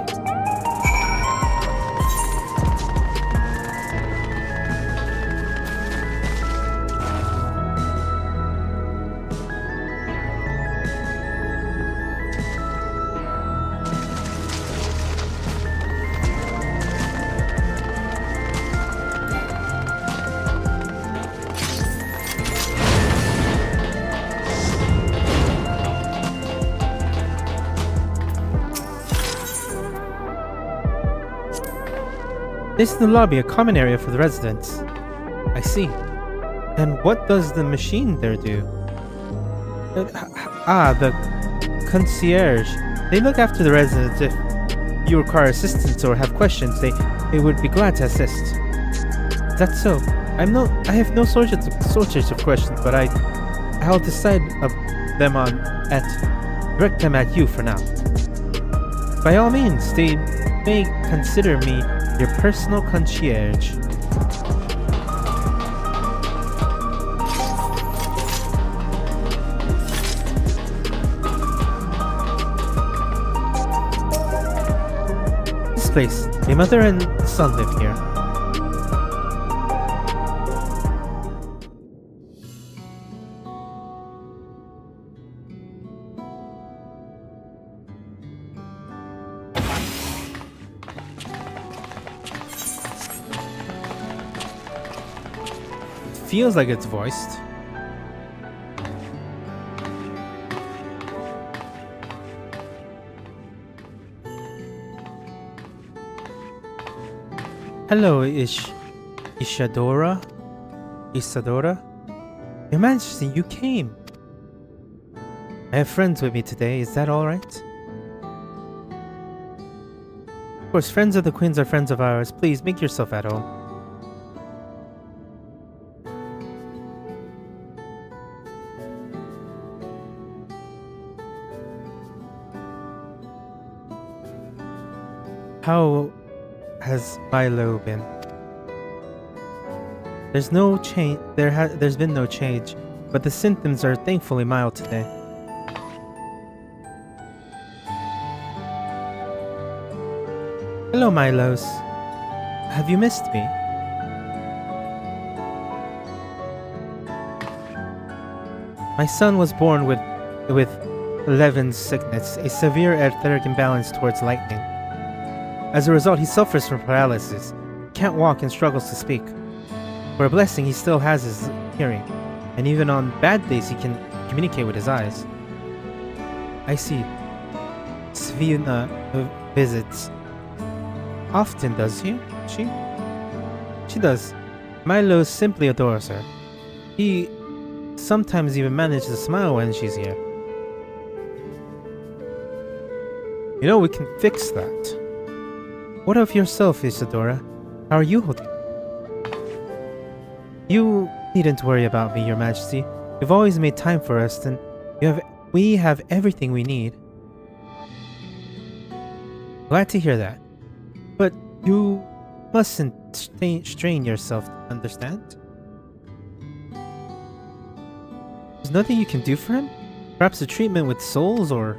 This is the lobby, a common area for the residents. I see. And what does the machine there do? The concierge. They look after the residents. If you require assistance or have questions, they would be glad to assist. That's so. I have no shortage of questions, but I'll decide them direct them at you for now. By all means, they may consider me your personal concierge. This place, my mother and son live here. Feels like it's voiced. Hello, Isadora? Your Majesty, you came. I have friends with me today, is that alright? Of course, friends of the Queens are friends of ours. Please, make yourself at home. How has Milo been? There's no change. There's been no change, but the symptoms are thankfully mild today. Hello, Milos. Have you missed me? My son was born with Levin's sickness, a severe etheric imbalance towards lightning. As a result, he suffers from paralysis, can't walk and struggles to speak. For a blessing, he still has his hearing, and even on bad days he can communicate with his eyes. I see. Svina visits. Often, does she? She does. Milo simply adores her. He sometimes even manages to smile when she's here. You know, we can fix that. What of yourself, Isadora? How are you holding? You needn't worry about me, Your Majesty. You've always made time for us, and we have everything we need. Glad to hear that. But you mustn't strain yourself to understand. There's nothing you can do for him? Perhaps a treatment with souls, or...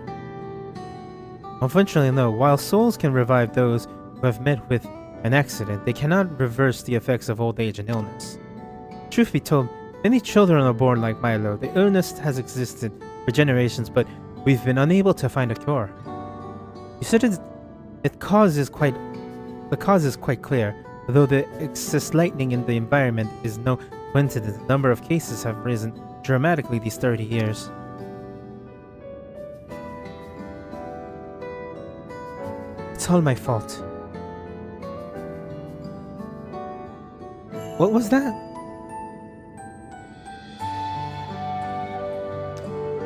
Unfortunately, no. While souls can revive those who have met with an accident, they cannot reverse the effects of old age and illness. Truth be told, many children are born like Milo. The illness has existed for generations, but we've been unable to find a cure. You said the cause is quite clear. Although the excess lightning in the environment is no coincidence, the number of cases have risen dramatically these 30 years. It's all my fault. What was that?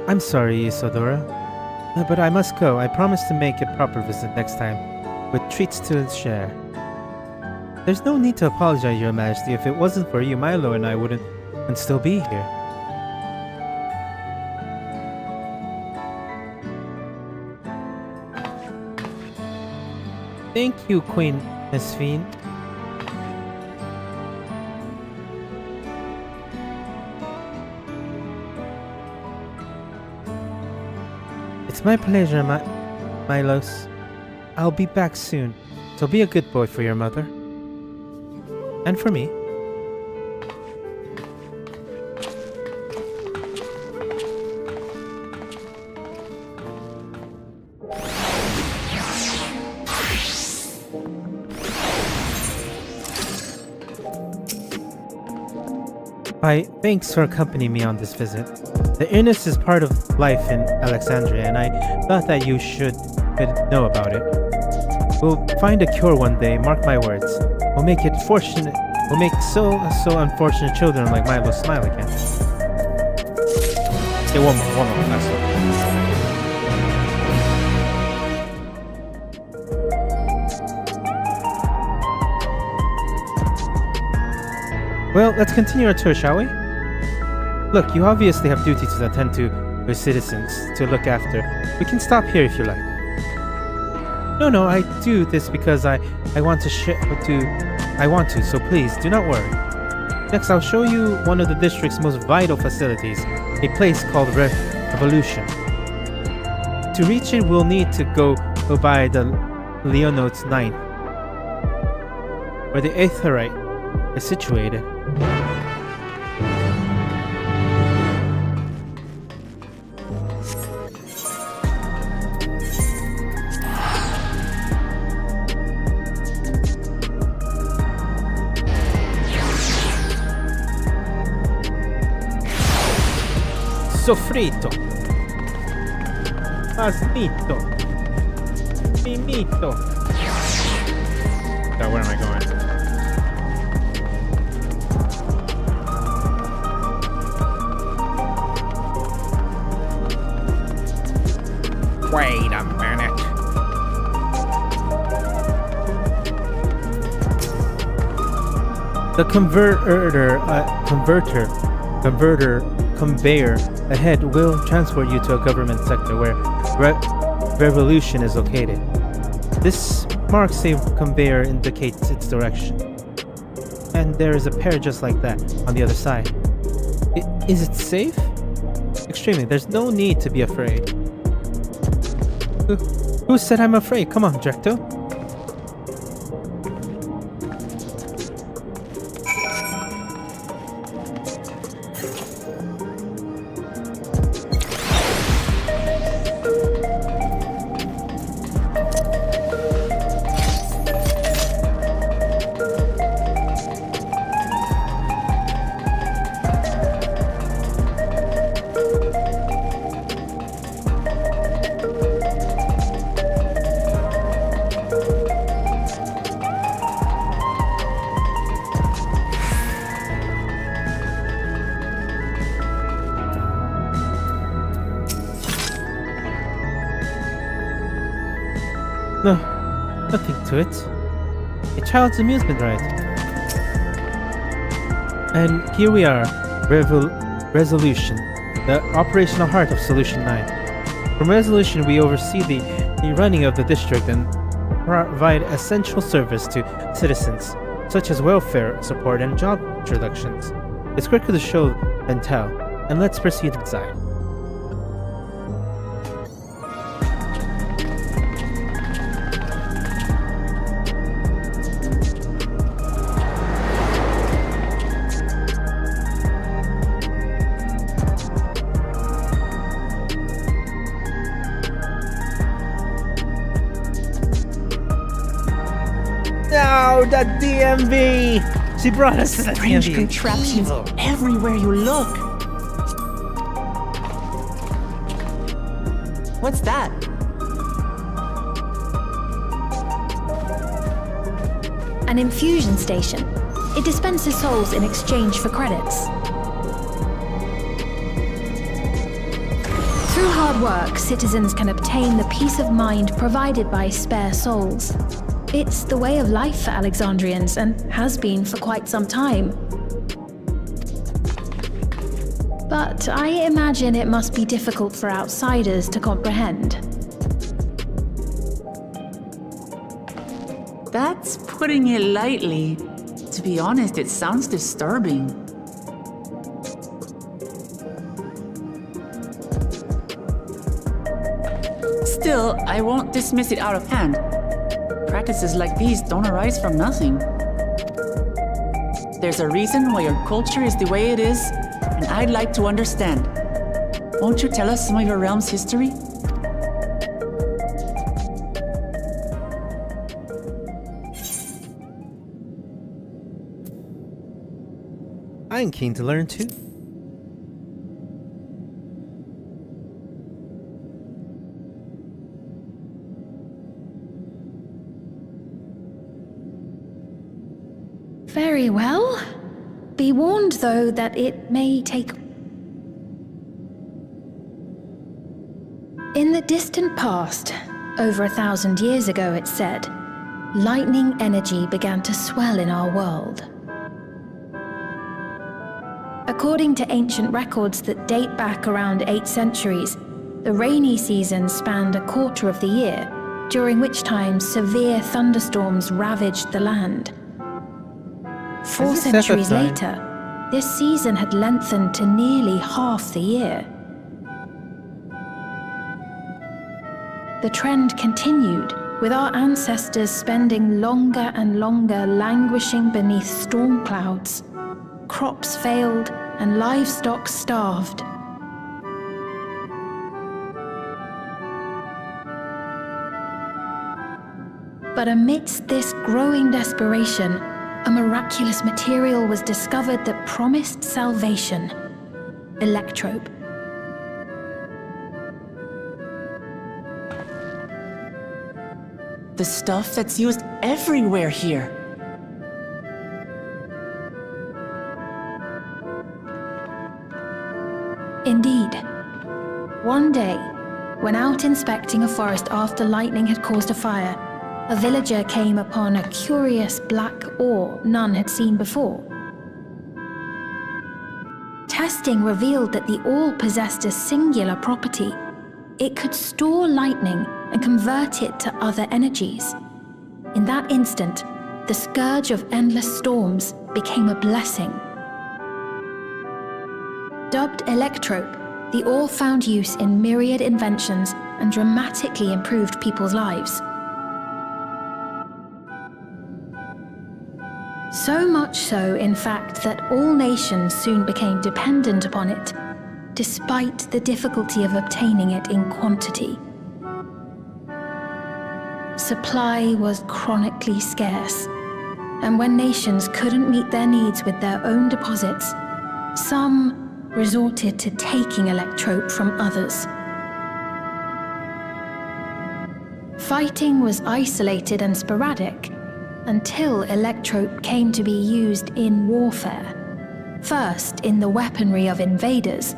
I'm sorry, Isadora, but I must go. I promise to make a proper visit next time, with treats to share. There's no need to apologize, Your Majesty. If it wasn't for you, Milo and I wouldn't still be here. Thank you, Queen Esphine. It's my pleasure, Milos. I'll be back soon, so be a good boy for your mother. And for me. Thanks for accompanying me on this visit. The illness is part of life in Alexandria, and I thought that you should know about it. We'll find a cure one day, mark my words. We'll make so unfortunate children like Milo smile again. Okay, one more, that's all. Well, let's continue our tour, shall we? Look, you obviously have duties to attend to your citizens to look after. We can stop here if you like. No, I do this because I want to, so please, do not worry. Next, I'll show you one of the district's most vital facilities, a place called Revolution. To reach it, we'll need to go by the Leonotes 9, where the Aetherite is situated. Sofrito, pasmito, mimito. God, where am I going? Wait a minute. The conveyor ahead will transport you to a government sector where Revolution is located. This marks a conveyor indicates its direction. And there is a pair just like that on the other side. Is it safe? Extremely. There's no need to be afraid. Who said I'm afraid? Come on, Drac'to. No, nothing to it. A child's amusement ride. And here we are, Resolution, the operational heart of Solution 9. From Resolution, we oversee the running of the district and provide essential service to citizens, such as welfare support and job introductions. It's quicker to show than tell, and let's proceed inside. No, the DMV! She brought us to the Strange DMV. contraptions everywhere you look. What's that? An infusion station. It dispenses souls in exchange for credits. Through hard work, citizens can obtain the peace of mind provided by spare souls. It's the way of life for Alexandrians and has been for quite some time. But I imagine it must be difficult for outsiders to comprehend. That's putting it lightly. To be honest, it sounds disturbing. Still, I won't dismiss it out of hand. Practices like these don't arise from nothing. There's a reason why your culture is the way it is, and I'd like to understand. Won't you tell us some of your realm's history? I'm keen to learn too. Very well. Be warned, though, that it may take... In the distant past, over 1,000 years ago it's said, lightning energy began to swell in our world. According to ancient records that date back around 8 centuries, the rainy season spanned a quarter of the year, during which time severe thunderstorms ravaged the land. 4 centuries later, this season had lengthened to nearly half the year. The trend continued, with our ancestors spending longer and longer languishing beneath storm clouds. Crops failed and livestock starved. But amidst this growing desperation, a miraculous material was discovered that promised salvation: electrope. The stuff that's used everywhere here. Indeed. One day, when out inspecting a forest after lightning had caused a fire, a villager came upon a curious black ore none had seen before. Testing revealed that the ore possessed a singular property. It could store lightning and convert it to other energies. In that instant, the scourge of endless storms became a blessing. Dubbed electrope, the ore found use in myriad inventions and dramatically improved people's lives. So much so, in fact, that all nations soon became dependent upon it, despite the difficulty of obtaining it in quantity. Supply was chronically scarce, and when nations couldn't meet their needs with their own deposits, some resorted to taking electrope from others. Fighting was isolated and sporadic until electrope came to be used in warfare. First in the weaponry of invaders,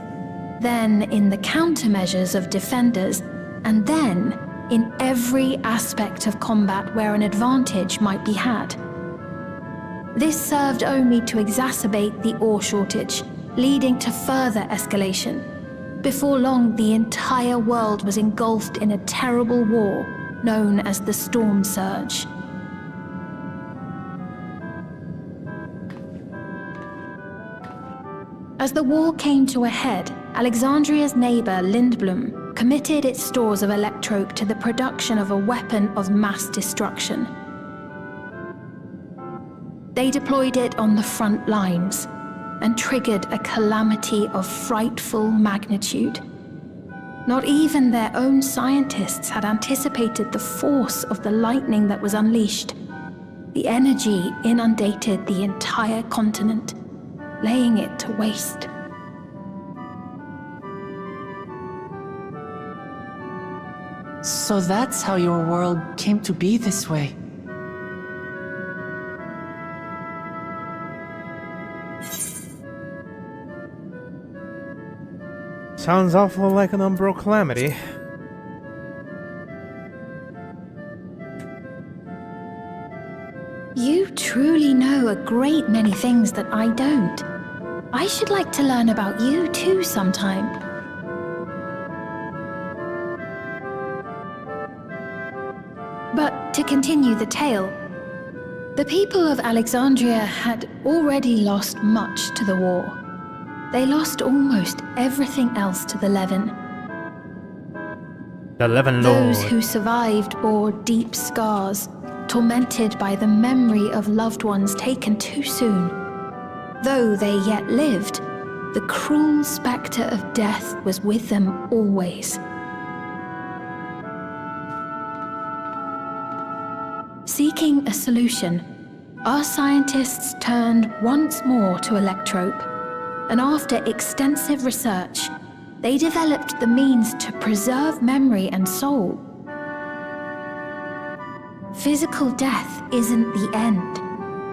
then in the countermeasures of defenders, and then in every aspect of combat where an advantage might be had. This served only to exacerbate the ore shortage, leading to further escalation. Before long, the entire world was engulfed in a terrible war known as the Storm Surge. As the war came to a head, Alexandria's neighbor Lindblum committed its stores of electrope to the production of a weapon of mass destruction. They deployed it on the front lines and triggered a calamity of frightful magnitude. Not even their own scientists had anticipated the force of the lightning that was unleashed. The energy inundated the entire continent, laying it to waste. So that's how your world came to be this way. Sounds awful like an Umbral calamity. You truly know a great many things that I don't. I should like to learn about you too sometime. But to continue the tale, the people of Alexandria had already lost much to the war. They lost almost everything else to the Levin. The Levin Lord. Those who survived bore deep scars, tormented by the memory of loved ones taken too soon. Though they yet lived, the cruel spectre of death was with them always. Seeking a solution, our scientists turned once more to electrope, and after extensive research, they developed the means to preserve memory and soul. Physical death isn't the end.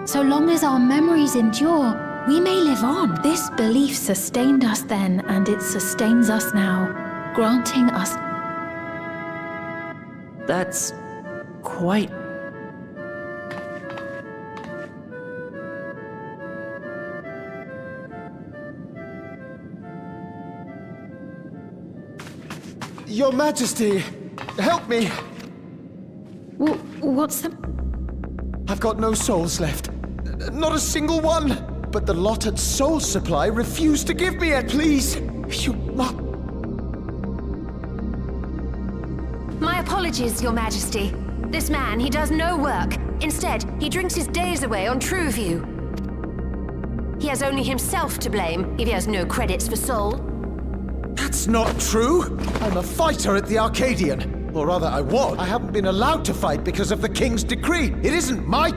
So long as our memories endure, we may live on. This belief sustained us then, and it sustains us now, granting us That's quite... Your Majesty, help me! What's the... I've got no souls left. Not a single one! But the lot at Soul Supply refused to give me it. Please, you must... My apologies, Your Majesty. This man, he does no work. Instead, he drinks his days away on Trueview. He has only himself to blame if he has no credits for Soul. That's not true! I'm a fighter at the Arcadian. Or rather, I was. I haven't been allowed to fight because of the King's decree. It isn't my...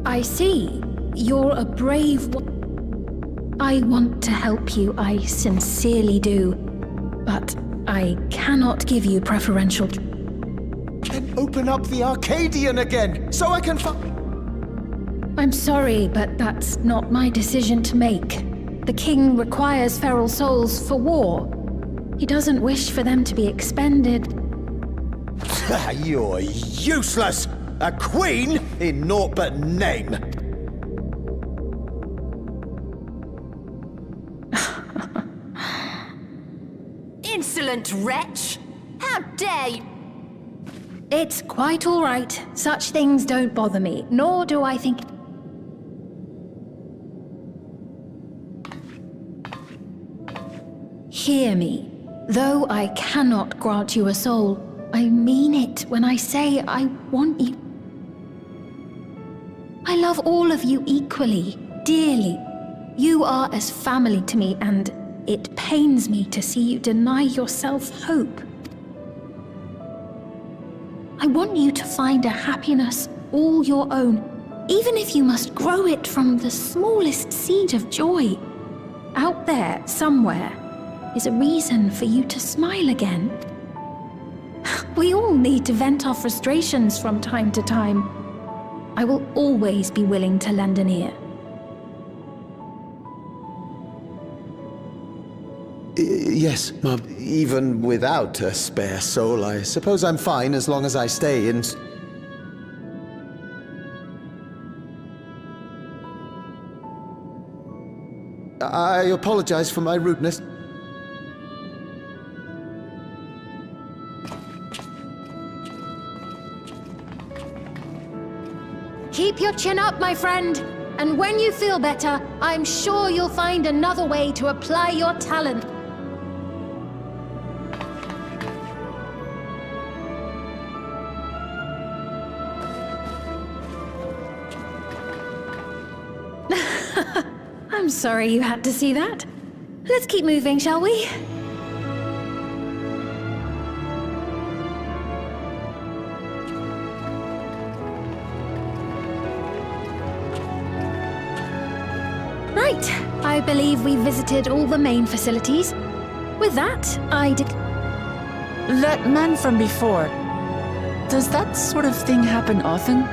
I see. You're a brave I want to help you, I sincerely do. But I cannot give you preferential... Then open up the Arcadian again, so I can I'm sorry, but that's not my decision to make. The king requires feral souls for war. He doesn't wish for them to be expended. You're useless! A queen in naught but name! Insolent wretch! How dare you! It's quite all right. Such things don't bother me, nor do I think... Hear me. Though I cannot grant you a soul, I mean it when I say I want you. I love all of you equally, dearly. You are as family to me, and it pains me to see you deny yourself hope. I want you to find a happiness all your own, even if you must grow it from the smallest seed of joy. Out there, somewhere, is a reason for you to smile again. We all need to vent our frustrations from time to time. I will always be willing to lend an ear. Yes, Mum. Even without a spare soul, I suppose I'm fine as long as I stay in... I apologize for my rudeness. Keep your chin up, my friend. And when you feel better, I'm sure you'll find another way to apply your talent. I'm sorry you had to see that. Let's keep moving, shall we? Right, I believe we visited all the main facilities. With that, That man from before, does that sort of thing happen often?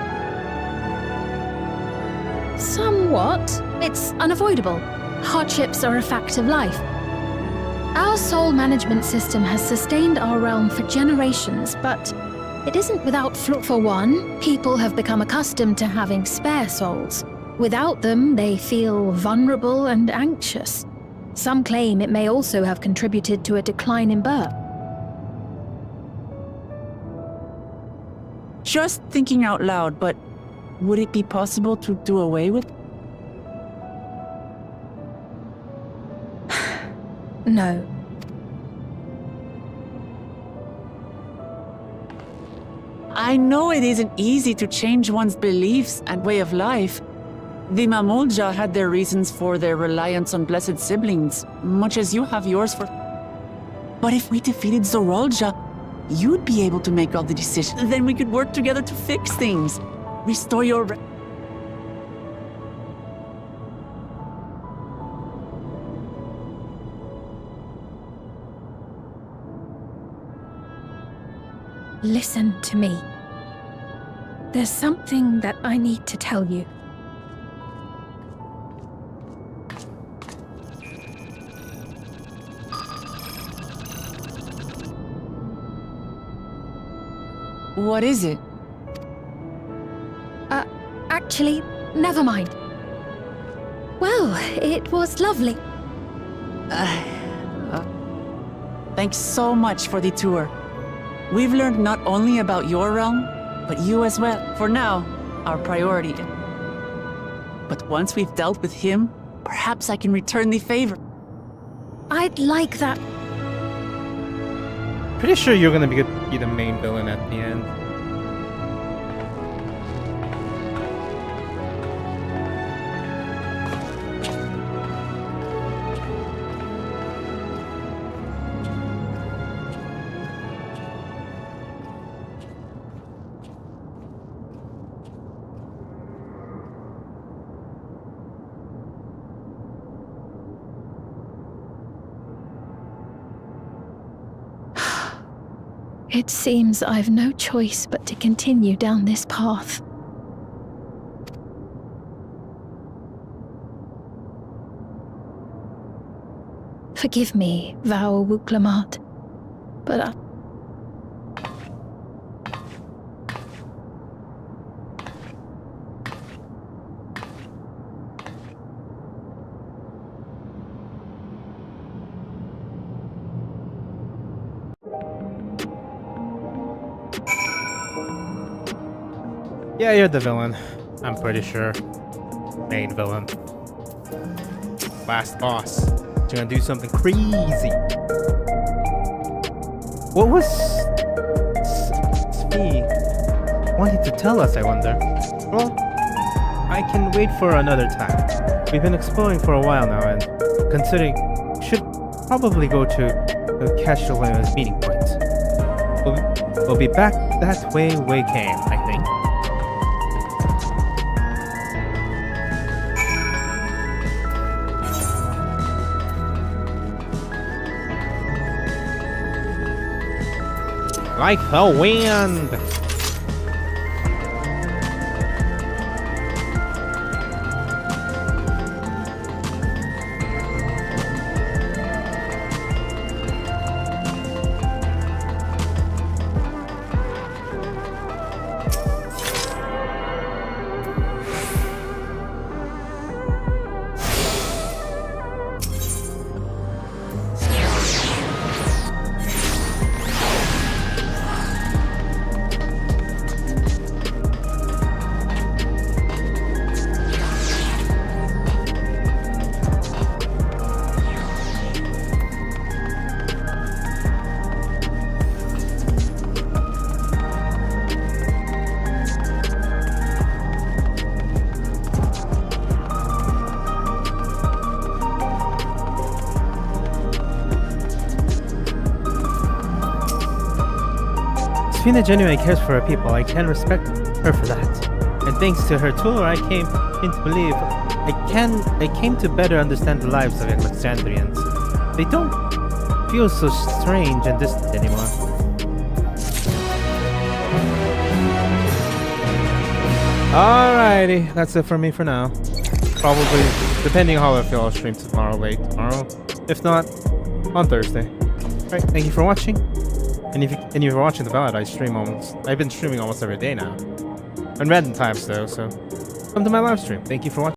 Somewhat. It's unavoidable. Hardships are a fact of life. Our soul management system has sustained our realm for generations, but it isn't without flaw. For one, people have become accustomed to having spare souls. Without them, they feel vulnerable and anxious. Some claim it may also have contributed to a decline in birth. Just thinking out loud, but would it be possible to do away with? No. I know it isn't easy to change one's beliefs and way of life. The Mamulja had their reasons for their reliance on blessed siblings, much as you have yours for... But if we defeated Zorolja, you'd be able to make all the decisions. Then we could work together to fix things. Restore your... Listen to me. There's something that I need to tell you. What is it? Actually, never mind. Well, it was lovely. Thanks so much for the tour. We've learned not only about your realm, but you as well. For now, our priority. But once we've dealt with him, perhaps I can return the favor. I'd like that. Pretty sure you're gonna be the main villain at the end. It seems I've no choice but to continue down this path. Forgive me, Vau Wuklamat, but Yeah, you're the villain. I'm pretty sure. Main villain. Last boss. You're gonna do something crazy. What was Svi wanting to tell us, I wonder? Well, I can wait for another time. We've been exploring for a while now, and considering should probably go to Cashela's meeting point. We'll be back that way we came, I think. Like the wind! Sfina genuinely cares for her people. I can respect her for that. And thanks to her tour, I came to believe I came to better understand the lives of Alexandrians. They don't feel so strange and distant anymore. Alrighty, that's it for me for now. Probably, depending on how I feel, I'll stream late tomorrow. If not, on Thursday. Alright, thank you for watching. And if you're watching the ballad, I've been streaming almost every day now. On random times though, so come to my live stream. Thank you for watching.